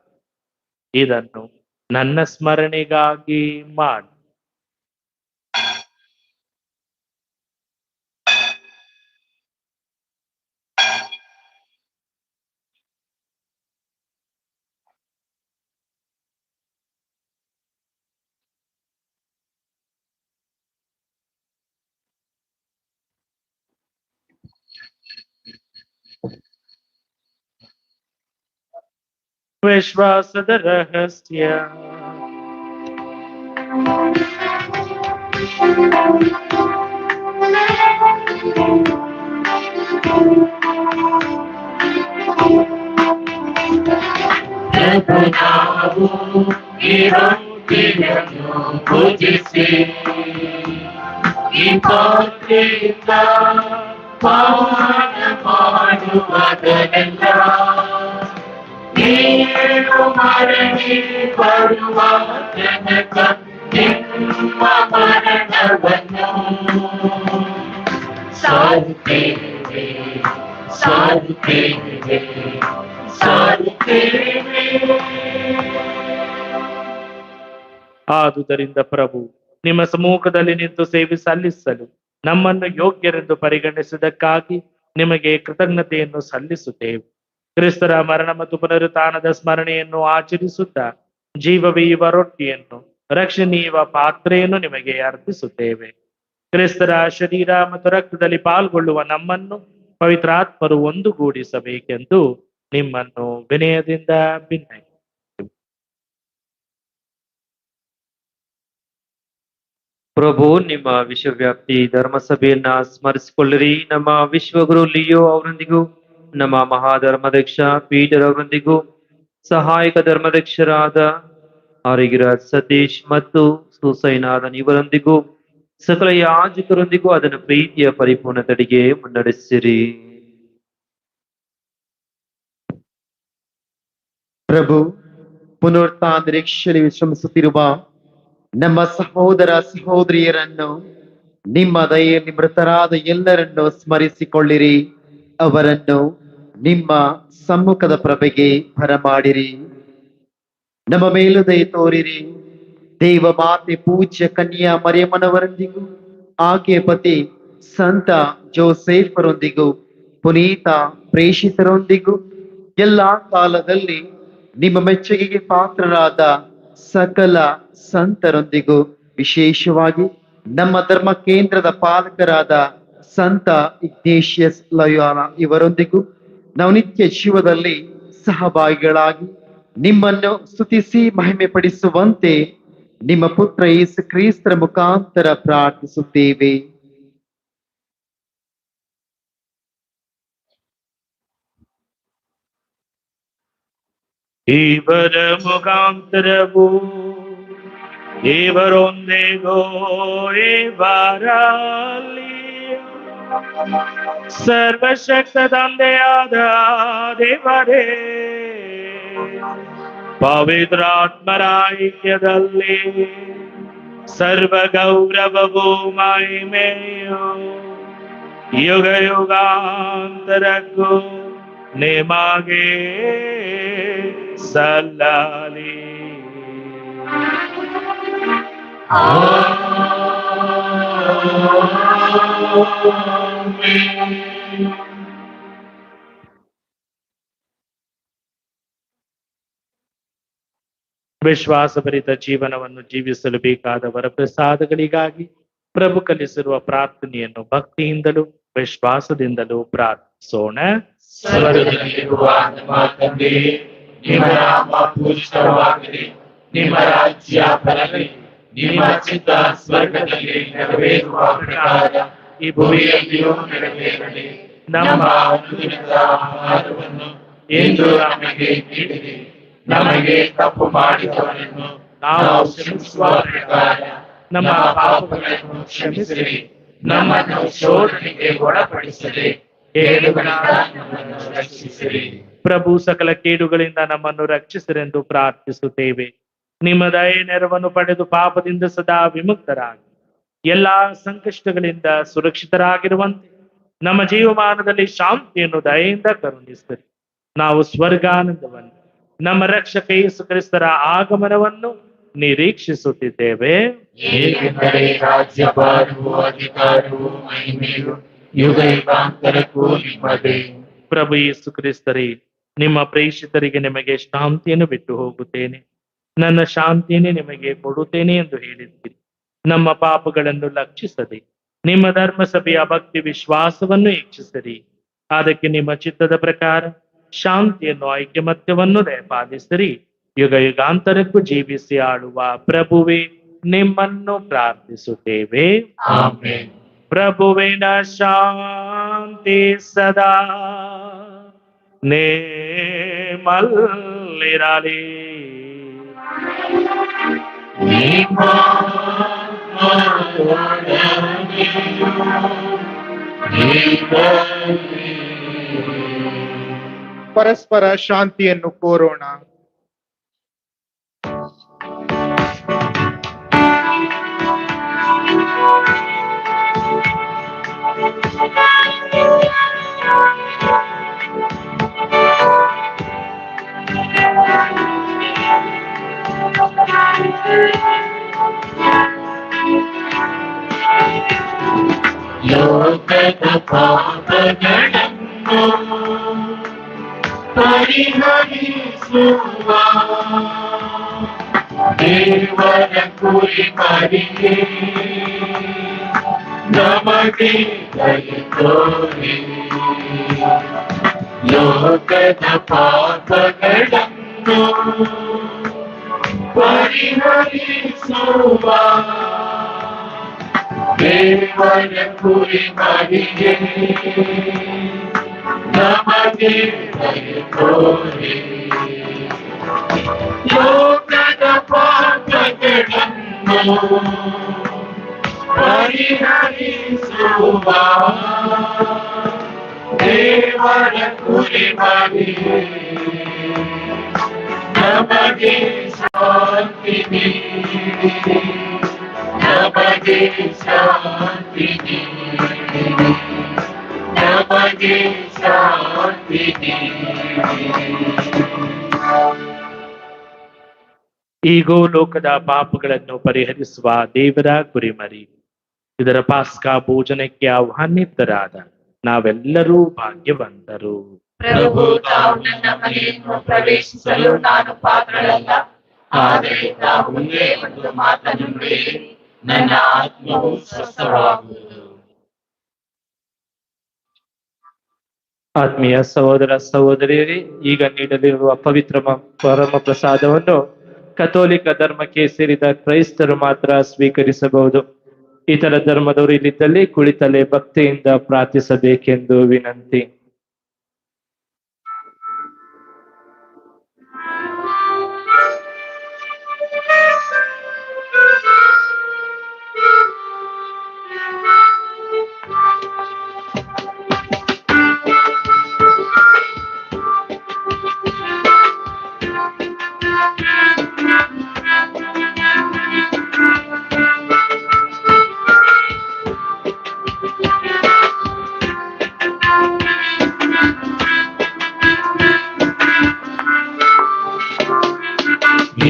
ಇದನ್ನು ನನ್ನ ಸ್ಮರಣೆಗಾಗಿ ಮಾಡಿ. ವಿಶ್ವಾಸದ ರಹಸ್ಯ. ನಾವು ಈ ರೊಟ್ಟಿಯನ್ನು ಭುಜಿಸಿ ಈ ಪಾತ್ರೆಯಿಂದ ಪಾನ ಮಾಡುವುದರೆಲ್ಲ ನೀನು ಮರಳಿ ಬರುವ ತನಕ ನಿಮ್ಮ ಮರಣವನ್ನು ಸಾರುತ್ತೇವೆ ಸಾರುತ್ತೇವೆ ಸಾರುತ್ತೇವೆ. ಆದುದರಿಂದ ಪ್ರಭು, ನಿಮ್ಮ ಸಮ್ಮುಖದಲ್ಲಿ ನಿಂತು ಸೇವೆ ಸಲ್ಲಿಸಲು ನಮ್ಮನ್ನು ಯೋಗ್ಯರೆಂದು ಪರಿಗಣಿಸಿದ್ದಕ್ಕಾಗಿ ನಿಮಗೆ ಕೃತಜ್ಞತೆಯನ್ನು ಸಲ್ಲಿಸುತ್ತೇವೆ. ಕ್ರಿಸ್ತರ ಮರಣ ಮತ್ತು ಪುನರುತ್ಥಾನದ ಸ್ಮರಣೆಯನ್ನು ಆಚರಿಸುತ್ತಾ ಜೀವವೀವ ರೊಟ್ಟಿಯನ್ನು ರಕ್ಷಣೀಯ ಪಾತ್ರೆಯನ್ನು ನಿಮಗೆ ಅರ್ಪಿಸುತ್ತೇವೆ. ಕ್ರಿಸ್ತರ ಶರೀರ ಮತ್ತು ರಕ್ತದಲ್ಲಿ ಪಾಲ್ಗೊಳ್ಳುವ ನಮ್ಮನ್ನು ಪವಿತ್ರಾತ್ಮರು ಒಂದುಗೂಡಿಸಬೇಕೆಂದು ನಿಮ್ಮನ್ನು ವಿನಯದಿಂದ ಭಿನ್ನಯಿಸುತ್ತೇವೆ. ಪ್ರಭು, ನಿಮ್ಮ ವಿಶ್ವವ್ಯಾಪ್ತಿ ಧರ್ಮಸಭೆಯನ್ನ ಸ್ಮರಿಸಿಕೊಳ್ಳಿರಿ. ನಮ್ಮ ವಿಶ್ವಗುರು ಲಿಯೋ ಅವರೊಂದಿಗೂ, ನಮ್ಮ ಮಹಾಧರ್ಮಾಧ್ಯಕ್ಷ ಪೀಟರ್ ಅವರೊಂದಿಗೂ, ಸಹಾಯಕ ಧರ್ಮಾಧ್ಯಕ್ಷರಾದ ಆರೋಗ್ಯರಾಜ್ ಸತೀಶ್ ಮತ್ತು ಸುಸೈನಾದನ್ ಇವರೊಂದಿಗೂ, ಸಕಲ ಯಾಜಕರೊಂದಿಗೂ ಅದನ್ನು ಪ್ರೀತಿಯ ಪರಿಪೂರ್ಣತೆಗೆ ಮುನ್ನಡೆಸಿರಿ. ಪ್ರಭು, ಪುನರುತ್ಥಾನದಲ್ಲಿ ವಿಶ್ರಮಿಸುತ್ತಿರುವ ನಮ್ಮ ಸಹೋದರ ಸಹೋದರಿಯರನ್ನು, ನಿಮ್ಮ ದಯೆಯಲ್ಲಿ ಮೃತರಾದ ಎಲ್ಲರನ್ನು ಸ್ಮರಿಸಿಕೊಳ್ಳಿರಿ. ಅವರನ್ನು ನಿಮ್ಮ ಸಮ್ಮುಖದ ಪ್ರಭೆಗೆ ಬರಮಾಡಿರಿ. ನಮ್ಮ ಮೇಲು ದಯೆ ತೋರಿರಿ. ದೇವ ಮಾತೆ ಪೂಜ್ಯ ಕನ್ಯಾ ಮರಿಯಮ್ಮನವರೊಂದಿಗೂ, ಆಕೆಯ ಪತಿ ಸಂತ ಜೋಸೆಫರೊಂದಿಗೂ, ಪುನೀತ ಪ್ರೇಷಿತರೊಂದಿಗೂ, ಎಲ್ಲಾ ಕಾಲದಲ್ಲಿ ನಿಮ್ಮ ಮೆಚ್ಚುಗೆಗೆ ಪಾತ್ರರಾದ ಸಕಲ ಸಂತರೊಂದಿಗೂ, ವಿಶೇಷವಾಗಿ ನಮ್ಮ ಧರ್ಮ ಕೇಂದ್ರದ ಪಾಲಕರಾದ ಸಂತ ಇಗ್ನೇಷಿಯಸ್ ಲಯೋಲ ಇವರೊಂದಿಗೂ ನಾವು ನಿತ್ಯ ಜೀವದಲ್ಲಿ ಸಹಭಾಗಿಗಳಾಗಿ ನಿಮ್ಮನ್ನು ಸ್ತುತಿಸಿ ಮಹಿಮೆ ಪಡಿಸುವಂತೆ ನಿಮ್ಮ ಪುತ್ರ ಯೇಸು ಕ್ರಿಸ್ತರ ಮುಖಾಂತರ ಪ್ರಾರ್ಥಿಸುತ್ತೇವೆ. ಇವರ ಮುಖಾಂತರವು ಇವರೊಂದಿಗೂ ಇವರಲ್ಲಿ ಸರ್ವಶಕ್ತ ತಂದೆಯಾದ ದೇವರೇ, ಪವಿತ್ರಾತ್ಮರ ಐಕ್ಯದಲ್ಲಿ ಸರ್ವ ಗೌರವವು ಮಹಿಮೆಯು ಯುಗ ಯುಗಾಂತರಕ್ಕೂ ನಿಮಗೆ ಸಲ್ಲಲಿ. ವಿಶ್ವಾಸಭರಿತ ಜೀವನವನ್ನು ಜೀವಿಸಲು ಬೇಕಾದ ವರಪ್ರಸಾದಗಳಿಗಾಗಿ ಪ್ರಭು ಕಲಿಸಿರುವ ಪ್ರಾರ್ಥನೆಯನ್ನು ಭಕ್ತಿಯಿಂದಲೂ ವಿಶ್ವಾಸದಿಂದಲೂ ಪ್ರಾರ್ಥಿಸೋಣ. ಸ್ವರ್ಗದಲ್ಲಿರುವ ನಮ್ಮ ತಂದೆಯೇ, ನಿಮ್ಮ ನಾಮ ಪೂಜಿತವಾಗಲಿ, ನಿಮ್ಮ ರಾಜ್ಯ ಬರಲಿ, ನಿಮ್ಮ ಚಿತ್ತ ಸ್ವರ್ಗದಲ್ಲಿ ನೆರವೇರುವ ಪ್ರಕಾರ ಈ ಭೂಮಿಯಲ್ಲಿಯೂ ನೆರವೇರಲಿ. ನಮ್ಮ ಅನುದಿನದ ಆಹಾರವನ್ನು ಇಂದು ನಮಗೆ ನೀಡಿರಿ. ನಮಗೆ ತಪ್ಪು ಮಾಡಿದವರನ್ನು ನಾವು ಕ್ಷಮಿಸುವ ಪ್ರಕಾರ ನಮ್ಮ ಪಾಪಗಳನ್ನು ಕ್ಷಮಿಸಿರಿ. ನಮ್ಮನ್ನು ಶೋಧನೆಗೆ ಒಳಪಡಿಸದೆ ಕೇಡುಗಳಿಂದ ನಮ್ಮನ್ನು ರಕ್ಷಿಸಿರಿ. ಪ್ರಭು, ಸಕಲ ಕೇಡುಗಳಿಂದ ನಮ್ಮನ್ನು ರಕ್ಷಿಸಿರೆಂದು ಪ್ರಾರ್ಥಿಸುತ್ತೇವೆ. ನಿಮ್ಮ ದಯೆ ನೆರವನ್ನು ಪಡೆದು ಪಾಪದಿಂದ ಸದಾ ವಿಮುಕ್ತರಾಗಿ ಎಲ್ಲಾ ಸಂಕಷ್ಟಗಳಿಂದ ಸುರಕ್ಷಿತರಾಗಿರುವಂತೆ ನಮ್ಮ ಜೀವಮಾನದಲ್ಲಿ ಶಾಂತಿಯನ್ನು ದಯೆಯಿಂದ ಕರುಣಿಸಿರಿ. ನಾವು ಸ್ವರ್ಗಾನಂದವನ್ನು, ನಮ್ಮ ರಕ್ಷಕ ಯೇಸು ಕ್ರಿಸ್ತರ ಆಗಮನವನ್ನು ನಿರೀಕ್ಷಿಸುತ್ತಿದ್ದೇವೆ. ಏಕೆಂದರೆ ರಾಜ್ಯಭಾರವು, ಅಧಿಕಾರವು, ಮಹಿಮೆಯು ಯುಗ ಯುಗಾಂತರಕ್ಕೂ ನಿಮ್ಮದೇ. ಪ್ರಭು ಯೇಸು ಕ್ರಿಸ್ತರೇ, ನಿಮ್ಮ ಪ್ರೇಷಿತರಿಗೆ ನಿಮಗೆ ಶಾಂತಿಯನ್ನು ಬಿಟ್ಟು ಹೋಗುತ್ತೇನೆ, ನನ್ನ ಶಾಂತಿಯನ್ನೇ ನಿಮಗೆ ಕೊಡುತ್ತೇನೆ ಎಂದು ಹೇಳಿದ್ದೀರಿ. ನಮ್ಮ ಪಾಪಗಳನ್ನು ಲಕ್ಷಿಸದೆ ನಿಮ್ಮ ಧರ್ಮಸಭೆಯ ಭಕ್ತಿ ವಿಶ್ವಾಸವನ್ನು ಹೆಚ್ಚಿಸಿರಿ. ಅದಕ್ಕೆ ನಿಮ್ಮ ಚಿತ್ತದ ಪ್ರಕಾರ ಶಾಂತಿಯನ್ನು, ಐಕ್ಯಮತ್ಯವನ್ನು ದಯಪಾಲಿಸಿರಿ. ಯುಗ ಯುಗಾಂತರಕ್ಕೂ ಜೀವಿಸಿ ಆಳುವ ಪ್ರಭುವೇ, ನಿಮ್ಮನ್ನು ಪ್ರಾರ್ಥಿಸುತ್ತೇವೆ. ಆಮೆನ್. ಪ್ರಭುವಿನ ಶಾಂತಿ ಸದಾ ನೇಮಲ್ಲಿರಲಿ. ಪರಸ್ಪರ ಶಾಂತಿಯನ್ನು ಕೋರೋಣ. ಲೋಕದ ಪಾಪಗಳನ್ನು ಪರಿಹರಿಸುವ ದೇವರ ಕುರಿಮರಿಗೆ ನಮಗೆ ದಯೆ ತೋರಿ. ಲೋಕದ ಪಾಪಗಳನ್ನು ಪರಿಹರಿಸುವ ದೇವರ ಕುರಿಮರಿಗೆ ನಮಗೆ ದಯೆ ತೋರಿ. ಲೋಕದ ಪಾಪಗಳನ್ನು ಪರಿಹರಿಸುವ ದೇವರ ಕುರಿಮರಿಗೆ ನಮಗೆ ಶಾಂತಿ ನೀಡಿ. ನಮಗೆ ಶಾಂತಿ ನೀಡಿ. ನಮಗೆ ಶಾಂತಿ ನೀಡಿ. ಈಗೋ ಲೋಕದ ಪಾಪಗಳನ್ನು ಪರಿಹರಿಸುವ ದೇವರ ಕುರಿಮರಿ, ಇದರ ಪಾಸ್ಕಾ ಭೋಜನಕ್ಕೆ ಆಹ್ವಾನಿತರಾದ ನಾವೆಲ್ಲರೂ ಭಾಗ್ಯವಂತರು. ಪ್ರಭು, ತಾವು ನನ್ನ ಮನೆಯನ್ನು ಪ್ರವೇಶಿಸಲು ನಾನು ಪಾತ್ರಳಲ್ಲ, ಆದರೆ ತಾವು ಒಂದೇ ಒಂದು ಮಾತನ್ನು ನುಡಿಯಿರಿ, ನನ್ನ ಆತ್ಮವು ಸ್ವಸ್ಥವಾಗುವುದು. ಆತ್ಮೀಯ ಸಹೋದರ ಸಹೋದರಿಯರೇ, ಈಗ ನೀಡಲಿರುವ ಪವಿತ್ರ ಪರಮ ಪ್ರಸಾದವನ್ನು ಕಥೋಲಿಕ ಧರ್ಮಕ್ಕೆ ಸೇರಿದ ಕ್ರೈಸ್ತರು ಮಾತ್ರ ಸ್ವೀಕರಿಸಬಹುದು. ಇತರ ಧರ್ಮದವರು ಇಲ್ಲಿದ್ದಲ್ಲಿ ಕುಳಿತಲ್ಲೇ ಭಕ್ತಿಯಿಂದ ಪ್ರಾರ್ಥಿಸಬೇಕೆಂದು ವಿನಂತಿ.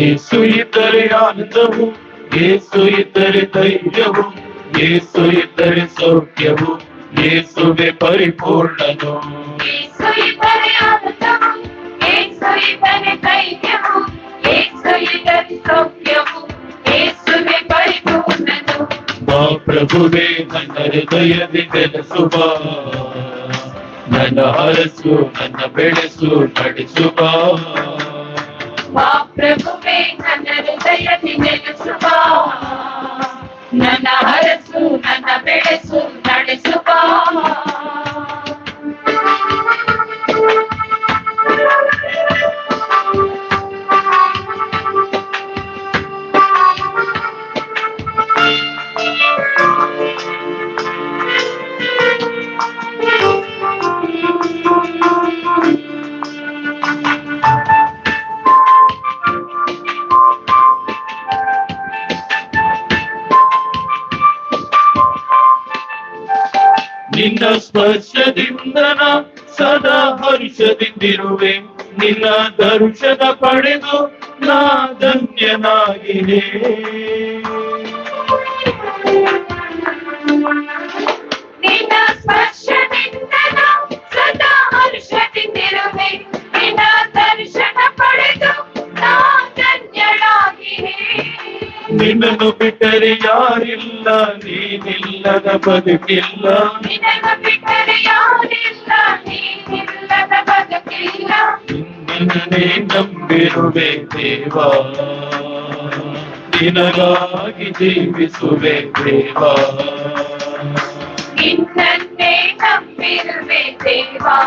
ಯೇಸು ಇದ್ದರೆ ಆನಂದವು, ಯೇಸು ಇದ್ದರೆ ಧೈರ್ಯವು, ಯೇಸು ಇದ್ದರೆ ಸೌಖ್ಯವು, ಯೇಸುವೆ ಪರಿಪೂರ್ಣನು. ಯೇಸು ಇದ್ದರೆ ಆನಂದವು, ಯೇಸು ಇದ್ದರೆ ಧೈರ್ಯವು, ಯೇಸು ಇದ್ದರೆ ಸೌಖ್ಯವು, ಯೇಸುವೆ ಪರಿಪೂರ್ಣನು. ಬಾ ಪ್ರಭುವೇ ನನ್ನ ಹೃದಯದಿ ನೆಲೆಸುವ, ನನ್ನ ಹರಸು ನನ್ನ ಬೆಳೆಸು ನಡೆಸುವ. ಬಾ ಪ್ರಭುವೇ ನನ್ನ ಹೃದಯದಿ ನೆಲೆಸುವ, ನನ್ನ ಹರಸು ನನ್ನ ಬೆಳೆಸು ನಡೆಸುವ. ನಿನ್ನ ಸ್ಪರ್ಶದಿಂದ ನಾ ಸದಾ ಹರ್ಷದಿಂದಿರುವೆ, ನಿನ್ನ ದರ್ಶನ ಪಡೆದು ನಾ ಧನ್ಯನಾಗಿರೆ. ನಿನ್ನ ಸ್ಪರ್ಶದಿಂದ ನಾ ಸದಾ ಹರ್ಷದಿಂದಿರುವೆ, ನಿನ್ನ ದರ್ಶನ ಪಡೆದು ನಾ ಧನ್ಯಳಾಗಿರೆ. ನಿನ್ನನ್ನು ಬಿಟ್ಟರೆ ಯಾರಿಲ್ಲ, ನೀನಿಲ್ಲದ ಬದುಕಿಲ್ಲ. ನಿನ್ನನ್ನು ಬಿಟ್ಟರೆ ಯಾರಿಲ್ಲ, ನೀನಿಲ್ಲದ ಬದುಕಿಲ್ಲ. ನಿನ್ನನ್ನೇ ನಂಬಿರುವೆ ದೇವಾ, ನಿನಗಾಗಿ ಜೀವಿಸುವೆ ದೇವಾ. ನಿನ್ನನ್ನೇ ನಂಬಿರುವೆ ದೇವಾ,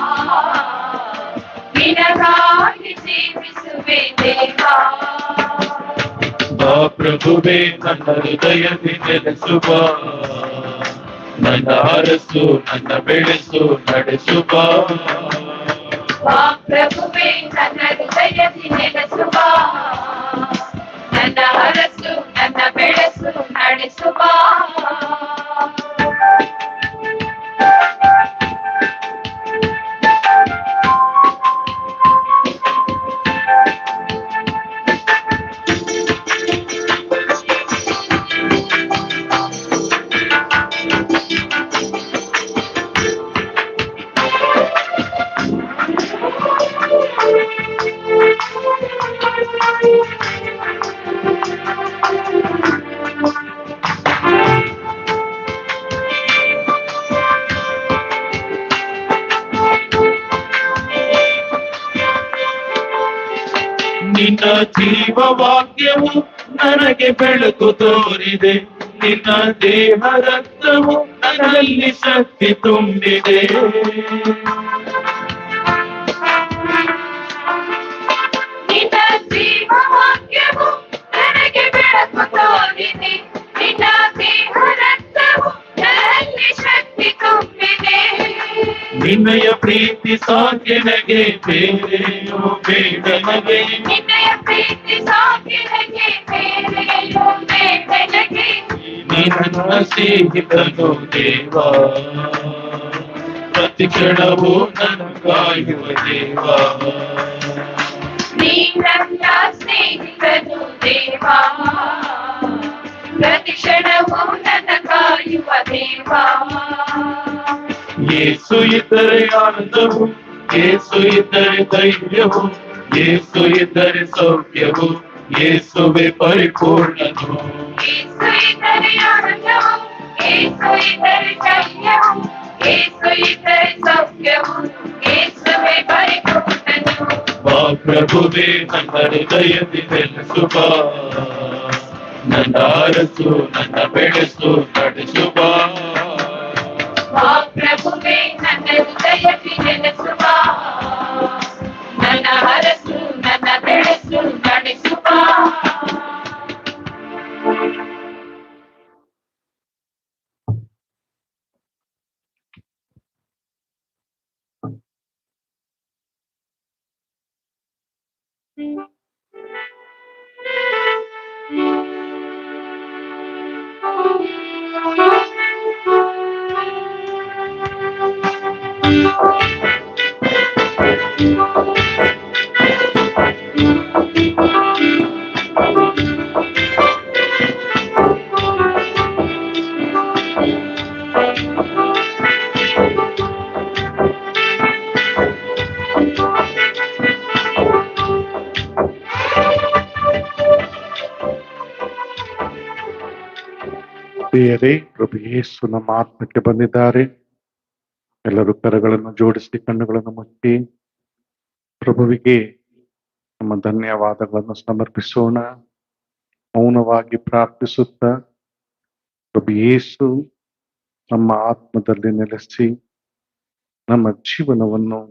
ನಿನಗಾಗಿ ಜೀವಿಸುವೆ ದೇವಾ. ಬಾ ಪ್ರಭುವೇ ನನ್ನ ಹೃದಯದಿ ನೆಲೆಸುವ, ನನ್ನ ಹರಸು ನನ್ನ ಬೆಳೆಸು ನಡೆಸುವ. ಬಾ ಪ್ರಭುವೇ ನನ್ನ ಹೃದಯದಿ ನೆಲೆಸುವ, ನನ್ನ ಹರಸು ನನ್ನ ಬೆಳೆಸು ನಡೆಸುವ. ಜೀವವಾಕ್ಯವು ನನಗೆ ಬೆಳಕು ತೋರಿದೆ, ನಿನ್ನ ದೇಹ ರಕ್ತವು ನನ್ನಲ್ಲಿ ಶಕ್ತಿ ತುಂಬಿದೆ. ನಿನ್ನ ಜೀವವಾಕ್ಯವು ನನಗೆ ಬೆಳಕು ತೋರಿದೆ, ನಿನ್ನ ದೇಹ ರಕ್ತವು ನನ್ನಲ್ಲಿ ಶಕ್ತಿ ತುಂಬಿದೆ. ನಿನ್ನಯ ಪ್ರೀತಿ ಸಾಕೆನಗೆ ಬೇರೆಯೋ ಬೇಡ ನಗೆ, ನಿನ್ನಯ ಪ್ರೀತಿ ಸಾಕಿನಗೆ ಬೇರೆಯೋ ಬೇಡ ನಗೆ. ನೀ ನನ್ನ ಸ್ನೇಹಿತನು ದೇವಾ, ಪ್ರತಿ ಕ್ಷಣವೂ ನನ್ನ ಕಾಯುವ ದೇವಾ. ನೀ ನನ್ನ ಸ್ನೇಹಿತನು ದೇವಾ, ಪ್ರತಿ ಕ್ಷಣವೂ ನನ್ನ ಕಾಯುವ ದೇವಾ. ಯೇಸು ಇದ್ದರೆ ಆನಂದವು, ಯೇಸು ಇದ್ದರೆ ಧೈರ್ಯವು, ಯೇಸು ಇದ್ದರೆ ಸೌಖ್ಯವು, ಯೇಸುವೆ ಪರಿಪೂರ್ಣನು. ಯೇಸು ಇದ್ದರೆ ಆನಂದವು, ಯೇಸು ಇದ್ದರೆ ಧೈರ್ಯವು, ಯೇಸು ಇದ್ದರೆ ಸೌಖ್ಯವು, ಯೇಸುವೆ ಪರಿಪೂರ್ಣನು. ಬಾ ಪ್ರಭುವೇ ನನ್ನ ಹೃದಯದಿ ನೆಲೆಸು ಬಾ, ನನ್ನ ಅರಸು ನನ್ನ ಬೆಳೆಸು ನಡೆಸು ಬಾ. ಬಾ ಪ್ರಭುವೇ ನನ್ನ ಹೃದಯದಿ ನೆಲೆಸು ಬಾ, ನನ್ನ ಹರಸು ನನ್ನ ಬೆಳೆಸು ನಡೆಸು ಬಾ. ಪ್ರಿಯರೇ, ಪ್ರಭು ಯೇಸು ನಮ್ಮ ಆತ್ಮಕ್ಕೆ ಬಂದಿದ್ದಾರೆ. ಎಲ್ಲರೂ ಕರಗಳನ್ನು ಜೋಡಿಸಿ ಕಣ್ಣುಗಳನ್ನು ಮುಚ್ಚಿ ಪ್ರಭುವಿಗೆ ನಮ್ಮ ಧನ್ಯವಾದಗಳನ್ನು ಸಮರ್ಪಿಸೋಣ. ಮೌನವಾಗಿ ಪ್ರಾರ್ಥಿಸುತ್ತಾ ಪ್ರಭು ಯೇಸು ನಮ್ಮ ಆತ್ಮದಲ್ಲಿ ನೆಲೆಸಿ ನಮ್ಮ ಜೀವನವನ್ನು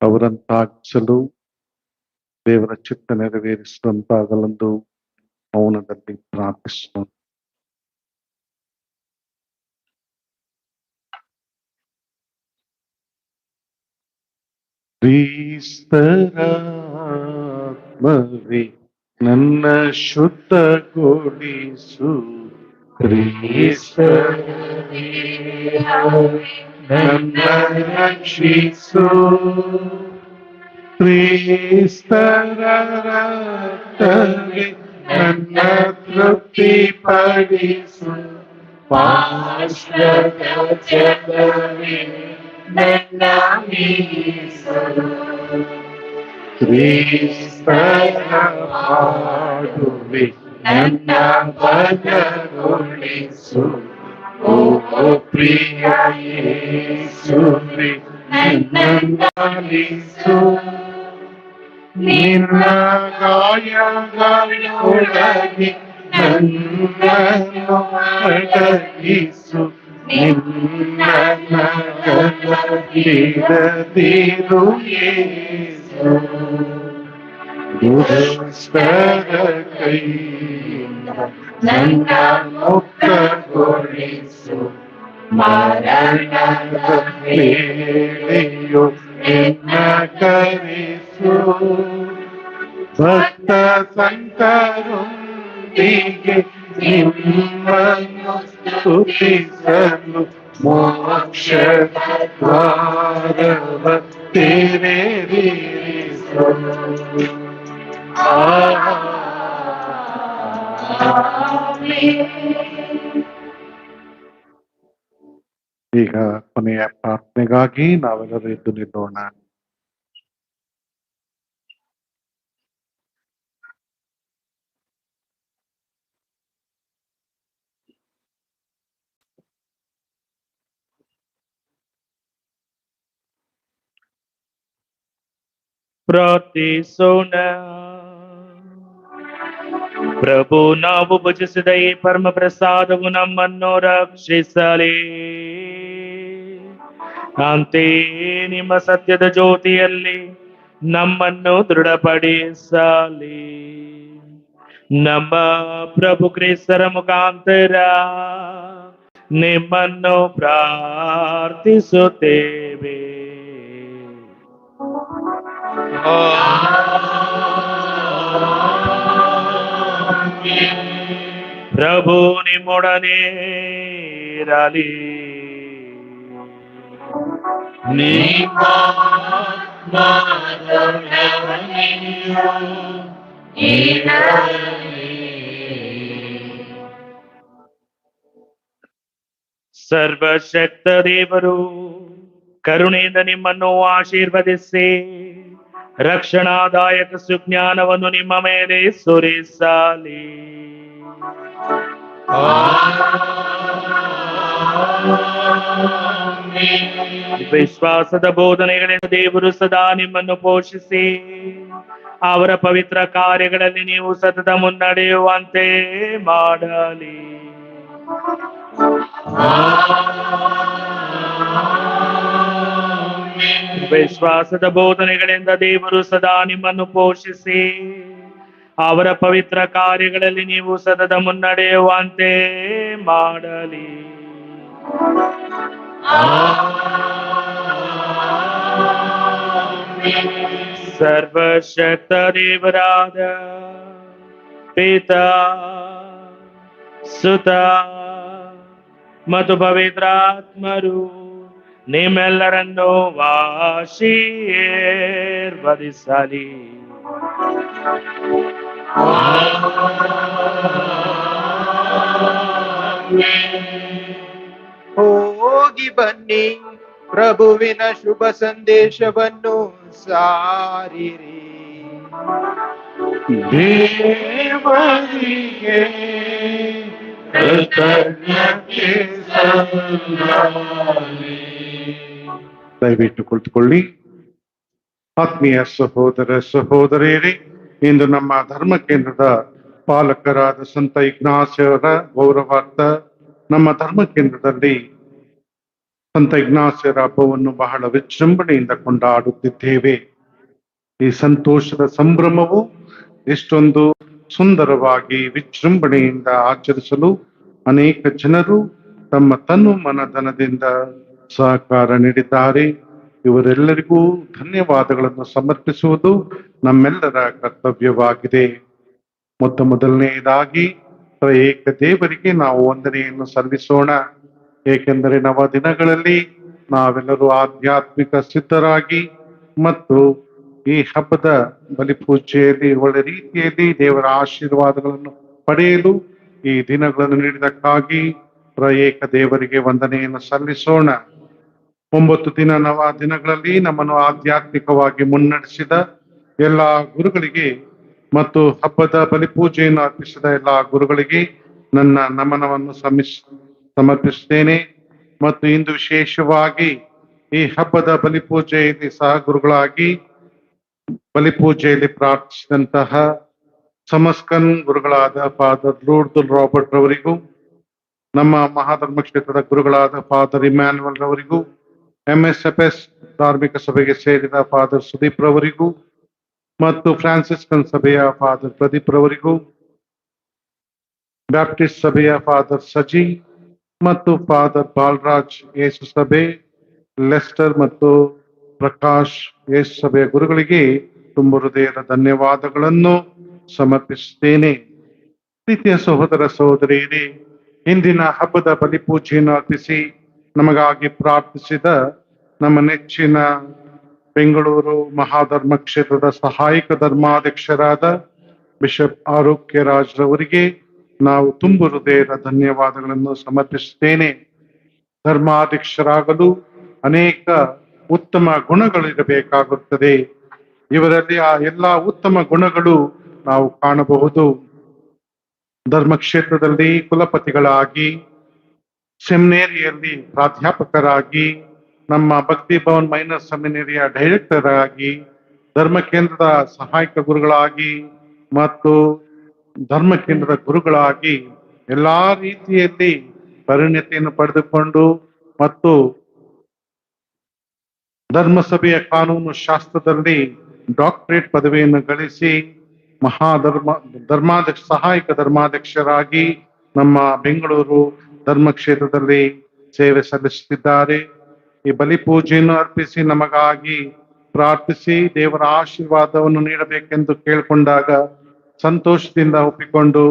ಅವರಂತಾಗಿಸಲು, ದೇವರ ಚಿತ್ತ ನೆರವೇರಿಸುವಂತಾಗಲೆಂದು ಮೌನದಲ್ಲಿ ಪ್ರಾರ್ಥಿಸೋಣ. ಕ್ರಿಸ್ತರಾತ್ಮವೇ ನನ್ನ ಶುದ್ಧಗೊಳಿಸು, ಕ್ರಿಸ್ತರೇ ನನ್ನ ರಕ್ಷಿಸು, ಕ್ರಿಸ್ತರ ರಕ್ತವೇ ನನ್ನ ತೃಪ್ತಿಪಡಿಸು, ಪಾರ್ಶ್ವದ ಜಲವೇ ನನ್ನ ಮೀಸಲು, ಕ್ರಿಸ್ತರ ಹಾಡುವೆ ನನ್ನ ಬಲಗೊಳಿಸು, ಓ ಪ್ರಿಯ ಯೇಸುವೇ ನನ್ನನ್ನಾಲಿಸು, ನಿನ್ನ ಗಾಯಗಳೊಳಗೆ ನನ್ನನ್ನು ಅಡಗಿಸು, ನಿನ್ನ ನಗಲದಿರದಿರು ಯೇಸು, ದುಷ್ಟರ ಕೈಯಿಂದ ನನ್ನ ಮುಕ್ತಗೊಳಿಸು, ಮರಣದ ವೇಳೆಯು ಎನ್ನ ಕರೆಸು, ಭಕ್ತ ಸಂತರೊಂದಿಗೆ ನಿಮ್ಮನ್ನು ಸ್ತುತಿಸಲು ಮೋಕ್ಷದ ದ್ವಾರವ ತೆರೆದಿರಿಸು. ಈಗ ಕೊನೆಯ ಪ್ರಾರ್ಥನೆಗಾಗಿ ನಾವೆಲ್ಲರೂ ಎದ್ದು ನಿಲ್ಲೋಣ. ಪ್ರಾರ್ಥಿಸೋಣ. ಪ್ರಭು, ನಾವು ಭುಜಿಸಿದ ಈ ಪರಮ ಪ್ರಸಾದವು ನಮ್ಮನ್ನು ರಕ್ಷಿಸಲಿ. ಅಂತೆಯೇ ನಿಮ್ಮ ಸತ್ಯದ ಜ್ಯೋತಿಯಲ್ಲಿ ನಮ್ಮನ್ನು ದೃಢಪಡಿಸಲಿ. ನಮ್ಮ ಪ್ರಭು ಕ್ರಿಸ್ತರ ಮುಖಾಂತರ ನಿಮ್ಮನ್ನು ಪ್ರಾರ್ಥಿಸುತ್ತೇವೆ. ಪ್ರಭು ನಿಮ್ಮೊಡನೆ ಇರಲಿ. ಸರ್ವಶಕ್ತ ದೇವರು ಕರುಣೆಯಿಂದ ನಿಮ್ಮನ್ನು ಆಶೀರ್ವದಿಸಿ ರಕ್ಷಣಾದಾಯಕ ಸುಜ್ಞಾನವನ್ನು ನಿಮ್ಮ ಮೇಲೆ ಸುರಿಸಲಿ. ವಿಶ್ವಾಸದ ಬೋಧನೆಗಳಿಂದ ದೇವರು ಸದಾ ನಿಮ್ಮನ್ನು ಪೋಷಿಸಿ ಅವರ ಪವಿತ್ರ ಕಾರ್ಯಗಳಲ್ಲಿ ನೀವು ಸತತ ಮುನ್ನಡೆಯುವಂತೆ ಮಾಡಲಿ. ವಿಶ್ವಾಸದ ಬೋಧನೆಗಳಿಂದ ದೇವರು ಸದಾ ನಿಮ್ಮನ್ನು ಪೋಷಿಸಿ ಅವರ ಪವಿತ್ರ ಕಾರ್ಯಗಳಲ್ಲಿ ನೀವು ಸತತ ಮುನ್ನಡೆಯುವಂತೆ ಮಾಡಲಿ. ಸರ್ವಶಕ್ತ ದೇವರಾದ ಪಿತಾ, ಸುತ ಮತ್ತು ಪವಿತ್ರಾತ್ಮರು ನಿಮ್ಮೆಲ್ಲರನ್ನು ಆಶೀರ್ವದಿಸಲಿ. ಹೋಗಿ ಬನ್ನಿ, ಪ್ರಭುವಿನ ಶುಭ ಸಂದೇಶವನ್ನು ಸಾರಿರಿ. ದೇವರಿಗೆ ಕೃತಜ್ಞತೆ ಸಲ್ಲಲಿ. ದಯವಿಟ್ಟು ಕುಳಿತುಕೊಳ್ಳಿ. ಆತ್ಮೀಯ ಸಹೋದರ ಸಹೋದರಿಯರೇ, ಇಂದು ನಮ್ಮ ಧರ್ಮ ಕೇಂದ್ರದ ಪಾಲಕರಾದ ಸಂತ ಇಗ್ನಾಸಿಯವರ ಗೌರವಾರ್ಥ ನಮ್ಮ ಧರ್ಮ ಕೇಂದ್ರದಲ್ಲಿ ಸಂತ ಇಗ್ನಾಸಿಯರ ಹಬ್ಬವನ್ನು ಬಹಳ ವಿಜೃಂಭಣೆಯಿಂದ ಕೊಂಡಾಡುತ್ತಿದ್ದೇವೆ. ಈ ಸಂತೋಷದ ಸಂಭ್ರಮವು ಎಷ್ಟೊಂದು ಸುಂದರವಾಗಿ ವಿಜೃಂಭಣೆಯಿಂದ ಆಚರಿಸಲು ಅನೇಕ ಜನರು ತಮ್ಮ ತನು ಮನಧನದಿಂದ ಸಹಕಾರ ನೀಡಿದ್ದಾರೆ. ಇವರೆಲ್ಲರಿಗೂ ಧನ್ಯವಾದಗಳನ್ನು ಸಮರ್ಪಿಸುವುದು ನಮ್ಮೆಲ್ಲರ ಕರ್ತವ್ಯವಾಗಿದೆ. ಮೊದಲನೆಯದಾಗಿ ಏಕ ದೇವರಿಗೆ ನಾವು ವಂದನೆಯನ್ನು ಸಲ್ಲಿಸೋಣ. ಏಕೆಂದರೆ ನವ ದಿನಗಳಲ್ಲಿ ನಾವೆಲ್ಲರೂ ಆಧ್ಯಾತ್ಮಿಕ ಸಿದ್ಧರಾಗಿ ಮತ್ತು ಈ ಹಬ್ಬದ ಬಲಿಪೂಜೆಯಲ್ಲಿ ಒಳ್ಳೆ ರೀತಿಯಲ್ಲಿ ದೇವರ ಆಶೀರ್ವಾದಗಳನ್ನು ಪಡೆಯಲು ಈ ದಿನಗಳನ್ನು ನೀಡಿದಕ್ಕಾಗಿ ಏಕ ದೇವರಿಗೆ ವಂದನೆಯನ್ನು ಸಲ್ಲಿಸೋಣ. 9 ದಿನ ನವ ದಿನಗಳಲ್ಲಿ ನಮ್ಮನ್ನು ಆಧ್ಯಾತ್ಮಿಕವಾಗಿ ಮುನ್ನಡೆಸಿದ ಎಲ್ಲ ಗುರುಗಳಿಗೆ ಮತ್ತು ಹಬ್ಬದ ಬಲಿಪೂಜೆಯನ್ನು ಅರ್ಪಿಸಿದ ಎಲ್ಲ ಗುರುಗಳಿಗೆ ನನ್ನ ನಮನವನ್ನು ಸಮರ್ಪಿಸುತ್ತೇನೆ. ಮತ್ತು ಇಂದು ವಿಶೇಷವಾಗಿ ಈ ಹಬ್ಬದ ಬಲಿಪೂಜೆಯಲ್ಲಿ ಸಹ ಗುರುಗಳಾಗಿ ಬಲಿಪೂಜೆಯಲ್ಲಿ ಪ್ರಾರ್ಥಿಸಿದಂತಹ ಸಮಸ್ಕನ್ ಗುರುಗಳಾದ ಫಾದರ್ ಲೂರ್ದುಲ್ ರಾಬರ್ಟ್ ರವರಿಗೂ, ನಮ್ಮ ಮಹಾಧರ್ಮ ಕ್ಷೇತ್ರದ ಗುರುಗಳಾದ ಫಾದರ್ ಇಮ್ಯಾನ್ಯುವಲ್ ರವರಿಗೂ, MSFS ಧಾರ್ಮಿಕ ಸಭೆಗೆ ಸೇರಿದ ಫಾದರ್ ಸುದೀಪ್ ರವರಿಗೂ ಮತ್ತು ಫ್ರಾನ್ಸಿಸ್ಕನ್ ಸಭೆಯ ಫಾದರ್ ಪ್ರದೀಪ್ ರವರಿಗೂ, ಬ್ಯಾಪ್ಟಿಸ್ಟ್ ಸಭೆಯ ಫಾದರ್ ಸಜಿ ಮತ್ತು ಫಾದರ್ ಬಾಲರಾಜ್ ಯೇಸು ಸಭೆ, ಲೆಸ್ಟರ್ ಮತ್ತು ಪ್ರಕಾಶ್ ಯೇಸು ಸಭೆಯ ಗುರುಗಳಿಗೆ ತುಂಬ ಹೃದಯದ ಧನ್ಯವಾದಗಳನ್ನು ಸಮರ್ಪಿಸುತ್ತೇನೆ. ಪ್ರೀತಿಯ ಸಹೋದರ ಸಹೋದರಿಯರೇ, ಇಂದಿನ ಹಬ್ಬದ ಬಲಿಪೂಜೆಯನ್ನು ಅರ್ಪಿಸಿ ನಮಗಾಗಿ ಪ್ರಾರ್ಥಿಸಿದ ನಮ್ಮ ನೆಚ್ಚಿನ ಬೆಂಗಳೂರು ಮಹಾಧರ್ಮ ಕ್ಷೇತ್ರದ ಸಹಾಯಕ ಧರ್ಮಾಧ್ಯಕ್ಷರಾದ ಬಿಷಪ್ ಆರೋಗ್ಯ ರಾಜ್ ರವರಿಗೆ ನಾವು ತುಂಬ ಹೃದಯದ ಧನ್ಯವಾದಗಳನ್ನು ಸಮರ್ಪಿಸುತ್ತೇನೆ. ಧರ್ಮಾಧ್ಯಕ್ಷರಾಗಲು ಅನೇಕ ಉತ್ತಮ ಗುಣಗಳಿರಬೇಕಾಗುತ್ತದೆ. ಇವರಲ್ಲಿ ಆ ಎಲ್ಲ ಉತ್ತಮ ಗುಣಗಳು ನಾವು ಕಾಣಬಹುದು. ಧರ್ಮಕ್ಷೇತ್ರದಲ್ಲಿ ಕುಲಪತಿಗಳಾಗಿ, ಸೆಮಿನೇರಿಯಲ್ಲಿ ಪ್ರಾಧ್ಯಾಪಕರಾಗಿ, ನಮ್ಮ ಭಕ್ತಿ ಭವನ್ ಮೈನರ್ ಸೆಮಿನೇರಿಯ ಡೈರೆಕ್ಟರ್ ಆಗಿ, ಧರ್ಮ ಕೇಂದ್ರದ ಸಹಾಯಕ ಗುರುಗಳಾಗಿ ಮತ್ತು ಧರ್ಮ ಕೇಂದ್ರದ ಗುರುಗಳಾಗಿ ಎಲ್ಲಾ ರೀತಿಯಲ್ಲಿ ಪರಿಣತಿಯನ್ನು ಪಡೆದುಕೊಂಡು ಮತ್ತು ಧರ್ಮಸಭೆಯ ಕಾನೂನು ಶಾಸ್ತ್ರದಲ್ಲಿ ಡಾಕ್ಟರೇಟ್ ಪದವಿಯನ್ನು ಗಳಿಸಿ ಸಹಾಯಕ ಧರ್ಮಾಧ್ಯಕ್ಷರಾಗಿ ನಮ್ಮ ಬೆಂಗಳೂರು ಧರ್ಮಕ್ಷೇತ್ರದಲ್ಲಿ ಸೇವೆ ಸಲ್ಲಿಸುತ್ತಿದ್ದಾರೆ. ಈ ಬಲಿಪೂಜೆಯನ್ನು ಅರ್ಪಿಸಿ ನಮಗಾಗಿ ಪ್ರಾರ್ಥಿಸಿ ದೇವರ ಆಶೀರ್ವಾದವನ್ನು ನೀಡಬೇಕೆಂದು ಕೇಳಿಕೊಂಡಾಗ ಸಂತೋಷದಿಂದ ಒಪ್ಪಿಕೊಂಡು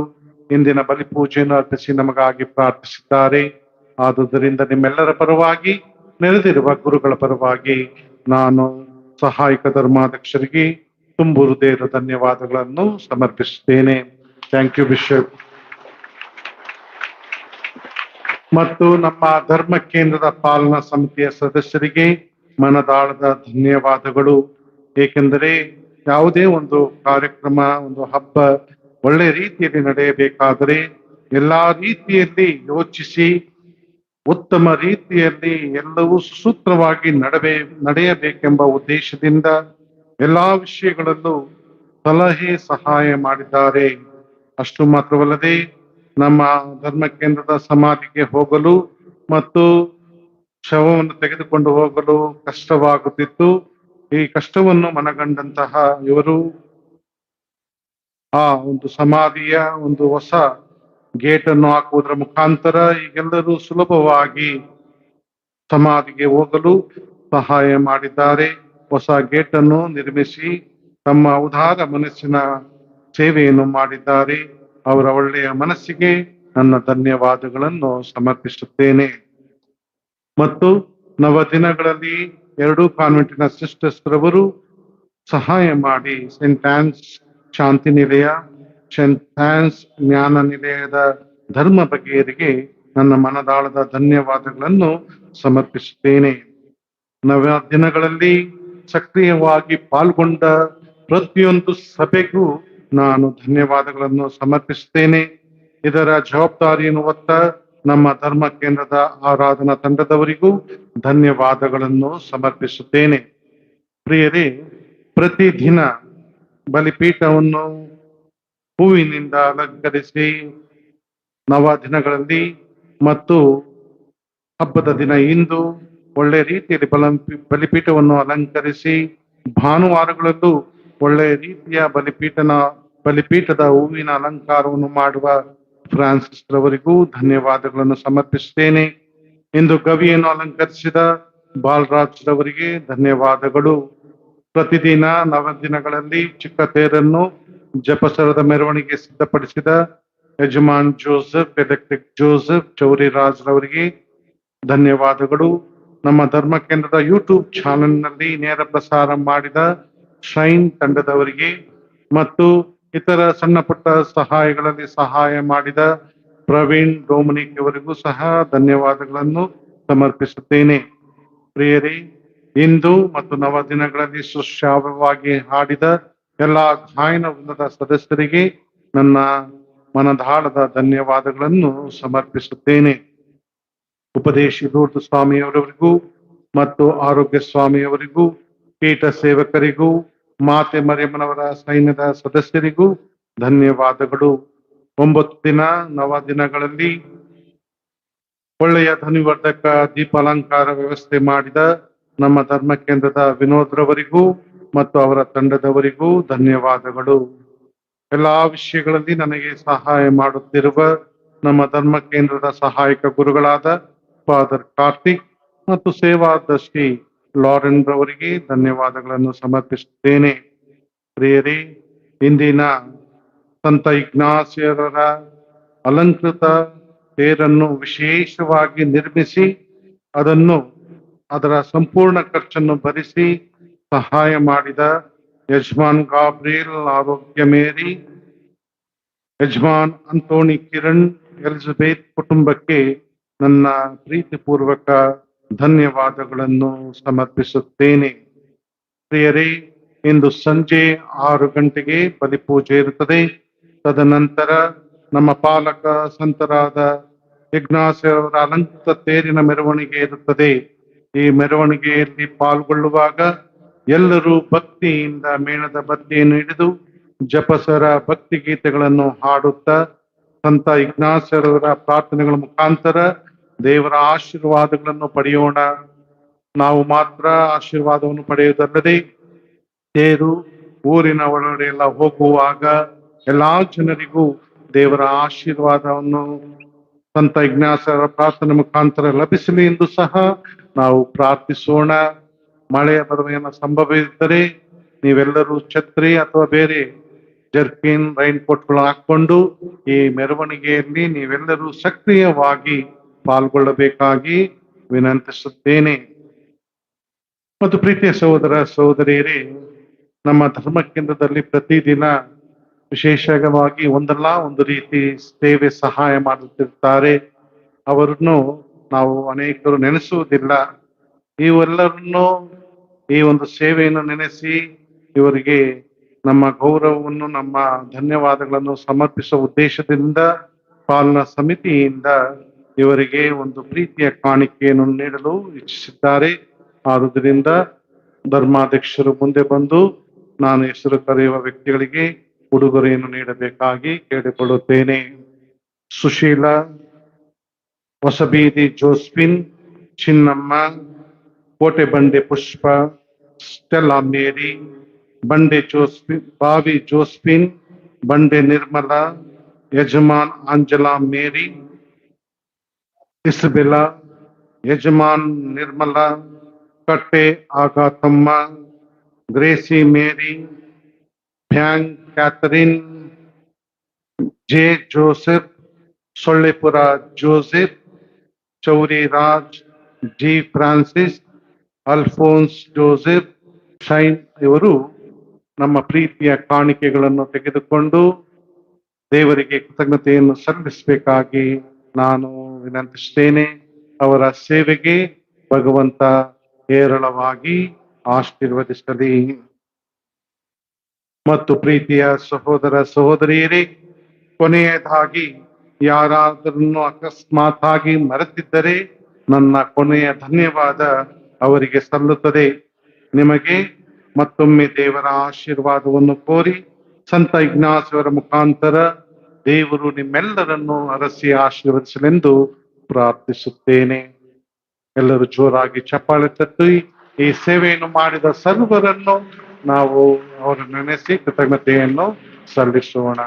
ಇಂದಿನ ಬಲಿಪೂಜೆಯನ್ನು ಅರ್ಪಿಸಿ ನಮಗಾಗಿ ಪ್ರಾರ್ಥಿಸಿದ್ದಾರೆ. ಆದುದರಿಂದ ನಿಮ್ಮೆಲ್ಲರ ಪರವಾಗಿ ನೆರೆದಿರುವ ಗುರುಗಳ ಪರವಾಗಿ ನಾನು ಸಹಾಯಕ ಧರ್ಮಾಧ್ಯಕ್ಷರಿಗೆ ತುಂಬು ಹೃದಯದ ಧನ್ಯವಾದಗಳನ್ನು ಸಮರ್ಪಿಸುತ್ತೇನೆ. Thank you bishop. ಮತ್ತು ನಮ್ಮ ಧರ್ಮ ಕೇಂದ್ರದ ಪಾಲನಾ ಸಮಿತಿಯ ಸದಸ್ಯರಿಗೆ ಮನದಾಳದ ಧನ್ಯವಾದಗಳು. ಏಕೆಂದರೆ ಯಾವುದೇ ಒಂದು ಕಾರ್ಯಕ್ರಮ, ಒಂದು ಹಬ್ಬ ಒಳ್ಳೆ ರೀತಿಯಲ್ಲಿ ನಡೆಯಬೇಕಾದರೆ ಎಲ್ಲಾ ರೀತಿಯಲ್ಲಿ ಯೋಚಿಸಿ ಉತ್ತಮ ರೀತಿಯಲ್ಲಿ ಎಲ್ಲವೂ ಸುಸೂತ್ರವಾಗಿ ನಡೆಯಬೇಕೆಂಬ ಉದ್ದೇಶದಿಂದ ಎಲ್ಲಾ ವಿಷಯಗಳಲ್ಲೂ ಸಲಹೆ ಸಹಾಯ ಮಾಡಿದ್ದಾರೆ. ಅಷ್ಟು ಮಾತ್ರವಲ್ಲದೆ ನಮ್ಮ ಧರ್ಮ ಕೇಂದ್ರದ ಸಮಾಧಿಗೆ ಹೋಗಲು ಮತ್ತು ಶವವನ್ನು ತೆಗೆದುಕೊಂಡು ಹೋಗಲು ಕಷ್ಟವಾಗುತ್ತಿತ್ತು. ಈ ಕಷ್ಟವನ್ನು ಮನಗಂಡಂತಹ ಇವರು ಆ ಒಂದು ಸಮಾಧಿಯ ಒಂದು ಹೊಸ ಗೇಟ್ ಅನ್ನು ಹಾಕುವುದರ ಮುಖಾಂತರ ಈಗೆಲ್ಲರೂ ಸುಲಭವಾಗಿ ಸಮಾಧಿಗೆ ಹೋಗಲು ಸಹಾಯ ಮಾಡಿದ್ದಾರೆ. ಹೊಸ ಗೇಟ್ ಅನ್ನು ನಿರ್ಮಿಸಿ ತಮ್ಮ ಉದಾರ ಮನಸ್ಸಿನ ಸೇವೆಯನ್ನು ಮಾಡಿದ್ದಾರೆ. ಅವರ ಒಳ್ಳೆಯ ಮನಸ್ಸಿಗೆ ನನ್ನ ಧನ್ಯವಾದಗಳನ್ನು ಸಮರ್ಪಿಸುತ್ತೇನೆ. ಮತ್ತು ನವದಿನಗಳಲ್ಲಿ 2 ಕಾನ್ವೆಂಟಿನ ಸಿಸ್ಟರ್ಸ್ ರವರು ಸಹಾಯ ಮಾಡಿ ಸೆಂಟ್ ಆನ್ಸ್ ಶಾಂತಿ ನಿಲಯ, ಸೆಂಟ್ ಆನ್ಸ್ ಜ್ಞಾನ ನಿಲಯದ ಧರ್ಮ ಬಗೆಯರಿಗೆ ನನ್ನ ಮನದಾಳದ ಧನ್ಯವಾದಗಳನ್ನು ಸಮರ್ಪಿಸುತ್ತೇನೆ. ನವ ದಿನಗಳಲ್ಲಿ ಸಕ್ರಿಯವಾಗಿ ಪಾಲ್ಗೊಂಡ ಪ್ರತಿಯೊಂದು ಸಭೆಗೂ ನಾನು ಧನ್ಯವಾದಗಳನ್ನು ಸಮರ್ಪಿಸುತ್ತೇನೆ. ಇದರ ಜವಾಬ್ದಾರಿಯನ್ನು ಹೊತ್ತ ನಮ್ಮ ಧರ್ಮ ಕೇಂದ್ರದ ಆರಾಧನಾ ತಂಡದವರಿಗೂ ಧನ್ಯವಾದಗಳನ್ನು ಸಮರ್ಪಿಸುತ್ತೇನೆ. ಪ್ರಿಯರೇ, ಪ್ರತಿದಿನ ಬಲಿಪೀಠವನ್ನು ಹೂವಿನಿಂದ ಅಲಂಕರಿಸಿ ನವ ದಿನಗಳಲ್ಲಿ ಮತ್ತು ಹಬ್ಬದ ದಿನ ಇಂದು ಒಳ್ಳೆ ರೀತಿಯಲ್ಲಿ ಬಲಿಪೀಠವನ್ನು ಅಲಂಕರಿಸಿ ಭಾನುವಾರಗಳಲ್ಲೂ ಒಳ್ಳೆಯ ರೀತಿಯ ಬಲಿಪೀಠದ ಹೂವಿನ ಅಲಂಕಾರವನ್ನು ಮಾಡುವ ಫ್ರಾನ್ಸಿಸ್ ರವರಿಗೂ ಧನ್ಯವಾದಗಳನ್ನು ಸಮರ್ಪಿಸುತ್ತೇನೆ. ಇಂದು ಗವಿಯನ್ನು ಅಲಂಕರಿಸಿದ ಬಾಲರಾಜ್ ರವರಿಗೆ ಧನ್ಯವಾದಗಳು. ಪ್ರತಿದಿನ ನವದಿನಗಳಲ್ಲಿ ಚಿಕ್ಕ ತೇರನ್ನು ಜಪಸರದ ಮೆರವಣಿಗೆ ಸಿದ್ಧಪಡಿಸಿದ ಯಜಮಾನ್ ಜೋಸೆಫ್, ಎಲೆಕ್ಟ್ರಿಕ್ ಜೋಸೆಫ್ ಚೌರಿರಾಜ್ ರವರಿಗೆ ಧನ್ಯವಾದಗಳು. ನಮ್ಮ ಧರ್ಮ ಕೇಂದ್ರದ ಯೂಟ್ಯೂಬ್ ಚಾನೆಲ್ನಲ್ಲಿ ನೇರ ಪ್ರಸಾರ ಮಾಡಿದ ಶೈನ್ ತಂಡದವರಿಗೆ ಮತ್ತು ಇತರ ಸಣ್ಣ ಪುಟ್ಟ ಸಹಾಯಗಳಲ್ಲಿ ಸಹಾಯ ಮಾಡಿದ ಪ್ರವೀಣ್ ಡೊಮಿನಿಕ್ ಅವರಿಗೂ ಸಹ ಧನ್ಯವಾದಗಳನ್ನು ಸಮರ್ಪಿಸುತ್ತೇನೆ. ಪ್ರಿಯರೇ, ಇಂದು ಮತ್ತು ನವದಿನಗಳಲ್ಲಿ ಸುಶ್ರಾವ್ಯವಾಗಿ ಹಾಡಿದ ಎಲ್ಲ ಗಾಯನ ವೃಂದದ ಸದಸ್ಯರಿಗೆ ನನ್ನ ಮನದಾಳದ ಧನ್ಯವಾದಗಳನ್ನು ಸಮರ್ಪಿಸುತ್ತೇನೆ. ಉಪದೇಶಿ ಲೂರ್ದು ಸ್ವಾಮಿಯವರಿಗೂ ಮತ್ತು ಆರೋಗ್ಯ ಸ್ವಾಮಿಯವರಿಗೂ, ಪೀಠ ಸೇವಕರಿಗೂ, ಮಾತೆ ಮರಿಯಮ್ಮನವರ ಸೈನ್ಯದ ಸದಸ್ಯರಿಗೂ ಧನ್ಯವಾದಗಳು. 9 ದಿನ ನವದಿನಗಳಲ್ಲಿ ಒಳ್ಳೆಯ ಧ್ವನಿವರ್ಧಕ ದೀಪಾಲಂಕಾರ ವ್ಯವಸ್ಥೆ ಮಾಡಿದ ನಮ್ಮ ಧರ್ಮ ಕೇಂದ್ರದ ವಿನೋದ್ ರವರಿಗೂ ಮತ್ತು ಅವರ ತಂಡದವರಿಗೂ ಧನ್ಯವಾದಗಳು. ಎಲ್ಲಾ ವಿಷಯಗಳಲ್ಲಿ ನನಗೆ ಸಹಾಯ ಮಾಡುತ್ತಿರುವ ನಮ್ಮ ಧರ್ಮ ಕೇಂದ್ರದ ಸಹಾಯಕ ಗುರುಗಳಾದ ಫಾದರ್ ಕಾರ್ತಿಕ್ ಮತ್ತು ಸೇವಾದರ್ಶಿ ಲಾರೆನ್ ರವರಿಗೆ ಧನ್ಯವಾದಗಳನ್ನು ಸಮರ್ಪಿಸುತ್ತೇನೆ. ಪ್ರಿಯರೇ, ಇಂದಿನ ಸಂತ ಇಗ್ನಾಸಿಯರರ ಅಲಂಕೃತ ತೇರನ್ನು ವಿಶೇಷವಾಗಿ ನಿರ್ಮಿಸಿ ಅದರ ಸಂಪೂರ್ಣ ಖರ್ಚನ್ನು ಭರಿಸಿ ಸಹಾಯ ಮಾಡಿದ ಯಜಮಾನ್ ಗಾಬ್ರಿಯಲ್ ಆರೋಗ್ಯ ಮೇರಿ, ಯಜಮಾನ್ ಅಂತೋಣಿ ಕಿರಣ್, ಎಲಿಜಬೆತ್ ಕುಟುಂಬಕ್ಕೆ ನನ್ನ ಪ್ರೀತಿಪೂರ್ವಕ ಧನ್ಯವಾದಗಳನ್ನು ಸಮರ್ಪಿಸುತ್ತೇನೆ. ಪ್ರಿಯರೇ, ಇಂದು ಸಂಜೆ 6 ಗಂಟೆಗೆ ಬಲಿಪೂಜೆ ಇರುತ್ತದೆ. ತದನಂತರ ನಮ್ಮ ಪಾಲಕ ಸಂತರಾದ ಇಗ್ನಾಸಿಯವರ ಅಲಂಕೃತ ತೇರಿನ ಮೆರವಣಿಗೆ ಇರುತ್ತದೆ. ಈ ಮೆರವಣಿಗೆಯಲ್ಲಿ ಪಾಲ್ಗೊಳ್ಳುವಾಗ ಎಲ್ಲರೂ ಭಕ್ತಿಯಿಂದ ಮೇಣದ ಬತ್ತಿಯನ್ನು ಹಿಡಿದು ಜಪಸರ ಭಕ್ತಿ ಗೀತೆಗಳನ್ನು ಹಾಡುತ್ತಾ ಸಂತ ಇಗ್ನಾಸ್ಯರವರ ಪ್ರಾರ್ಥನೆಗಳ ಮುಖಾಂತರ ದೇವರ ಆಶೀರ್ವಾದಗಳನ್ನು ಪಡೆಯೋಣ. ನಾವು ಮಾತ್ರ ಆಶೀರ್ವಾದವನ್ನು ಪಡೆಯುವುದಲ್ಲದೆ ತೇರು ಊರಿನ ಒಳಗಡೆ ಎಲ್ಲ ಹೋಗುವಾಗ ಎಲ್ಲಾ ಜನರಿಗೂ ದೇವರ ಆಶೀರ್ವಾದವನ್ನು ಸಂತ ಇಗ್ನಾಸ್ಯರ ಪ್ರಾರ್ಥನೆ ಮುಖಾಂತರ ಲಭಿಸಲಿ ಎಂದು ಸಹ ನಾವು ಪ್ರಾರ್ಥಿಸೋಣ. ಮಳೆಯ ಬರುವ ಸಂಭವವಿದ್ದರೆ ನೀವೆಲ್ಲರೂ ಛತ್ರಿ ಅಥವಾ ಬೇರೆ ಜರ್ಕಿನ್ ರೈನ್ ಕೋಟ್ಗಳು ಹಾಕೊಂಡು ಈ ಮೆರವಣಿಗೆಯಲ್ಲಿ ನೀವೆಲ್ಲರೂ ಸಕ್ರಿಯವಾಗಿ ಪಾಲ್ಗೊಳ್ಳಬೇಕಾಗಿ ವಿನಂತಿಸುತ್ತೇನೆ. ಮತ್ತು ಪ್ರೀತಿಯ ಸಹೋದರ ಸಹೋದರಿಯರೇ, ನಮ್ಮ ಧರ್ಮ ಕೇಂದ್ರದಲ್ಲಿ ಪ್ರತಿದಿನ ವಿಶೇಷವಾಗಿ ಒಂದಲ್ಲ ಒಂದು ರೀತಿ ಸೇವೆ ಸಹಾಯ ಮಾಡುತ್ತಿರ್ತಾರೆ. ಅವರನ್ನು ನಾವು ಅನೇಕರು ನೆನೆಸುವುದಿಲ್ಲ. ಇವೆಲ್ಲರನ್ನು ಈ ಒಂದು ಸೇವೆಯನ್ನು ನೆನೆಸಿ ಇವರಿಗೆ ನಮ್ಮ ಗೌರವವನ್ನು ನಮ್ಮ ಧನ್ಯವಾದಗಳನ್ನು ಸಮರ್ಪಿಸುವ ಉದ್ದೇಶದಿಂದ ಪಾಲನಾ ಸಮಿತಿಯಿಂದ ಇವರಿಗೆ ಒಂದು ಪ್ರೀತಿಯ ಕಾಣಿಕೆಯನ್ನು ನೀಡಲು ಇಚ್ಛಿಸಿದ್ದಾರೆ. ಆದುದರಿಂದ ಧರ್ಮಾಧ್ಯಕ್ಷರು ಮುಂದೆ ಬಂದು ನಾನು ಹೆಸರು ಕರೆಯುವ ವ್ಯಕ್ತಿಗಳಿಗೆ ಉಡುಗೊರೆಯನ್ನು ನೀಡಬೇಕಾಗಿ ಕೇಳಿಕೊಳ್ಳುತ್ತೇನೆ. ಸುಶೀಲಾ, ಹೊಸಬೀದಿ ಜೋಸ್ಪಿನ್, ಚಿನ್ನಮ್ಮ, ಕೋಟೆ ಬಂಡೆ ಪುಷ್ಪ, ಸ್ಟೆಲ್ಲಾ ಮೇರಿ, ಬಂಡೆ ಜೋಸ್ಪಿನ್, ಬಾವಿ ಜೋಸ್ಪಿನ್, ಬಂಡೆ ನಿರ್ಮಲಾ, ಯಜಮಾನ್ ಆಂಜಲಾ ಮೇರಿ, ಇಸಬೆಲಾ, ಯಜಮಾನ್ ನಿರ್ಮಲಾ, ಕಟ್ಟೆ ಆಗಾತಮ್ಮ, ಗ್ರೇಸಿ ಮೇರಿ, ಫ್ಯಾಂಗ್ ಕ್ಯಾಥರಿನ್, ಜೆ ಜೋಸೆಫ್, ಸೊಳ್ಳೆಪುರ ಜೋಸೆಫ್, ಚೌರಿ ರಾಜ್, ಜಿ ಫ್ರಾನ್ಸಿಸ್, ಅಲ್ಫೋನ್ಸ್ ಜೋಸೆಫ್, ಶೈನ್ ಇವರು ನಮ್ಮ ಪ್ರೀತಿಯ ಕಾಣಿಕೆಗಳನ್ನು ತೆಗೆದುಕೊಂಡು ದೇವರಿಗೆ ಕೃತಜ್ಞತೆಯನ್ನು ಸಲ್ಲಿಸಬೇಕಾಗಿ ನಾನು ವಿನಂತಿಸುತ್ತೇನೆ. ಅವರ ಸೇವೆಗೆ ಭಗವಂತ ಹೇರಳವಾಗಿ ಆಶೀರ್ವದಿಸಲಿ. ಮತ್ತು ಪ್ರೀತಿಯ ಸಹೋದರ ಸಹೋದರಿಯರೇ, ಕೊನೆಯದಾಗಿ ಯಾರಾದರನ್ನು ಅಕಸ್ಮಾತ್ ಆಗಿ ಮರೆತಿದ್ದರೆ ನನ್ನ ಕೊನೆಯ ಧನ್ಯವಾದ ಅವರಿಗೆ ಸಲ್ಲುತ್ತದೆ. ನಿಮಗೆ ಮತ್ತೊಮ್ಮೆ ದೇವರ ಆಶೀರ್ವಾದವನ್ನು ಕೋರಿ ಸಂತ ಇಗ್ನಾಸ್ಯವರ ಮುಖಾಂತರ ದೇವರು ನಿಮ್ಮೆಲ್ಲರನ್ನು ಅರಸಿ ಆಶೀರ್ವದಿಸಲೆಂದು ಪ್ರಾರ್ಥಿಸುತ್ತೇನೆ. ಎಲ್ಲರೂ ಜೋರಾಗಿ ಚಪ್ಪಾಳೆ ತಟ್ಟಿ ಈ ಸೇವೆಯನ್ನು ಮಾಡಿದ ಸರ್ವರನ್ನು ನಾವು ಅವರನ್ನು ನೆನೆಸಿ ಕೃತಜ್ಞತೆಯನ್ನು ಸಲ್ಲಿಸೋಣ.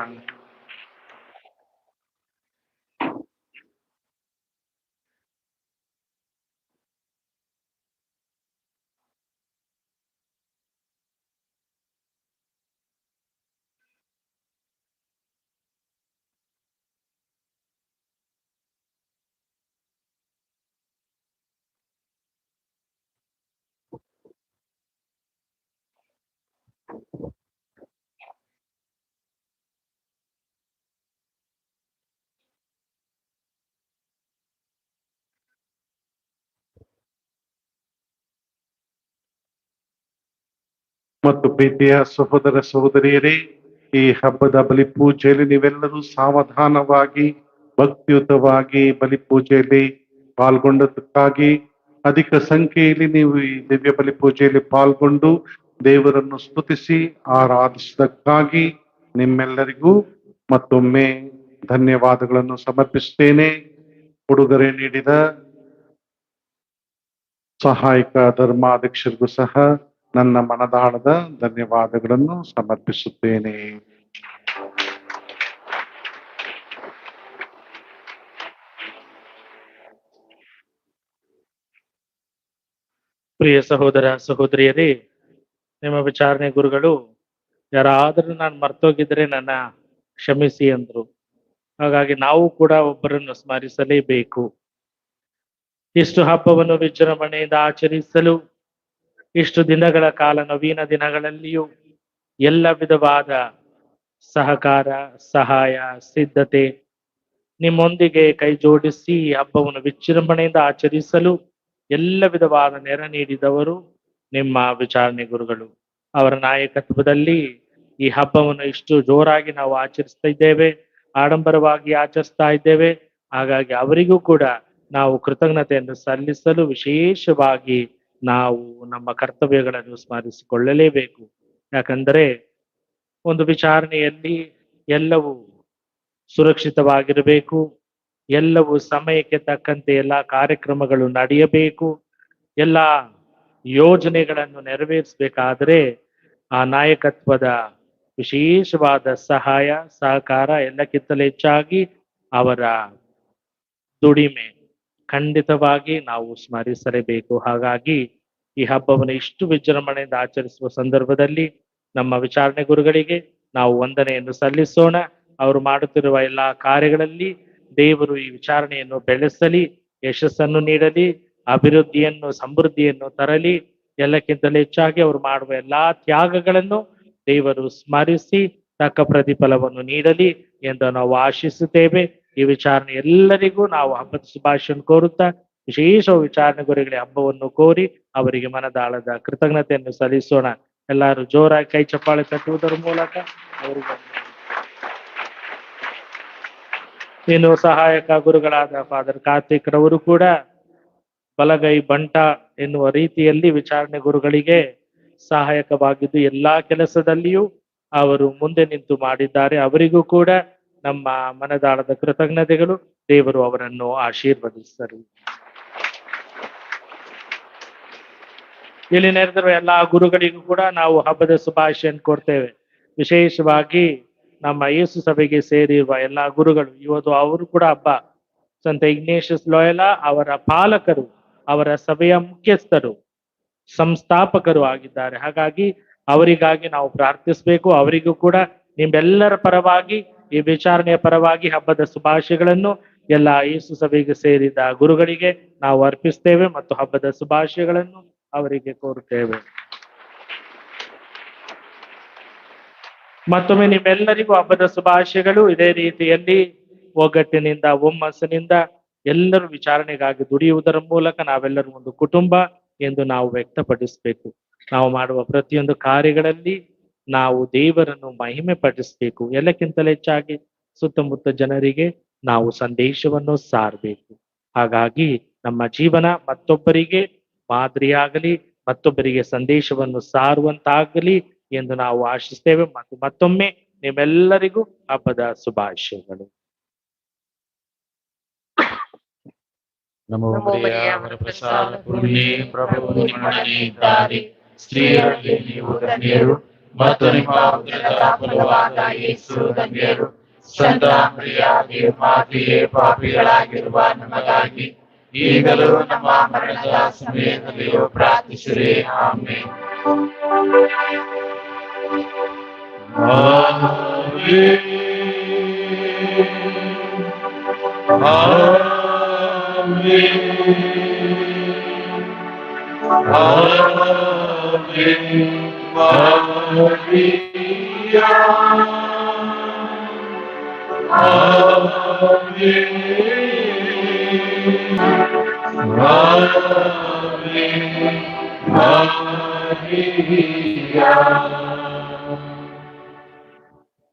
ಮತ್ತು ಪ್ರೀತಿಯ ಸಹೋದರ ಸಹೋದರಿಯರೇ, ಈ ಹಬ್ಬದ ಬಲಿಪೂಜೆಯಲ್ಲಿ ನೀವೆಲ್ಲರೂ ಸಾವಧಾನವಾಗಿ ಭಕ್ತಿಯುತವಾಗಿ ಬಲಿಪೂಜೆಯಲ್ಲಿ ಪಾಲ್ಗೊಂಡದಕ್ಕಾಗಿ, ಅಧಿಕ ಸಂಖ್ಯೆಯಲ್ಲಿ ನೀವು ಈ ದಿವ್ಯ ಬಲಿಪೂಜೆಯಲ್ಲಿ ಪಾಲ್ಗೊಂಡು ದೇವರನ್ನು ಸ್ತುತಿಸಿ ಆರಾಧಿಸಿದಕ್ಕಾಗಿ ನಿಮ್ಮೆಲ್ಲರಿಗೂ ಮತ್ತೊಮ್ಮೆ ಧನ್ಯವಾದಗಳನ್ನು ಸಮರ್ಪಿಸುತ್ತೇನೆ. ಉಡುಗೊರೆ ನೀಡಿದ ಸಹಾಯಕ ಧರ್ಮಾಧ್ಯಕ್ಷರಿಗೂ ಸಹ ನನ್ನ ಮನದಾಳದ ಧನ್ಯವಾದಗಳನ್ನು ಸಮರ್ಪಿಸುತ್ತೇನೆ. ಪ್ರಿಯ ಸಹೋದರ ಸಹೋದರಿಯರೇ, ನಿಮ್ಮ ವಿಚಾರಣೆ ಗುರುಗಳು ಯಾರಾದರೂ ನಾನು ಮರ್ತೋಗಿದ್ರೆ ನನ್ನ ಕ್ಷಮಿಸಿ ಅಂದ್ರು. ಹಾಗಾಗಿ ನಾವು ಕೂಡ ಒಬ್ಬರನ್ನು ಸ್ಮರಿಸಲೇಬೇಕು. ಇಷ್ಟು ಹಬ್ಬವನ್ನು ವಿಜೃಂಭಣೆಯಿಂದ ಆಚರಿಸಲು ಇಷ್ಟು ದಿನಗಳ ಕಾಲ ನವೀನ ದಿನಗಳಲ್ಲಿಯೂ ಎಲ್ಲ ವಿಧವಾದ ಸಹಕಾರ, ಸಹಾಯ, ಸಿದ್ಧತೆ ನಿಮ್ಮೊಂದಿಗೆ ಕೈ ಜೋಡಿಸಿ ಈ ಹಬ್ಬವನ್ನು ವಿಜೃಂಭಣೆಯಿಂದ ಆಚರಿಸಲು ಎಲ್ಲ ವಿಧವಾದ ನೆರ ನೀಡಿದವರು ನಿಮ್ಮ ವಿಚಾರಣೆ ಗುರುಗಳು. ಅವರ ನಾಯಕತ್ವದಲ್ಲಿ ಈ ಹಬ್ಬವನ್ನು ಇಷ್ಟು ಜೋರಾಗಿ ನಾವು ಆಚರಿಸ್ತಾ ಇದ್ದೇವೆ, ಆಡಂಬರವಾಗಿ ಆಚರಿಸ್ತಾ ಇದ್ದೇವೆ. ಹಾಗಾಗಿ ಅವರಿಗೂ ಕೂಡ ನಾವು ಕೃತಜ್ಞತೆಯನ್ನು ಸಲ್ಲಿಸಲು ವಿಶೇಷವಾಗಿ ನಾವು ನಮ್ಮ ಕರ್ತವ್ಯಗಳನ್ನು ಸ್ಮರಿಸಿಕೊಳ್ಳಲೇಬೇಕು. ಯಾಕಂದರೆ ಒಂದು ವಿಚಾರಣೆಯಲ್ಲಿ ಎಲ್ಲವೂ ಸುರಕ್ಷಿತವಾಗಿರಬೇಕು, ಎಲ್ಲವೂ ಸಮಯಕ್ಕೆ ತಕ್ಕಂತೆ ಎಲ್ಲ ಕಾರ್ಯಕ್ರಮಗಳು ನಡೆಯಬೇಕು, ಎಲ್ಲ ಯೋಜನೆಗಳನ್ನು ನೆರವೇರಿಸಬೇಕಾದರೆ ಆ ನಾಯಕತ್ವದ ವಿಶೇಷವಾದ ಸಹಾಯ ಸಹಕಾರ ಎಲ್ಲಕ್ಕಿಂತಲೂ ಹೆಚ್ಚಾಗಿ ಅವರ ದುಡಿಮೆ ಖಂಡಿತವಾಗಿ ನಾವು ಸ್ಮರಿಸಲೇಬೇಕು. ಹಾಗಾಗಿ ಈ ಹಬ್ಬವನ್ನು ಇಷ್ಟು ವಿಜೃಂಭಣೆಯಿಂದ ಆಚರಿಸುವ ಸಂದರ್ಭದಲ್ಲಿ ನಮ್ಮ ವಿಚಾರಣೆ ಗುರುಗಳಿಗೆ ನಾವು ವಂದನೆಯನ್ನು ಸಲ್ಲಿಸೋಣ. ಅವರು ಮಾಡುತ್ತಿರುವ ಎಲ್ಲಾ ಕಾರ್ಯಗಳಲ್ಲಿ ದೇವರು ಈ ವಿಚಾರಣೆಯನ್ನು ಬೆಳೆಸಲಿ, ಯಶಸ್ಸನ್ನು ನೀಡಲಿ, ಅಭಿವೃದ್ಧಿಯನ್ನು ಸಮೃದ್ಧಿಯನ್ನು ತರಲಿ. ಎಲ್ಲಕ್ಕಿಂತಲೂ ಹೆಚ್ಚಾಗಿ ಅವರು ಮಾಡುವ ಎಲ್ಲಾ ತ್ಯಾಗಗಳನ್ನು ದೇವರು ಸ್ಮರಿಸಿ ತಕ್ಕ ಪ್ರತಿಫಲವನ್ನು ನೀಡಲಿ ಎಂದು ನಾವು ಆಶಿಸುತ್ತೇವೆ. ಈ ವಿಚಾರಣೆ ಎಲ್ಲರಿಗೂ ನಾವು ಹಬ್ಬದ ಶುಭಾಶಯ ಕೋರುತ್ತಾ ವಿಶೇಷ ವಿಚಾರಣೆ ಗುರುಗಳಿಗೆ ಹಬ್ಬವನ್ನು ಕೋರಿ ಅವರಿಗೆ ಮನದಾಳದ ಕೃತಜ್ಞತೆಯನ್ನು ಸಲ್ಲಿಸೋಣ. ಎಲ್ಲರೂ ಜೋರಾಗಿ ಕೈ ಚಪ್ಪಾಳೆ ತಟ್ಟುವುದರ ಮೂಲಕ ಅವರಿಗೆ ಇನ್ನು ಸಹಾಯಕ ಗುರುಗಳಾದ ಫಾದರ್ ಕಾರ್ತಿಕ್ ರವರು ಕೂಡ ಬಲಗೈ ಬಂಟ ಎನ್ನುವ ರೀತಿಯಲ್ಲಿ ವಿಚಾರಣೆ ಗುರುಗಳಿಗೆ ಸಹಾಯಕವಾಗಿದ್ದು ಎಲ್ಲಾ ಕೆಲಸದಲ್ಲಿಯೂ ಅವರು ಮುಂದೆ ನಿಂತು ಮಾಡಿದ್ದಾರೆ. ಅವರಿಗೂ ಕೂಡ ನಮ್ಮ ಮನದಾಳದ ಕೃತಜ್ಞತೆಗಳು. ದೇವರು ಅವರನ್ನು ಆಶೀರ್ವದಿಸಲಿ. ಇಲ್ಲಿ ನೆರೆದಿರುವ ಎಲ್ಲಾ ಗುರುಗಳಿಗೂ ಕೂಡ ನಾವು ಹಬ್ಬದ ಶುಭಾಶಯ ಕೊಡ್ತೇವೆ. ವಿಶೇಷವಾಗಿ ನಮ್ಮ ಯೇಸು ಸಭೆಗೆ ಸೇರಿರುವ ಎಲ್ಲಾ ಗುರುಗಳು, ಇವತ್ತು ಅವರು ಕೂಡ ಹಬ್ಬ. ಸಂತ ಇಗ್ನೇಷಿಯಸ್ ಲೋಯಲ ಅವರ ಪಾಲಕರು, ಅವರ ಸಭೆಯ ಮುಖ್ಯಸ್ಥರು, ಸಂಸ್ಥಾಪಕರು ಆಗಿದ್ದಾರೆ. ಹಾಗಾಗಿ ಅವರಿಗಾಗಿ ನಾವು ಪ್ರಾರ್ಥಿಸಬೇಕು. ಅವರಿಗೂ ಕೂಡ ನಿಮ್ಮೆಲ್ಲರ ಪರವಾಗಿ, ಈ ವಿಚಾರಣೆಯ ಪರವಾಗಿ ಹಬ್ಬದ ಶುಭಾಶಯಗಳನ್ನು ಎಲ್ಲ ಯೇಸು ಸಭೆಗೆ ಸೇರಿದ ಗುರುಗಳಿಗೆ ನಾವು ಅರ್ಪಿಸ್ತೇವೆ ಮತ್ತು ಹಬ್ಬದ ಶುಭಾಶಯಗಳನ್ನು ಅವರಿಗೆ ಕೋರುತ್ತೇವೆ. ಮತ್ತೊಮ್ಮೆ ನಿಮ್ಮೆಲ್ಲರಿಗೂ ಹಬ್ಬದ ಶುಭಾಶಯಗಳು. ಇದೇ ರೀತಿಯಲ್ಲಿ ಒಗ್ಗಟ್ಟಿನಿಂದ, ಒಮ್ಮನಸ್ಸಿನಿಂದ ಎಲ್ಲರೂ ವಿಚಾರಣೆಗಾಗಿ ದುಡಿಯುವುದರ ಮೂಲಕ ನಾವೆಲ್ಲರೂ ಒಂದು ಕುಟುಂಬ ಎಂದು ನಾವು ವ್ಯಕ್ತಪಡಿಸಬೇಕು. ನಾವು ಮಾಡುವ ಪ್ರತಿಯೊಂದು ಕಾರ್ಯಗಳಲ್ಲಿ ನಾವು ದೇವರನ್ನು ಮಹಿಮೆ ಪಡಿಸಬೇಕು. ಎಲ್ಲಕ್ಕಿಂತಲೂ ಹೆಚ್ಚಾಗಿ ಸುತ್ತಮುತ್ತ ಜನರಿಗೆ ನಾವು ಸಂದೇಶವನ್ನು ಸಾರಬೇಕು. ಹಾಗಾಗಿ ನಮ್ಮ ಜೀವನ ಮತ್ತೊಬ್ಬರಿಗೆ ಮಾದರಿಯಾಗಲಿ, ಮತ್ತೊಬ್ಬರಿಗೆ ಸಂದೇಶವನ್ನು ಸಾರುವಂತಾಗಲಿ ಎಂದು ನಾವು ಆಶಿಸ್ತೇವೆ. ಮತ್ತು ಮತ್ತೊಮ್ಮೆ ನಿಮ್ಮೆಲ್ಲರಿಗೂ ಹಬ್ಬದ ಶುಭಾಶಯಗಳು. ನಮೋ ಮರಿಯ ವರಪ್ರಸಾದ ಪೂರ್ಣಿ, ಪ್ರಭು ನಿಮ್ಮೊಡನೆ ಇದ್ದಾರೆ. ಸ್ತ್ರೀಯರಲ್ಲಿ ನೀವು ಧನ್ಯರು ಮತ್ತು ನಿಮ್ಮ ಉದರದ ಫಲವಾದ ಯೇಸು ಧನ್ಯರು. ಸಂತ ಮರಿಯಾಗಿ ಮಾತೆಯೇ, ಪಾಪಿಗಳಾಗಿರುವ ನಮಗಾಗಿ ಈಗಲೂ ನಮ್ಮ ಮರಣದ ಸಮಯದಲ್ಲಿಯೂ ಪ್ರಾರ್ಥಿಸಿರಿ. ಆಮೆನ್.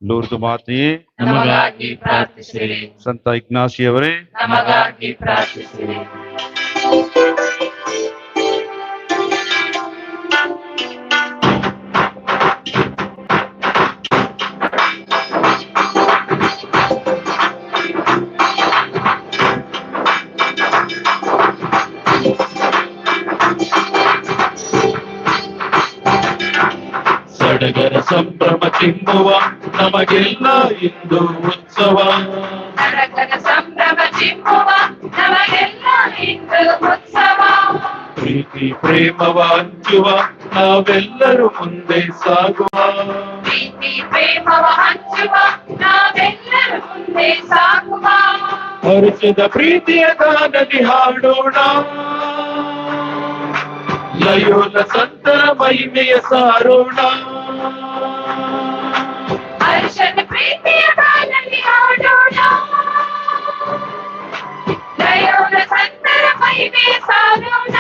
ಲೂರ್ದು ಮಾತೆಯೇ, ನಮಗಾಗಿ ಪ್ರಾರ್ಥಿಸಿರಿ. ಸಂತ ಇಗ್ನಾಸಿಯವರೇ, ನಮಗಾಗಿ ಪ್ರಾರ್ಥಿಸಿರಿ. ಸಡಗರ ಸಂಭ್ರಮ ಚಿಮ್ಮುವ ನಮಗೆಲ್ಲ ಇಂದು ಉತ್ಸವ. ಸಡಗರ ಸಂಭ್ರಮ ಚಿಮ್ಮುವ ನಮಗೆಲ್ಲ ಇಂದು ಉತ್ಸವ. ಪ್ರೀತಿ ಪ್ರೇಮವ ಹಂಚುವ ನಾವೆಲ್ಲರೂ ಮುಂದೆ ಸಾಗುವ. ಪ್ರೀತಿ ಪ್ರೇಮವ ಹಂಚುವ ನಾವೆಲ್ಲರೂ ಮುಂದೆ ಸಾಗುವ. ಹರಿಸಿದ ಪ್ರೀತಿಯ ಗಾನದಿ ಹಾಡೋಣ, ಲಯೋಲ ಸಂತರ ಮಹಿಮೆಯ ಸಾರೋಣ. ಹರ್ಷದ ಪ್ರೀತಿಯ ಗಾನದಿ ಹಾಡೋಣ, ಲಯೋಲ ಸಂತರ ಮಹಿಮೆಯ ಸಾರೋಣ.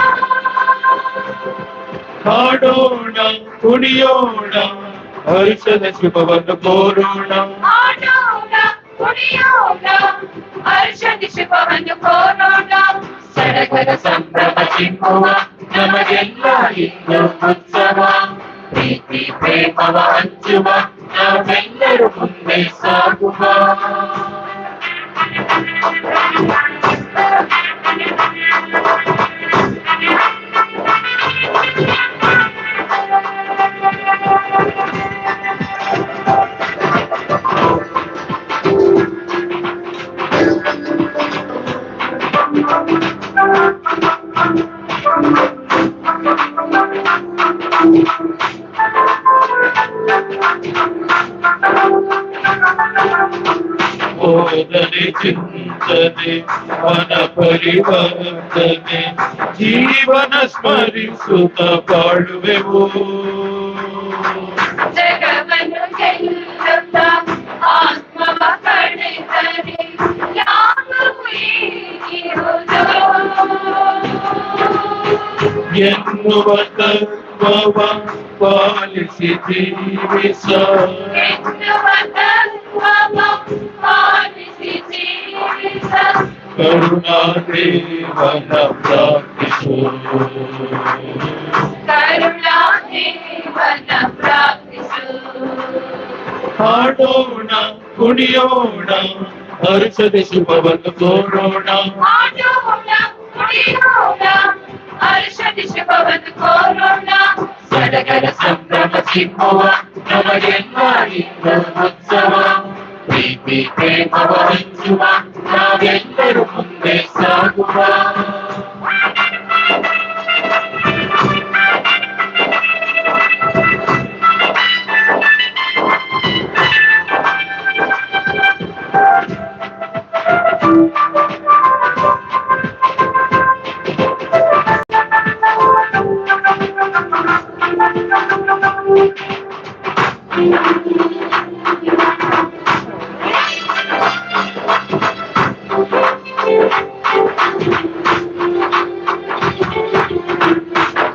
ಹಾಡೋಣ, ಕುಣಿಯೋಣ, ಹರ್ಷದ ಶುಭವನ್ನು ಕೋರೋಣ. ಹಾಡೋಣ, ಕುಣಿಯೋಣ, ಹರ್ಷದ ಶುಭವನ್ನು ಕೋರೋಣ. ಸಡಗರ ಸಂಭ್ರಮ ಚಿಮ್ಮುವ ನಮಗೆಲ್ಲ ಇಂದು ಉತ್ಸವ. ಪ್ರೀತಿ ಪ್ರೇಮವ ಹಂಚುವ ನಾವೆಲ್ಲರೂ ಮುಂದೆ ಸಾಗುವ. ಬೋಧನೆ ಚಿಂತನೆ ಮನ ಪರಿವರ್ತನೆ ಜೀವನ ಸ್ಮರಿಸುತ್ತ ಬಾಳುವೆವು. ಜಗವನ್ನು ಗೆಲ್ಲುತ್ತ ಆತ್ಮವ ಪಡೆದರೆ ಯಾವುದು ಈಗಿರುವುದು ಎನ್ನುವ ತತ್ವವ ಪಾಲಿಸಿ ಜೀವಿಸ ಎನ್ನುವ ತತ್ವವ ಪಾಲಿಸಿ ಜೀವಿಸ ಕರುಣಾದೇವನ ಪ್ರಾರ್ಥಿಸು. ಕರುಣಾದೇವನ ಪ್ರಾರ್ಥಿಸು. ಹಾಡೋಣ ಕುಣಿಯೋಣ ಹರ್ಷದ ಶುಭವನ್ನು ಕೋರೋಣ. ಮಾಡೋಣ ಕುಡಿಯೋಣ ಹರ್ಷದ ಶುಭವನ್ನು ಕೋರೋಣ. ಸಡಗರ ಸಂಭ್ರಮ ಚಿಮ್ಮುವ ನಮಗೆಲ್ಲ ಇಂದು ಉತ್ಸವ. ಪ್ರೀತಿ ಪ್ರೇಮವ ಹಂಚುವ ನಾವೆಲ್ಲರೂ ಮುಂದೆ ಸಾಗುವ.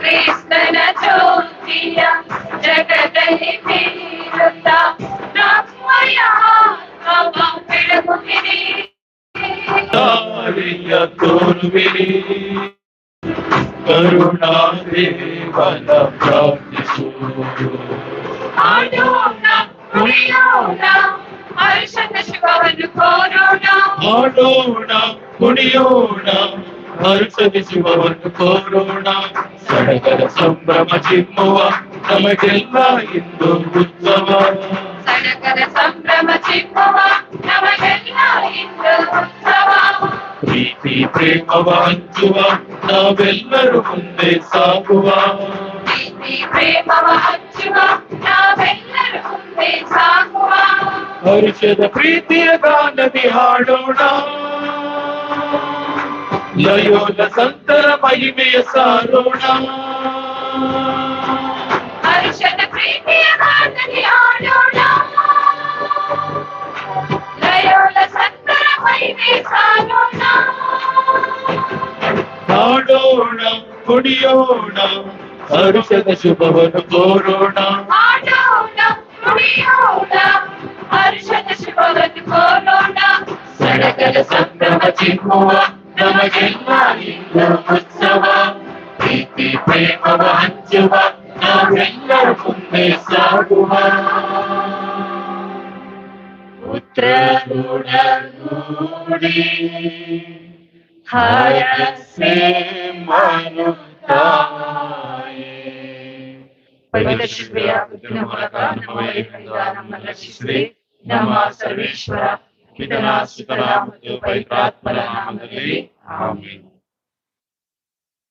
ಕ್ರಿಸ್ತನ ಜ್ಯೋತಿಯ ಜಗದಲ್ಲಿ ಬೀರುತ್ತ ನಮ್ಮಯ ಆತ್ಮವ ಬೆಳಗುವಿರಿ. ದಾರಿಯ ತೋರುವಿರಿ ಕರುಣಾದೇವನ ಪ್ರಾರ್ಥಿಸು. ಮಾಡೋಣ ಕುಡಿಯೋಣ ಹರ್ಷದ ಶುಭವನ್ನು ಕೋರೋಣ. ಹಾಡೋಣ ಕುಣಿಯೋಣ ಹರ್ಷದ ಶುಭವನ್ನು ಕೋರೋಣ. ಸಡಗರ ಸಂಭ್ರಮ ಚಿಮ್ಮುವ ನಮಗೆಲ್ಲ ಇಂದು ಉತ್ಸವ. ಸಡಗರ ಸಂಭ್ರಮ ಚಿಮ್ಮುವ ನಮಗೆಲ್ಲ ಇಂದು ಉತ್ಸವ. ಪ್ರೀತಿ ಪ್ರೇಮವ ಹಂಚುವ ನಾವೆಲ್ಲರೂ ಮುಂದೆ ಸಾಗುವ. ಪ್ರೀತಿ ಪ್ರೇಮವ ಹಂಚುವ ನಾವೆಲ್ಲರೂ ಮುಂದೆ ಸಾಗುವ. ಹರ್ಷದ ಪ್ರೀತಿಯ ಗಾನದಿ ಹಾಡೋಣ. ಲಯೋಲ ಸಂತರ ಮಹಿಮೆಯ ಸಾರೋಣ. ಹರ್ಷದ ಪ್ರೀತಿಯ ಗಾನದಿ ಹಾಡೋಣ. ಲಯೋಲ ಸಂತರ ಮಹಿಮೆ ಸಾರೋಣ. ಹಾಡೋಣ ಕುಣಿಯೋಣ ಹರ್ಷದ ಶುಭವನ್ನು ಕೋರೋಣ. ಮಾಡೋಣ ಕುಡಿಯೋಣ ಹರ್ಷದ ಶುಭವನ್ನು ಕೋರೋಣ. ಸಡಗರ ಸಂಭ್ರಮ ಚಿಮ್ಮುವ ನಮಗೆಲ್ಲ ಇಂದು ಉತ್ಸವ. ಪ್ರೀತಿ ಪ್ರೇಮವ ಹಂಚುವ ನಾವೆಲ್ಲರೂ ಮುಂದೆ ಸಾಗುವ. ಪುತ್ರರೊಡಗೂಡಿ ಹರಸೆ ಮನುತಾಯೇ. ಪವಿತ್ರ ಶಿಲ್ಪೆಯ ಬುದ್ಧಿನ ಮೂಲಕ ನಮ್ಮ ವೈರಿಗಳಿಂದ ನಮ್ಮನ್ನು ರಕ್ಷಿಸಿರಿ. ನಮ್ಮ ಸರ್ವೇಶ್ವರ ಪಿತನ ಸುತನ ಮತ್ತು ಪವಿತ್ರಾತ್ಮರ ನಾಮದಲ್ಲಿ ಆಮೆನ್.